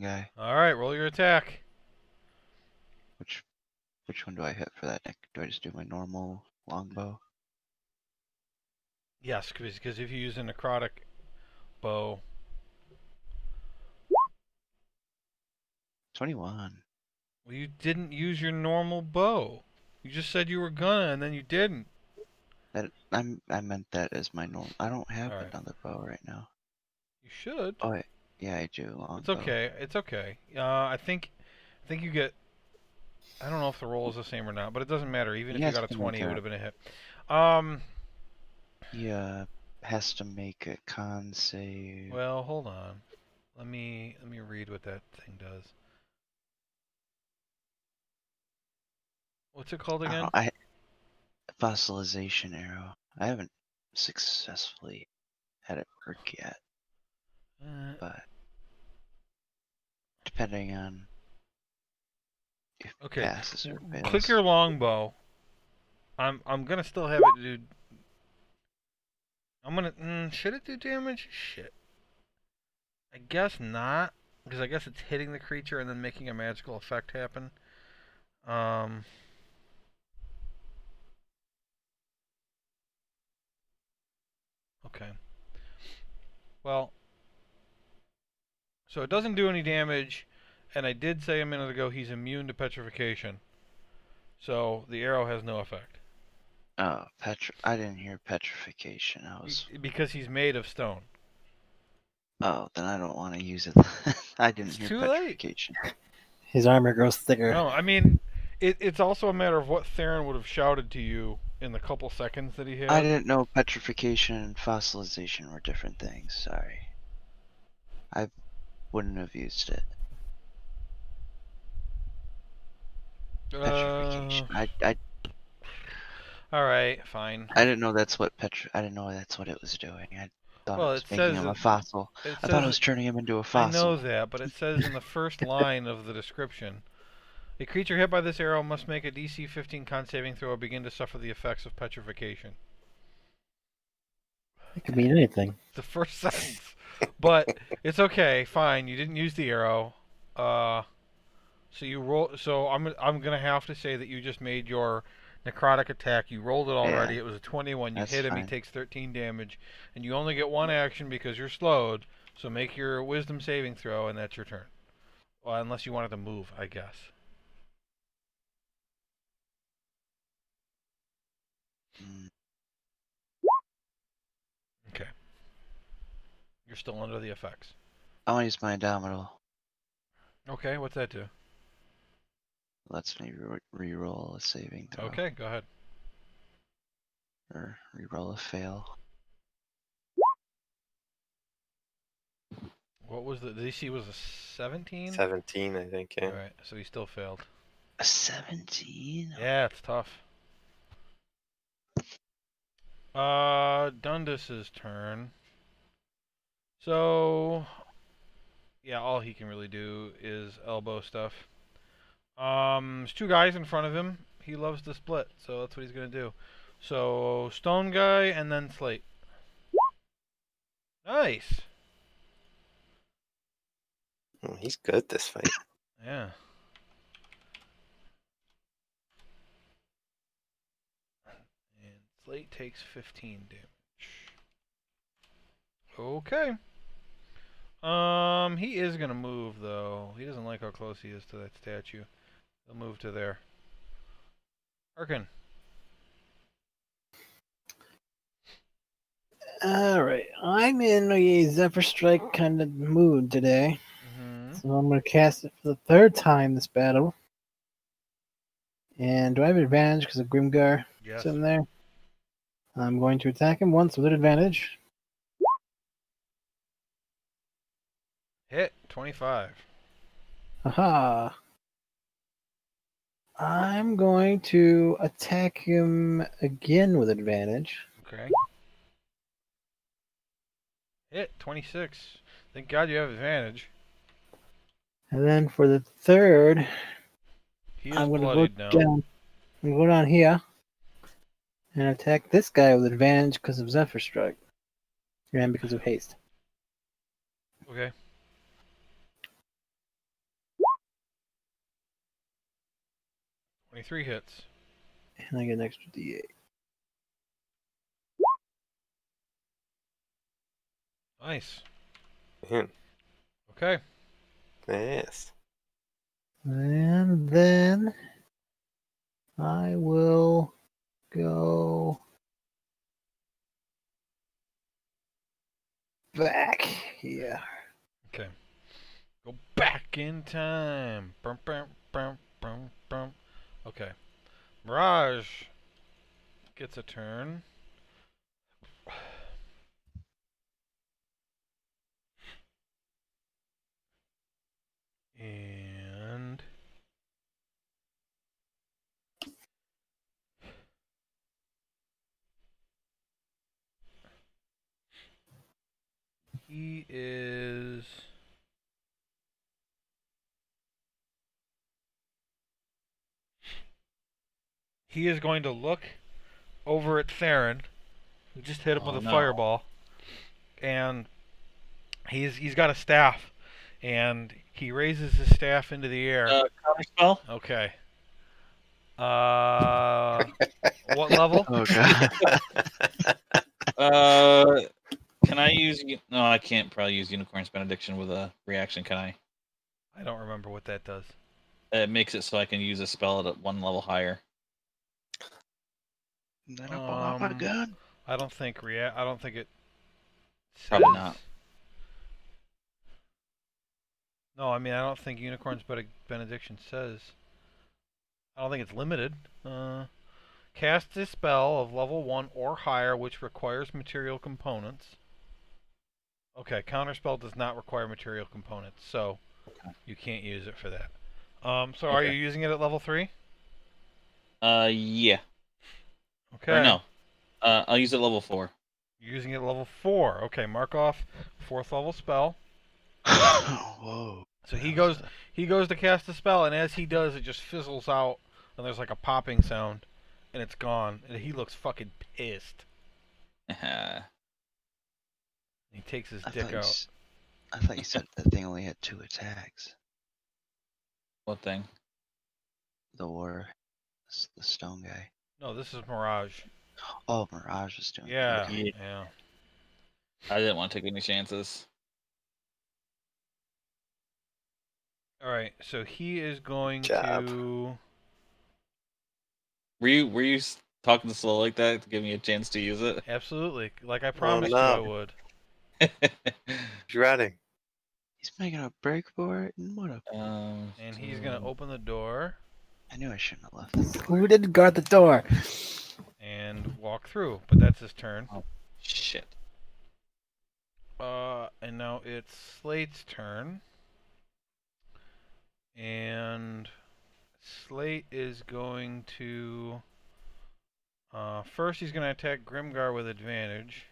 Speaker 5: guy.
Speaker 2: All right, roll your attack.
Speaker 5: Which one do I hit for that, Nick? Do I just do my normal longbow?
Speaker 2: Yes, because if you use a necrotic bow,
Speaker 5: 21.
Speaker 2: well, you didn't use your normal bow. You just said you were gonna, and then you didn't.
Speaker 5: I meant that as my normal. I don't have
Speaker 2: Alright.
Speaker 5: another bow right now.
Speaker 2: You should.
Speaker 5: Oh, yeah, I do. Longbow.
Speaker 2: It's okay. It's okay. I think you get. I don't know if the roll is the same or not, but it doesn't matter. Even if you
Speaker 5: Yes,
Speaker 2: got a
Speaker 5: can
Speaker 2: 20, it
Speaker 5: make
Speaker 2: would have been a hit.
Speaker 5: He has to make a con save.
Speaker 2: Well, hold on. Let me read what that thing does. What's it called
Speaker 5: I
Speaker 2: again?
Speaker 5: don't know, fossilization arrow. I haven't successfully had it work yet, but depending on if it
Speaker 2: Okay.
Speaker 5: passes or fails.
Speaker 2: Click your longbow. I'm gonna still have it do. I'm gonna. Should it do damage? Shit. I guess not, because I guess it's hitting the creature and then making a magical effect happen. Okay. Well, so it doesn't do any damage, and I did say a minute ago he's immune to petrification. So the arrow has no effect.
Speaker 5: Oh, I didn't hear petrification. I was.
Speaker 2: Because he's made of stone.
Speaker 5: Oh, then I don't want to use it. I didn't
Speaker 2: It's
Speaker 5: hear
Speaker 2: too late.
Speaker 5: petrification.
Speaker 3: His armor grows thicker.
Speaker 2: No, I mean, it's also a matter of what Theron would have shouted to you in the couple seconds that he had.
Speaker 5: I didn't know petrification and fossilization were different things. Sorry. I wouldn't have used it. Petrification. I
Speaker 2: All right, fine.
Speaker 5: I didn't know that's what I didn't know that's what it was doing. I thought
Speaker 2: Well,
Speaker 5: it was
Speaker 2: it
Speaker 5: making
Speaker 2: says
Speaker 5: him a
Speaker 2: it-
Speaker 5: fossil.
Speaker 2: It
Speaker 5: I thought it
Speaker 2: says-
Speaker 5: was turning him into a
Speaker 2: I
Speaker 5: fossil.
Speaker 2: know that, but it says in the first line of the description, a creature hit by this arrow must make a DC 15 con saving throw or begin to suffer the effects of petrification.
Speaker 3: It could mean anything.
Speaker 2: The first sentence. But it's okay, fine. You didn't use the arrow. So you roll. So I'm gonna have to say that you just made your necrotic attack. You rolled it already.
Speaker 5: Yeah,
Speaker 2: it was a 21. You
Speaker 5: that's
Speaker 2: hit him.
Speaker 5: fine.
Speaker 2: He takes 13 damage, and you only get one action because you're slowed. So make your Wisdom saving throw, and that's your turn. Well, unless you wanted to move, I guess.
Speaker 5: Mm,
Speaker 2: Okay. You're still under the effects.
Speaker 5: I want to use my Indomitable.
Speaker 2: Okay, what's that do?
Speaker 5: Lets me re-roll a saving throw.
Speaker 2: Okay, go ahead.
Speaker 5: Or re-roll a fail.
Speaker 2: What was the DC? Was a 17?
Speaker 4: 17, I think. Yeah.
Speaker 2: All right, so he still failed.
Speaker 5: A 17?
Speaker 2: Yeah, it's tough. Dundus's turn. So, yeah, all he can really do is elbow stuff. There's two guys in front of him. He loves to split, so that's what he's gonna do. So, stone guy and then slate. Nice.
Speaker 4: Oh, he's good this fight.
Speaker 2: Yeah. And slate takes 15 damage. Okay. He is gonna move though. He doesn't like how close he is to that statue. He'll move to there. Arkin.
Speaker 3: Alright, I'm in a Zephyr Strike kind of mood today. So I'm going to cast it for the third time this battle. And do I have advantage because of Grimgar
Speaker 2: Yes.
Speaker 3: sitting there? I'm going to attack him once with advantage.
Speaker 2: Hit 25.
Speaker 3: Haha. I'm going to attack him again with advantage.
Speaker 2: Okay. Hit 26. Thank God you have advantage.
Speaker 3: And then for the third,
Speaker 2: He is
Speaker 3: I'm going to
Speaker 2: bloodied
Speaker 3: go
Speaker 2: now.
Speaker 3: down. I'm going to go down here and attack this guy with advantage because of Zephyr Strike. And because of haste.
Speaker 2: Okay. "23 hits.
Speaker 3: And I get an extra D8.
Speaker 2: Nice.
Speaker 4: Man,
Speaker 2: Okay.
Speaker 4: yes.
Speaker 3: And then I will go back here.
Speaker 2: Okay. Go back in time. Bum, bum, bum, bum, bum. Okay. Mirage gets a turn. And he is going to look over at Theron, who just hit him with a fireball, and he's got a staff, and he raises his staff into the air.
Speaker 1: Counter spell?
Speaker 2: Okay. What level?
Speaker 5: Oh god.
Speaker 1: Can I use? No, I can't probably use Unicorn's Benediction with a reaction. Can I?
Speaker 2: I don't remember what that does.
Speaker 1: It makes it so I can use a spell at one level higher.
Speaker 5: Then I pull out my gun.
Speaker 2: I don't think it says...
Speaker 1: Probably not.
Speaker 2: No, I mean I don't think Unicorn's Benediction says. I don't think it's limited. Cast a spell of level 1 or higher which requires material components. Okay, counterspell does not require material components, so you can't use it for that. So are you using it at level 3?
Speaker 1: Yeah.
Speaker 2: Okay.
Speaker 1: Or no. I'll use it at level 4.
Speaker 2: You're using it at level 4. Okay, mark off 4th level spell.
Speaker 5: Whoa.
Speaker 2: So he goes to cast the spell, and as he does, it just fizzles out, and there's like a popping sound, and it's gone. And he looks fucking pissed. He takes his dick out.
Speaker 5: I thought you said that thing only had 2 attacks.
Speaker 1: What thing?
Speaker 5: The stone guy.
Speaker 2: No, this is Mirage.
Speaker 5: Oh, Mirage is doing
Speaker 2: Yeah,
Speaker 5: it. Okay.
Speaker 2: yeah.
Speaker 1: I didn't want to take any chances.
Speaker 2: All right, so he is going
Speaker 4: Job.
Speaker 2: to.
Speaker 1: Were you talking slow like that to give me a chance to use it?
Speaker 2: Absolutely, like I promised
Speaker 4: no.
Speaker 2: you I would.
Speaker 4: He's running.
Speaker 5: He's making a break for it, and what a...
Speaker 2: And he's gonna open the door
Speaker 5: I knew I shouldn't have left that door.
Speaker 3: Who didn't guard the door?
Speaker 2: and walk through, but that's his turn.
Speaker 1: Oh, shit.
Speaker 2: And now it's Slate's turn. And Slate is going to... first he's going to attack Grimgar with advantage.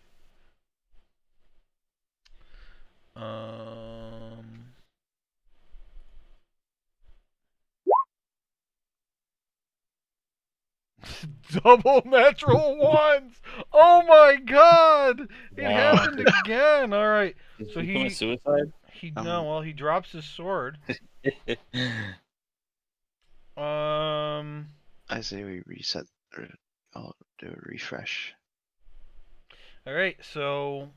Speaker 2: Double natural ones! Oh my god! It
Speaker 1: Wow.
Speaker 2: happened again! Alright. So
Speaker 1: Did
Speaker 2: he-
Speaker 1: commit suicide?
Speaker 2: No, well, he drops his sword.
Speaker 5: I say we reset, or I'll do a refresh.
Speaker 2: Alright, so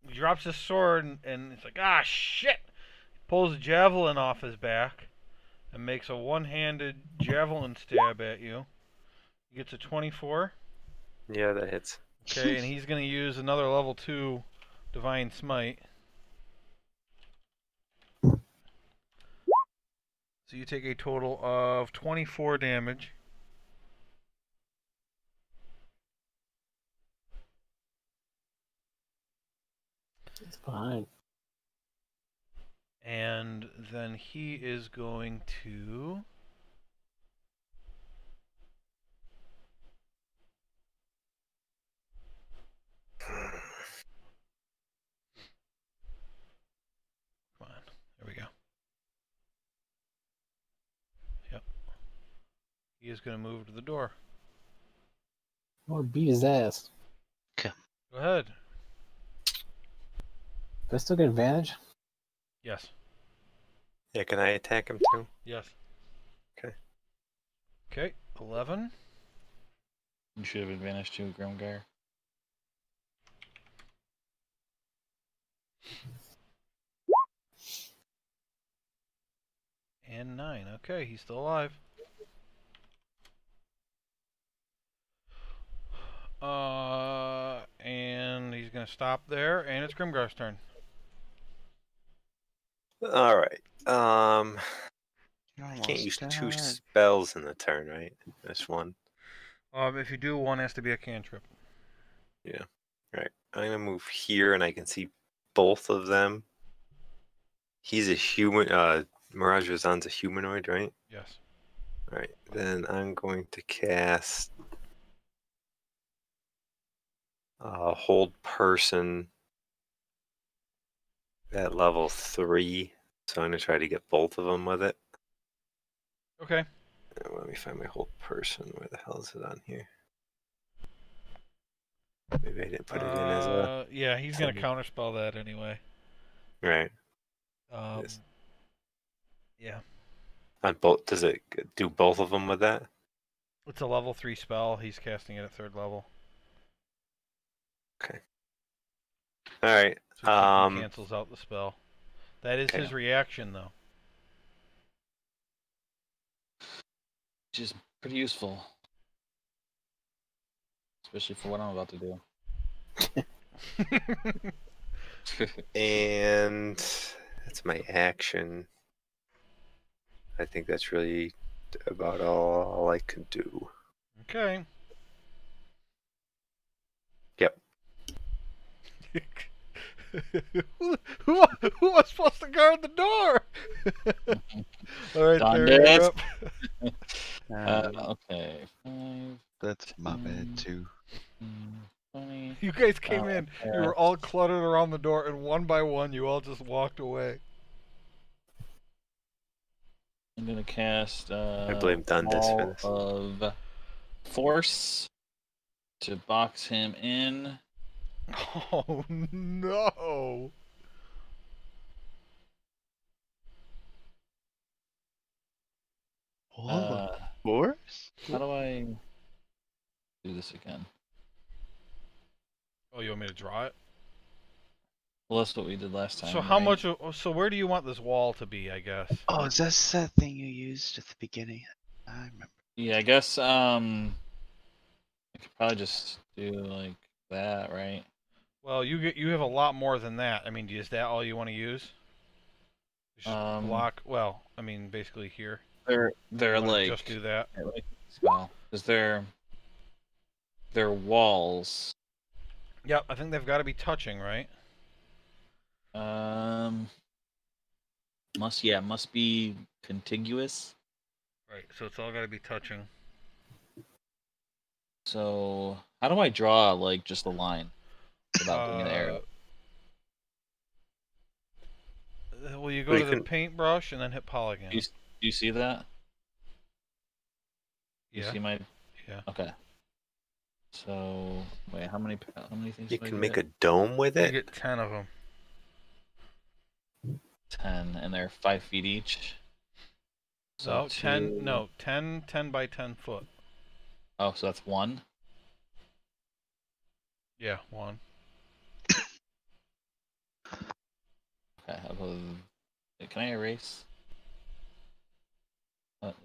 Speaker 2: he drops his sword and it's like, ah, shit! Pulls a javelin off his back and makes a one-handed javelin stab at you. He gets a 24.
Speaker 4: Yeah, that hits.
Speaker 2: Okay, and he's going to use another level 2 Divine Smite. So you take a total of 24 damage.
Speaker 3: It's behind.
Speaker 2: And then he is going to... Come on, there we go. Yep. He is going to move to the door.
Speaker 3: I want to beat his ass.
Speaker 2: Go ahead.
Speaker 3: Do I still get advantage?
Speaker 2: Yes.
Speaker 4: Yeah, can I attack him too?
Speaker 2: Yes.
Speaker 4: Okay.
Speaker 2: Okay, 11.
Speaker 1: You should have advantage too, Grimgar.
Speaker 2: And 9. Okay, he's still alive. And he's gonna stop there, and it's Grimgar's turn.
Speaker 4: All right.
Speaker 5: You're
Speaker 4: I
Speaker 5: almost
Speaker 4: can't use two
Speaker 5: dead.
Speaker 4: spells in the turn, right? That's one.
Speaker 2: If you do, one has to be a cantrip.
Speaker 4: Right. I'm gonna move here, and I can see both of them. He's a human. Mirage Razan's a humanoid, right?
Speaker 2: Yes.
Speaker 4: Right. Then I'm going to cast Hold Person at level 3. So I'm gonna try to get both of them with it.
Speaker 2: Okay.
Speaker 4: Let me find my Hold Person. Where the hell is it on here? Maybe I didn't put it in as a...
Speaker 2: Yeah, he's gonna counterspell that anyway.
Speaker 4: Right.
Speaker 2: Yes. Yeah.
Speaker 4: On both, does it do both of them with that?
Speaker 2: It's a level 3 spell. He's casting it at 3rd level.
Speaker 4: Okay. All right.
Speaker 2: So he cancels out the spell. That is
Speaker 4: Okay.
Speaker 2: his reaction, though.
Speaker 1: Which is pretty useful. Especially for what I'm about to do.
Speaker 4: And that's my action. I think that's really about all I could do.
Speaker 2: Okay.
Speaker 4: Yep.
Speaker 2: who was supposed to guard the door? All right,
Speaker 1: Done
Speaker 2: there
Speaker 1: it.
Speaker 2: you go.
Speaker 1: Okay. 5,
Speaker 5: That's my bad too.
Speaker 1: 20.
Speaker 2: You guys came in. You were all cluttered around the door, and one by one, you all just walked away.
Speaker 1: I'm gonna cast
Speaker 4: I blame Dundas for this.
Speaker 1: of force to box him in.
Speaker 2: Oh no!
Speaker 5: Force?
Speaker 1: How do I do this again?
Speaker 2: Oh, you want me to draw it?
Speaker 1: Well, that's what we did last time.
Speaker 2: So how
Speaker 1: right?
Speaker 2: much? So where do you want this wall to be? I guess.
Speaker 5: Oh, is that thing you used at the beginning? I remember.
Speaker 1: Yeah, I guess I could probably just do like that, right?
Speaker 2: Well, you have a lot more than that. I mean, is that all you want to use? Just block. Well, I mean, basically here.
Speaker 1: They're
Speaker 2: You wanna
Speaker 1: like
Speaker 2: just do that.
Speaker 1: well, because they're walls.
Speaker 2: Yep, I think they've got to be touching, right?
Speaker 1: Must be contiguous.
Speaker 2: Right. So it's all got to be touching.
Speaker 1: So how do I draw like just a line without doing an arrow?
Speaker 2: Well, you go
Speaker 4: Well,
Speaker 2: to
Speaker 4: you
Speaker 2: the
Speaker 4: can-
Speaker 2: paintbrush and then hit polygon.
Speaker 1: Do you see that? You
Speaker 2: Yeah.
Speaker 1: see my?
Speaker 2: Yeah.
Speaker 1: Okay. So wait, how many things?
Speaker 4: You
Speaker 1: do I
Speaker 4: can make
Speaker 1: get?
Speaker 4: a dome with
Speaker 2: You
Speaker 4: it.
Speaker 2: get 10 of them.
Speaker 1: 10, and they're 5 feet each. So
Speaker 2: No, 10. No, 10 by 10 foot.
Speaker 1: Oh, so that's 1.
Speaker 2: Yeah, 1.
Speaker 1: Okay. Can I erase?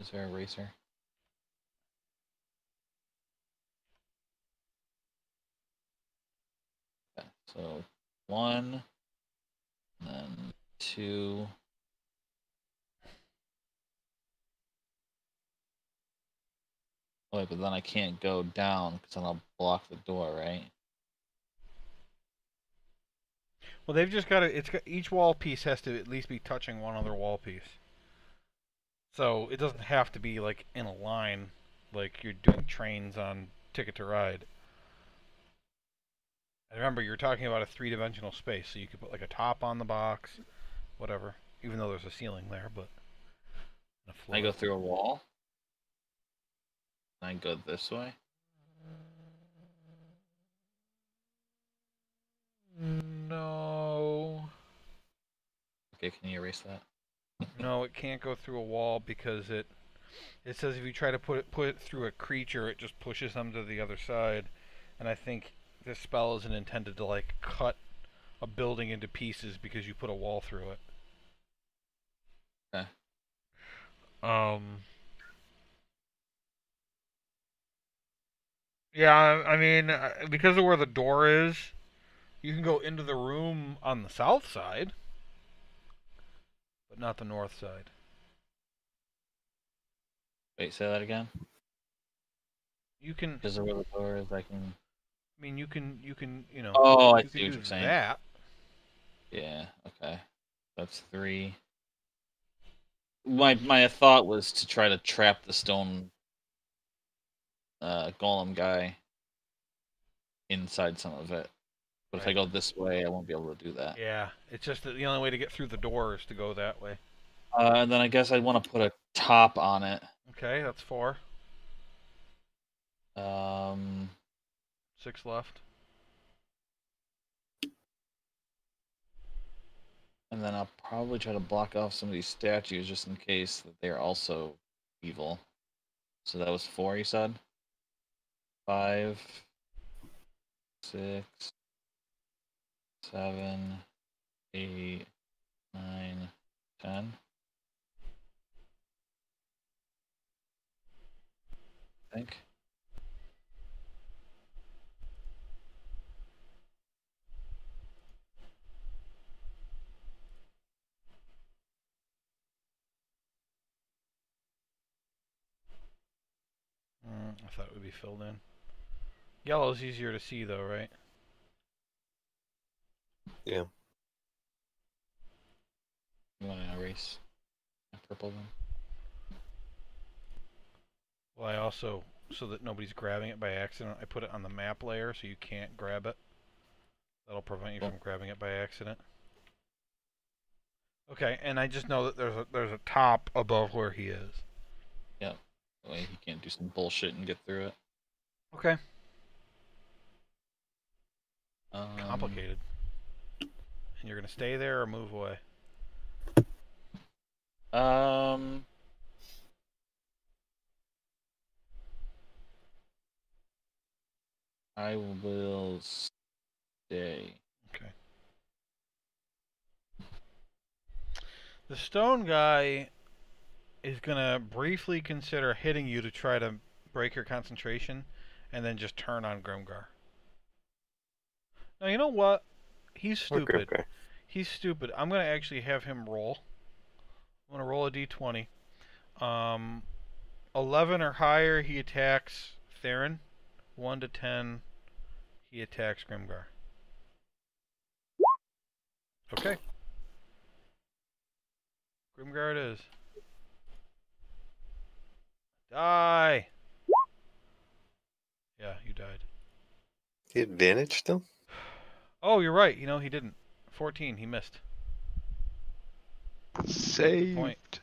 Speaker 1: Is there an eraser? Okay. So 1, and then 2. Oh, wait, but then I can't go down because then I'll block the door, right?
Speaker 2: Well, they've just got to. Each wall piece has to at least be touching one other wall piece. So it doesn't have to be like in a line, like you're doing trains on Ticket to Ride. And remember, you're talking about a 3-dimensional space, so you could put like a top on the box, whatever. Even though there's a ceiling there, but a
Speaker 1: Can I go through a wall? Can I go this way?
Speaker 2: No.
Speaker 1: Okay, can you erase that?
Speaker 2: No, it can't go through a wall because it says if you try to put it through a creature, it just pushes them to the other side. And I think this spell isn't intended to like cut a building into pieces because you put a wall through it.
Speaker 1: Okay.
Speaker 2: Yeah, I mean, because of where the door is, you can go into the room on the south side, but not the north side.
Speaker 1: Wait, say that again.
Speaker 2: You can.
Speaker 1: Because of where the door is, I can.
Speaker 2: I mean, you can. You know.
Speaker 1: Oh, I
Speaker 2: you
Speaker 1: see
Speaker 2: can
Speaker 1: what
Speaker 2: do
Speaker 1: you're saying.
Speaker 2: that.
Speaker 1: Yeah. Okay. That's 3. My thought was to try to trap the stone golem guy inside some of it. But if I
Speaker 2: Right.
Speaker 1: go this way, I won't be able to do that.
Speaker 2: Yeah, it's just that the only way to get through the door is to go that way.
Speaker 1: And then I guess I'd want to put a top on it.
Speaker 2: Okay, that's 4.
Speaker 1: Um,
Speaker 2: 6 left.
Speaker 1: and then I'll probably try to block off some of these statues just in case that they're also evil. So that was 4, you said? 5, 6, 7, 8, 9, 10. I think.
Speaker 2: I thought it would be filled in. Yellow's easier to see, though, right?
Speaker 4: Yeah.
Speaker 1: You want to erase my purple then?
Speaker 2: Well, I also, so that nobody's grabbing it by accident, I put it on the map layer so you can't grab it. That'll prevent you from grabbing it by accident. Okay, and I just know that there's a top above where he is.
Speaker 1: Yeah. That way he can't do some bullshit and get through it.
Speaker 2: Okay. Complicated. And you're gonna stay there or move away?
Speaker 1: I will stay.
Speaker 2: Okay. The stone guy is gonna briefly consider hitting you to try to break your concentration, and then just turn on Grimgar. Now you know what? He's
Speaker 4: Or
Speaker 2: stupid.
Speaker 4: Grimgar.
Speaker 2: He's stupid. I'm gonna actually have him roll. I'm gonna roll a d20. 11 or higher, he attacks Theron. 1 to 10, he attacks Grimgar. Okay. Grimgar it is. Die! Yeah, you died.
Speaker 4: The advantage still?
Speaker 2: Oh, you're right. He didn't. 14, he missed.
Speaker 5: Saved.
Speaker 2: Point.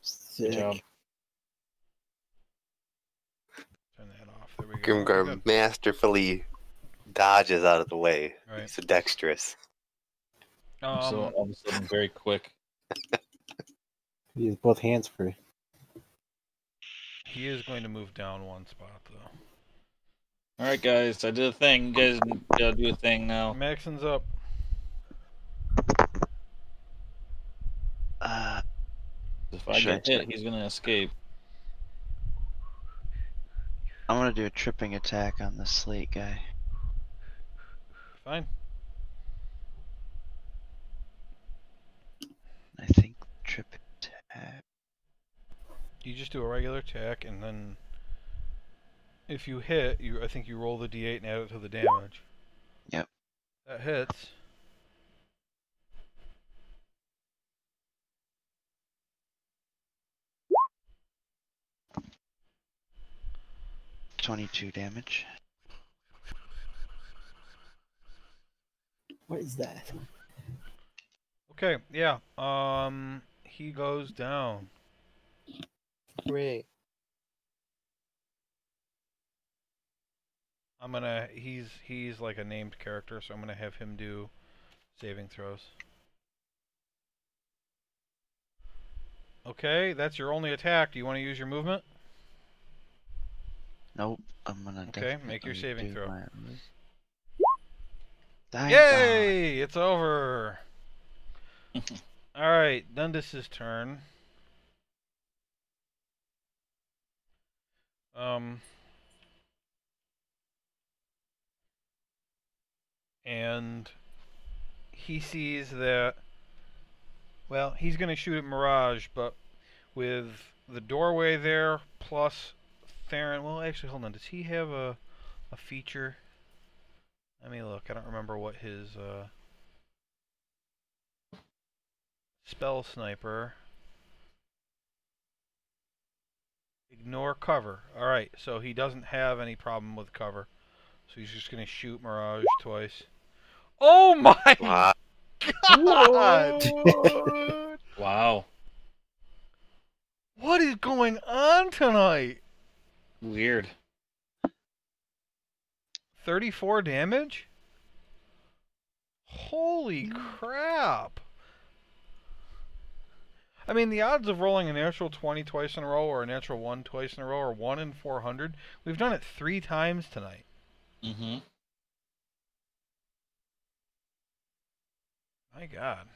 Speaker 3: Sick.
Speaker 1: job.
Speaker 2: Turn that off. There we go. Okay,
Speaker 4: Grimgar
Speaker 2: good.
Speaker 4: masterfully dodges out of the way.
Speaker 2: Right.
Speaker 4: He's so dexterous.
Speaker 1: So all of a sudden, very quick.
Speaker 3: He has both hands free.
Speaker 2: He is going to move down one spot, though.
Speaker 1: All right, guys, I did a thing. You guys gotta do a thing now.
Speaker 2: Maxon's up.
Speaker 1: If I
Speaker 5: Should I
Speaker 1: get hit, he's gonna escape.
Speaker 5: I'm gonna do a tripping attack on the slate guy.
Speaker 2: Fine.
Speaker 5: I think trip attack.
Speaker 2: You just do a regular attack, and then if you hit, I think you roll the d8 and add it to the damage.
Speaker 5: Yep.
Speaker 2: That hits.
Speaker 5: $22 damage.
Speaker 3: What is that?
Speaker 2: Okay, yeah. He goes down.
Speaker 4: Great.
Speaker 2: He's like a named character, so I'm gonna have him do saving throws. Okay, that's your only attack. Do you want to use your movement?
Speaker 5: Nope. I'm gonna
Speaker 2: Okay, make your
Speaker 5: definitely
Speaker 2: saving
Speaker 5: do
Speaker 2: throw.
Speaker 5: my Die,
Speaker 2: Yay! It's over. All right, Dundus's turn. And he sees that. Well, he's gonna shoot at Mirage, but with the doorway there plus Theron. Well, actually, hold on. Does he have a feature? Let me look. I don't remember what his spell sniper. Ignore cover. Alright, so he doesn't have any problem with cover. So he's just going to shoot Mirage twice. Oh my
Speaker 4: Wow.
Speaker 2: god!
Speaker 1: Wow.
Speaker 2: What is going on tonight?
Speaker 1: Weird.
Speaker 2: 34 damage? Holy crap. I mean, the odds of rolling a natural 20 twice in a row or a natural 1 twice in a row are 1 in 400. We've done it 3 times tonight.
Speaker 1: Mm-hmm.
Speaker 2: My god.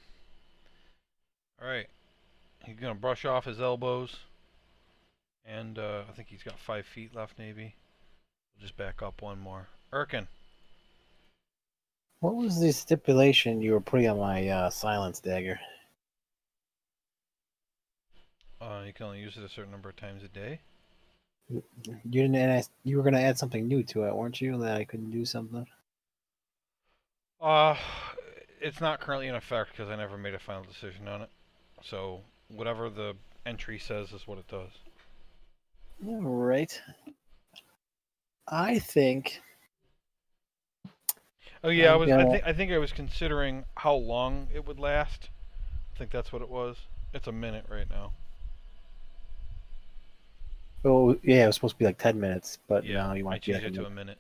Speaker 2: Alright. He's going to brush off his elbows. And I think he's got 5 feet left, maybe. We'll just back up one more. Erkin.
Speaker 3: What was the stipulation you were putting on my silence dagger?
Speaker 2: You can only use it a certain number of times a day.
Speaker 3: You didn't ask, you were gonna add something new to it, weren't you? That I couldn't do something.
Speaker 2: It's not currently in effect because I never made a final decision on it. So whatever the entry says is what it does.
Speaker 3: All right. I think.
Speaker 2: Oh yeah,
Speaker 3: I'm
Speaker 2: I think I was considering how long it would last. I think that's what it was. It's a minute right now.
Speaker 3: Oh yeah, it was supposed to be like 10 minutes, but
Speaker 2: Yeah,
Speaker 3: now you
Speaker 2: I
Speaker 3: want to
Speaker 2: changed it to a minute.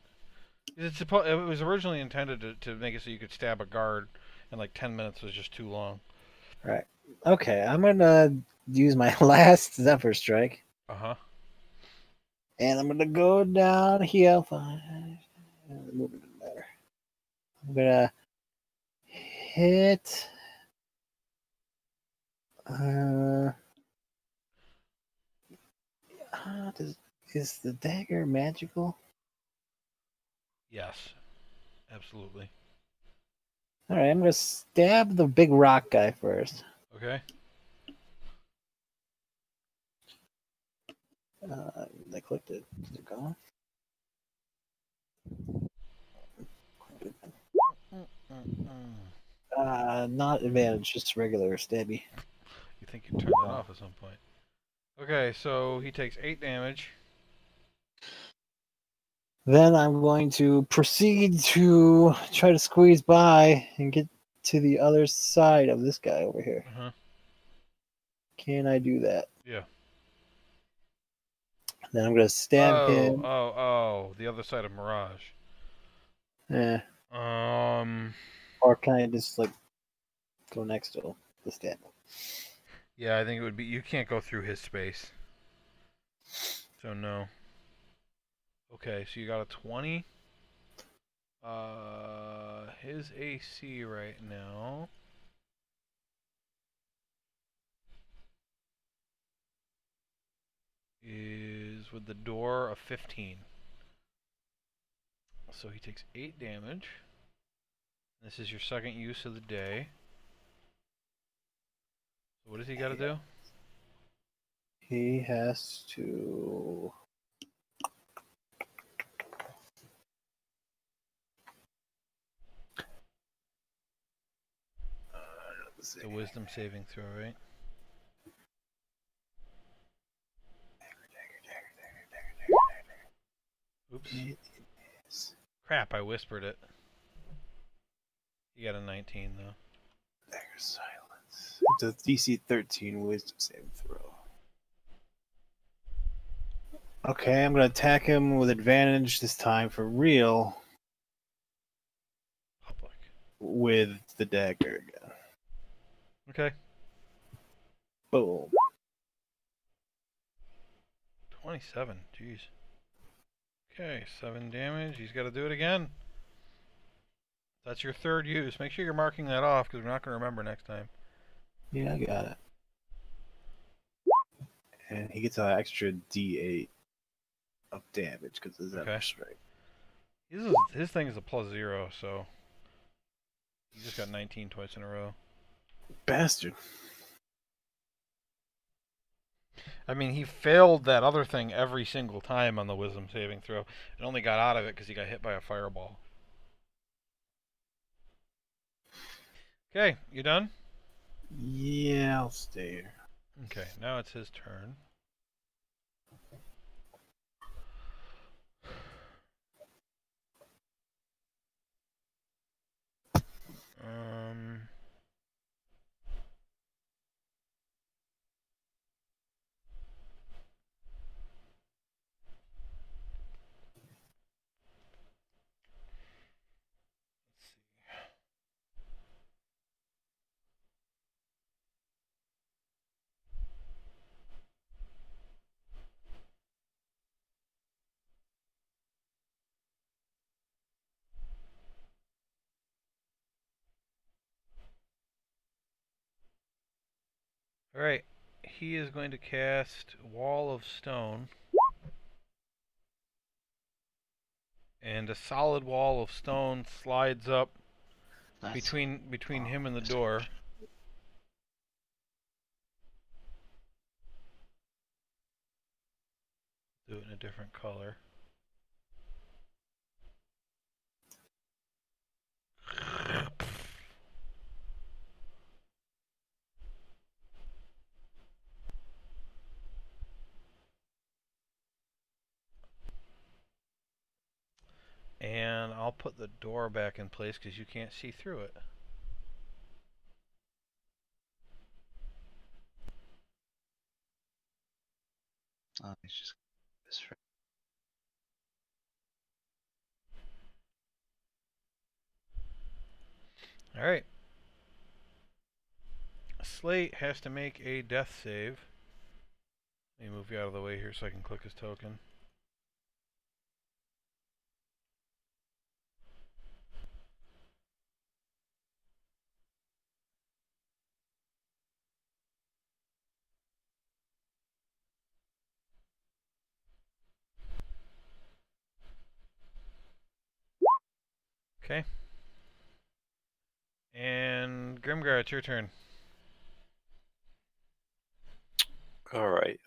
Speaker 2: It was originally intended to make it so you could stab a guard, and like 10 minutes was just too long.
Speaker 3: Right. Okay, I'm gonna use my last Zephyr Strike,
Speaker 2: Uh-huh.
Speaker 3: and I'm gonna go down here. Moving doesn't matter. I'm gonna hit. Is the dagger magical?
Speaker 2: Yes. Absolutely.
Speaker 3: All right, I'm gonna stab the big rock guy first.
Speaker 2: Okay.
Speaker 3: I clicked it. Is it gone? Not advantage, just regular stabby.
Speaker 2: You think you turn that off at some point. Okay, so he takes 8 damage.
Speaker 3: Then I'm going to proceed to try to squeeze by and get to the other side of this guy over here.
Speaker 2: Uh-huh.
Speaker 3: Can I do that?
Speaker 2: Yeah.
Speaker 3: Then I'm going to stab him.
Speaker 2: The other side of Mirage.
Speaker 3: Eh.
Speaker 2: Um.
Speaker 3: Or can I just like go next to him to stab him?
Speaker 2: Yeah, I think it would be. You can't go through his space. So no. Okay, so you got a 20. His AC right now is with the door of 15. So he takes 8 damage. This is your second use of the day. So what does he got to do?
Speaker 3: He has to.
Speaker 2: The wisdom saving throw, right? Oops. Crap, I whispered it. You got a 19 though.
Speaker 3: Dagger silence. It's a DC 13 wisdom saving throw. Okay, I'm gonna attack him with advantage this time for real.
Speaker 2: Public.
Speaker 3: With the dagger again.
Speaker 2: Okay.
Speaker 3: Boom.
Speaker 2: 27. Jeez. Okay, 7 damage. He's got to do it again. That's your third use. Make sure you're marking that off because we're not going to remember next time.
Speaker 3: Yeah, I got it. And he gets an extra D8 of damage because of that strike.
Speaker 2: His thing is a +0, so he just got 19 twice in a row.
Speaker 3: Bastard.
Speaker 2: I mean, he failed that other thing every single time on the wisdom saving throw and only got out of it because he got hit by a fireball. Okay, you done?
Speaker 3: Yeah, I'll stay here.
Speaker 2: Okay, now it's his turn. Alright, he is going to cast Wall of Stone. And a solid wall of stone slides up between him and the door. Do it in a different color. And I'll put the door back in place because you can't see through it.
Speaker 5: Oh, he's just this right.
Speaker 2: Alright. Slate has to make a death save. Let me move you out of the way here so I can click his token. Okay. And Grimgar, it's your turn.
Speaker 4: All right.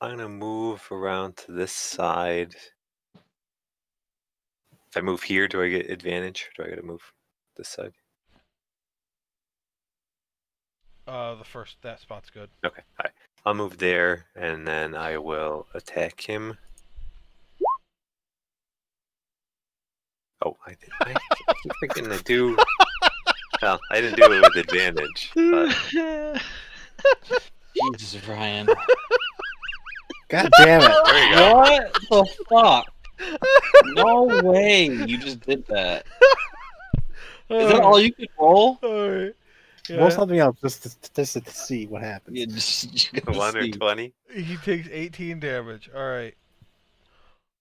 Speaker 4: I'm gonna move around to this side. If I move here, do I get advantage? Or do I gotta move this side?
Speaker 2: That spot's good.
Speaker 4: Okay, all right. I'll move there, and then I will attack him. Oh, I keep forgetting to do. Well, I didn't do it with advantage, but
Speaker 1: Jesus, Ryan.
Speaker 3: God damn it!
Speaker 4: there you go.
Speaker 1: What the fuck? No way you just did that. Is that all you could roll?
Speaker 2: Alright.
Speaker 3: Roll something else just to see what happens.
Speaker 1: Yeah, just
Speaker 4: 1 or 20.
Speaker 2: He takes 18 damage. Alright.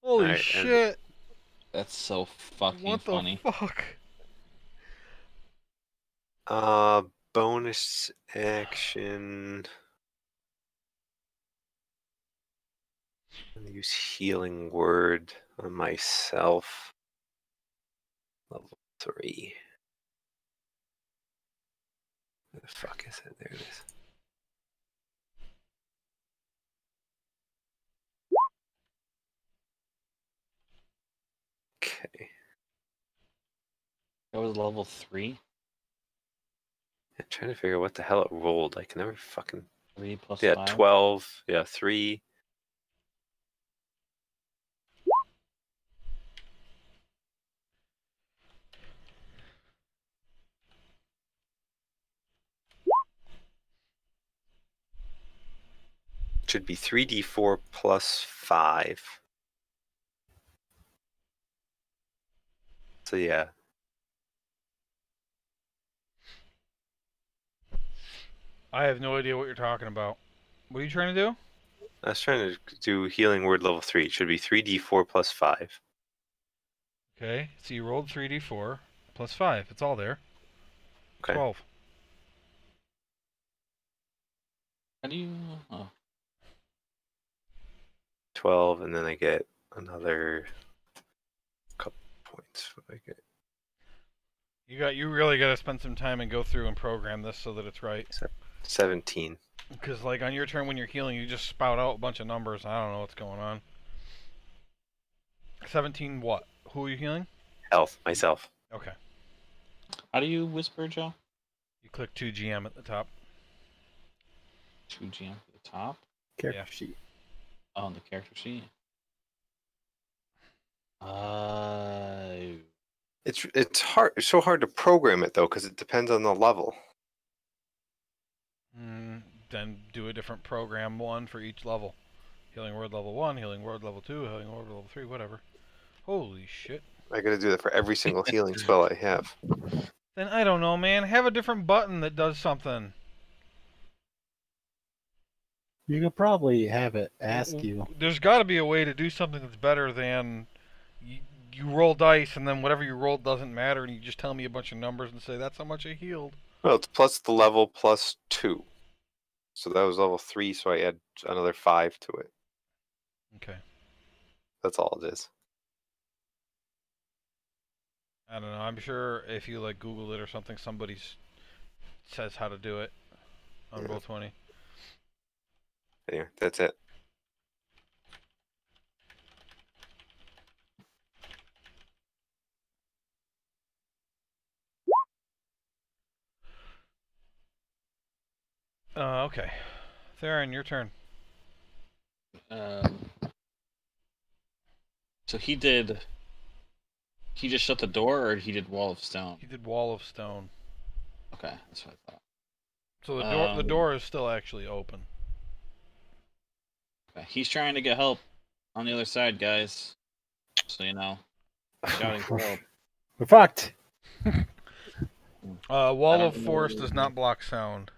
Speaker 2: Holy
Speaker 4: Alright, and-
Speaker 2: shit.
Speaker 1: That's so fucking
Speaker 2: What the
Speaker 1: funny.
Speaker 2: fuck?
Speaker 4: Bonus action. I'm gonna use healing word on myself. Level 3. Where the fuck is it? There it is. Okay.
Speaker 1: That was level 3?
Speaker 4: I'm trying to figure out what the hell it rolled. I can never fucking.
Speaker 1: 3 plus
Speaker 4: Yeah,
Speaker 1: 5?
Speaker 4: 12. Yeah, 3. Should be 3d4 plus 5. So yeah.
Speaker 2: I have no idea what you're talking about. What are you trying to do?
Speaker 4: I was trying to do healing word level 3. It should be 3d4 plus 5.
Speaker 2: Okay, so you rolled 3d4 plus 5. It's all there.
Speaker 4: Okay.
Speaker 2: 12.
Speaker 1: How do you... Oh.
Speaker 4: 12, and then I get another couple points. What do I get?
Speaker 2: You really got to spend some time and go through and program this so that it's right.
Speaker 4: 17.
Speaker 2: Because like on your turn when you're healing, you just spout out a bunch of numbers. I don't know what's going on. 17 what? Who are you healing?
Speaker 4: Health, myself.
Speaker 2: Okay.
Speaker 1: How do you whisper, Joe?
Speaker 2: You click 2GM at the top.
Speaker 1: 2GM at the top?
Speaker 3: Character
Speaker 2: Yeah.
Speaker 3: sheet.
Speaker 1: Oh, on the character sheet.
Speaker 4: It's hard. It's so hard to program it though, because it depends on the level.
Speaker 2: Then do a different program one for each level. Healing word level 1, healing word level 2, healing word level 3, whatever. Holy shit.
Speaker 4: I gotta do that for every single healing spell I have.
Speaker 2: Then I don't know, man. Have a different button that does something.
Speaker 3: You could probably have it ask you.
Speaker 2: There's got to be a way to do something that's better than you roll dice and then whatever you rolled doesn't matter and you just tell me a bunch of numbers and say that's how much I healed.
Speaker 4: Well, it's plus the level plus 2. So that was level 3, so I add another 5 to it.
Speaker 2: Okay.
Speaker 4: That's all it is.
Speaker 2: I don't know. I'm sure if you like Google it or something, somebody says how to do it on Roll20.
Speaker 4: Anyway, that's it.
Speaker 2: Okay. Theron, your turn.
Speaker 1: So he did... He just shut the door, or he did Wall of Stone?
Speaker 2: He did Wall of Stone.
Speaker 1: Okay, that's what I thought.
Speaker 2: So the
Speaker 1: Um,
Speaker 2: door is still actually open.
Speaker 1: Okay. He's trying to get help on the other side, guys. So you know. Shouting for help.
Speaker 3: We're fucked.
Speaker 2: Wall of Force does not block sound.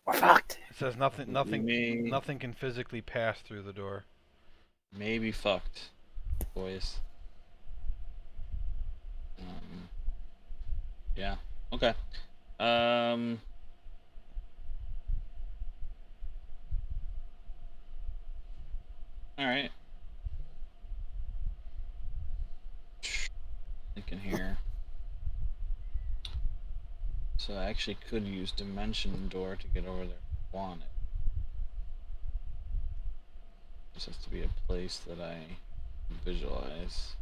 Speaker 3: We're fucked.
Speaker 2: It says nothing
Speaker 1: Maybe-
Speaker 2: nothing can physically pass through the door.
Speaker 1: Maybe fucked, boys. Yeah. Okay. All right. Thinking here. So I actually could use Dimension Door to get over there if I want it. This has to be a place that I visualize.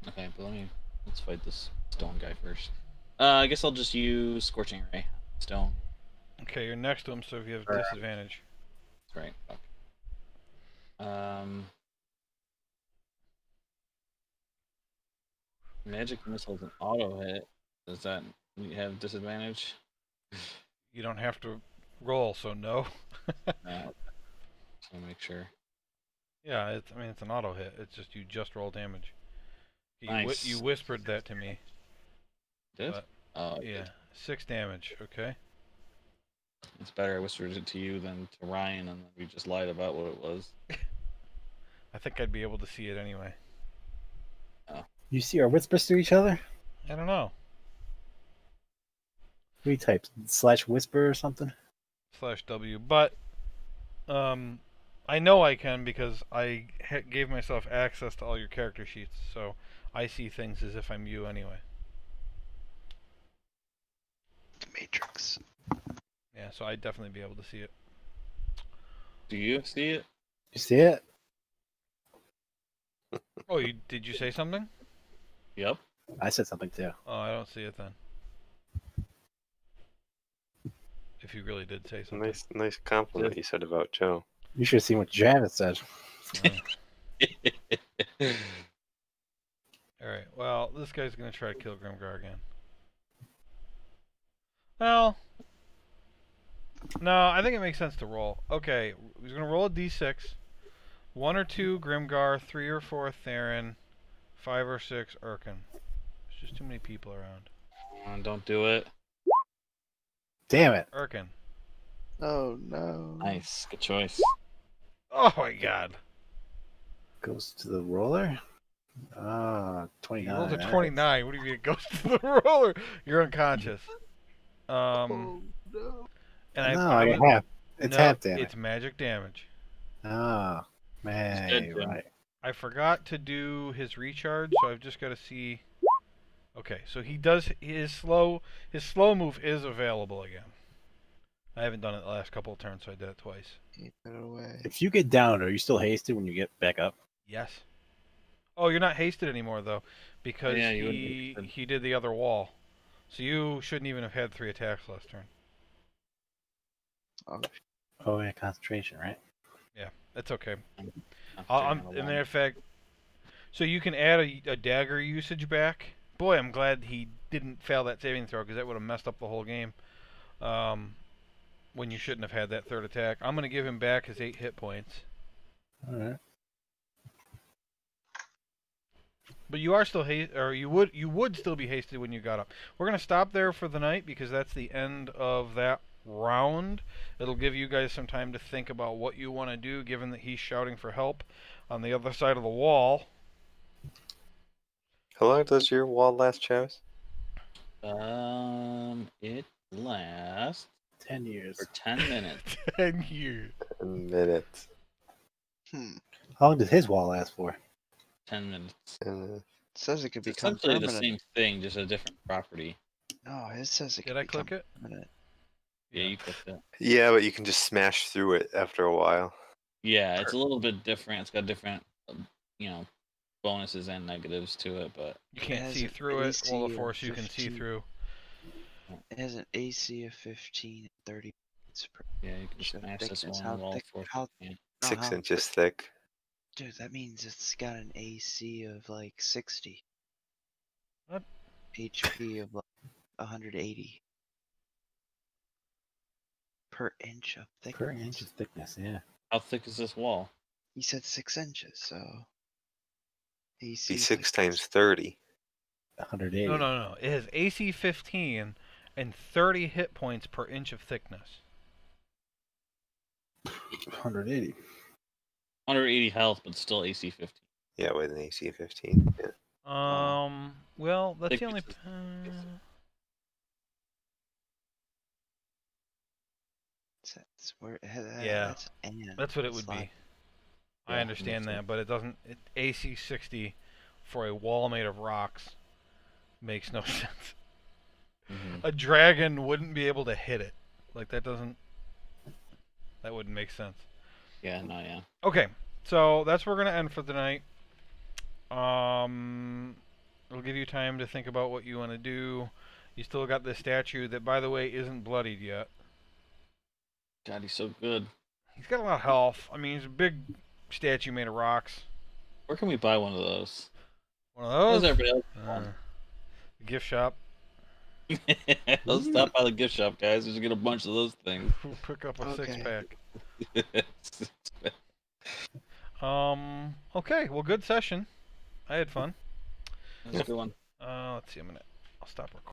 Speaker 1: Okay, but let's fight this stone guy first. I guess I'll just use Scorching Ray. Stone.
Speaker 2: Okay, you're next to him, so if you have
Speaker 1: Or-
Speaker 2: disadvantage.
Speaker 1: That's right. Fuck. Magic missile's an auto hit. Does that have disadvantage?
Speaker 2: You don't have to roll, so no.
Speaker 1: No. Just want to make sure.
Speaker 2: Yeah, I mean it's an auto hit. It's just you just roll damage.
Speaker 1: Nice.
Speaker 2: You whispered that to me.
Speaker 1: Did?
Speaker 2: But,
Speaker 1: Oh,
Speaker 2: yeah, 6 damage. Okay.
Speaker 1: It's better I whispered it to you than to Ryan, and then we just lied about what it was.
Speaker 2: I think I'd be able to see it anyway.
Speaker 3: You see our whispers to each other?
Speaker 2: I don't know.
Speaker 3: We type /whisper or something.
Speaker 2: /W, but I know I can because I gave myself access to all your character sheets, so I see things as if I'm you anyway.
Speaker 5: Matrix.
Speaker 2: Yeah, so I'd definitely be able to see it.
Speaker 1: Do you see it?
Speaker 3: You see it?
Speaker 2: Oh, did you say something?
Speaker 1: Yep.
Speaker 3: I said something too.
Speaker 2: Oh, I don't see it then. If you really did say something.
Speaker 4: Nice compliment you said about Joe.
Speaker 3: You should have seen what Janet said.
Speaker 2: Alright, well, this guy's gonna try to kill Grimgar again. Well, no, I think it makes sense to roll. Okay, he's gonna roll a d6. 1 or 2 Grimgar, 3 or 4 Theron, 5 or 6 Urkin. There's just too many people around.
Speaker 1: Don't do it.
Speaker 3: Damn it.
Speaker 2: Urkin.
Speaker 5: Oh no.
Speaker 1: Nice. Good choice.
Speaker 2: Oh my god.
Speaker 3: Goes to the roller.
Speaker 2: You
Speaker 3: 29.
Speaker 2: rolled a 29. What do you mean it goes to the roller? You're unconscious.
Speaker 5: Oh no.
Speaker 2: And
Speaker 3: No, I got half. It's half damage.
Speaker 2: It's magic damage.
Speaker 3: Oh, man,
Speaker 1: Good,
Speaker 3: you're
Speaker 1: Tim.
Speaker 3: right.
Speaker 2: I forgot to do his recharge, so I've just got to see. Okay, so he does his slow move is available again. I haven't done it the last couple of turns, so I did it twice.
Speaker 5: Keep it away.
Speaker 3: If you get down, are you still hasted when you get back up?
Speaker 2: Yes. Oh, you're not hasted anymore though, because
Speaker 1: Yeah, you wouldn't be hasted.
Speaker 2: he did the other wall. So you shouldn't even have had 3 attacks last turn.
Speaker 5: Oh,
Speaker 3: Oh, yeah, concentration, right?
Speaker 2: That's okay.
Speaker 1: I'm
Speaker 2: In matter of fact, so you can add a dagger usage back. Boy, I'm glad he didn't fail that saving throw because that would have messed up the whole game. When you shouldn't have had that 3rd attack. I'm going to give him back his 8 hit points.
Speaker 3: All right.
Speaker 2: But you are still you would still be hasted when you got up. We're going to stop there for the night because that's the end of that round. It'll give you guys some time to think about what you want to do given that he's shouting for help on the other side of the wall.
Speaker 4: How long does your wall last, Travis?
Speaker 1: It lasts
Speaker 3: 10 years.
Speaker 1: for 10 minutes.
Speaker 2: 10 years.
Speaker 4: A minute.
Speaker 3: How long does his wall last for?
Speaker 1: 10 minutes.
Speaker 5: it says it could
Speaker 1: It's
Speaker 5: become
Speaker 1: essentially
Speaker 5: permanent.
Speaker 1: the same thing, just a different property.
Speaker 5: No, it says it
Speaker 2: Did
Speaker 5: could
Speaker 2: I
Speaker 5: become
Speaker 2: click it?
Speaker 5: permanent.
Speaker 1: Yeah, you clicked it.
Speaker 4: Yeah, but you can just smash through it after a while.
Speaker 1: Yeah, it's a little bit different. It's got different, bonuses and negatives to it, but
Speaker 2: You can't
Speaker 5: has
Speaker 2: see
Speaker 5: an
Speaker 2: through it. Wall of
Speaker 5: AC of
Speaker 2: Force you can see
Speaker 5: 15.
Speaker 2: through.
Speaker 5: It has an AC of 15 and 30 points per
Speaker 1: yeah, you can just
Speaker 5: inch of
Speaker 1: smash this
Speaker 5: thickness.
Speaker 1: one
Speaker 5: How
Speaker 1: wall
Speaker 5: thick?
Speaker 1: for
Speaker 5: How,
Speaker 1: yeah.
Speaker 5: no,
Speaker 4: 6
Speaker 5: how
Speaker 4: inches
Speaker 5: thick?
Speaker 4: thick.
Speaker 5: Dude, that means it's got an AC of like 60.
Speaker 2: What?
Speaker 5: HP of like 180 per inch of thickness.
Speaker 3: Per inch of thickness, yeah.
Speaker 1: How thick is this wall?
Speaker 5: He said 6 inches, so AC
Speaker 4: Be
Speaker 5: is
Speaker 4: 6
Speaker 5: like
Speaker 4: times 30.
Speaker 3: 180.
Speaker 2: No. It has AC 15 and 30 hit points per inch of thickness.
Speaker 3: 180.
Speaker 1: 180 health, but still AC 15.
Speaker 4: Yeah, with an AC of 15. Yeah.
Speaker 2: Well, that's the only.
Speaker 1: Thickness
Speaker 5: That's where,
Speaker 2: Yeah,
Speaker 5: that's and
Speaker 2: That's what it
Speaker 5: it's
Speaker 2: would
Speaker 5: not-
Speaker 2: be. I
Speaker 3: Yeah,
Speaker 2: understand
Speaker 3: makes
Speaker 2: that, but it doesn't. AC 60 for a wall made of rocks makes no sense. a dragon wouldn't be able to hit it. Like that wouldn't make sense.
Speaker 3: Yeah, no, yeah.
Speaker 2: Okay, so that's where we're gonna end for the night. It'll give you time to think about what you want to do. You still got this statue that, by the way, isn't bloodied yet.
Speaker 1: God, he's so good.
Speaker 2: He's got a lot of health. I mean, he's a big statue made of rocks.
Speaker 1: Where can we buy one of those?
Speaker 2: One of those?
Speaker 1: Where's everybody else want?
Speaker 2: Gift shop.
Speaker 1: Let's stop by the gift shop, guys. Just get a bunch of those things.
Speaker 2: We'll pick up a
Speaker 5: Okay.
Speaker 2: 6-pack. Okay, well, good session. I had fun.
Speaker 1: That's a good one.
Speaker 2: Let's see, I'll stop recording.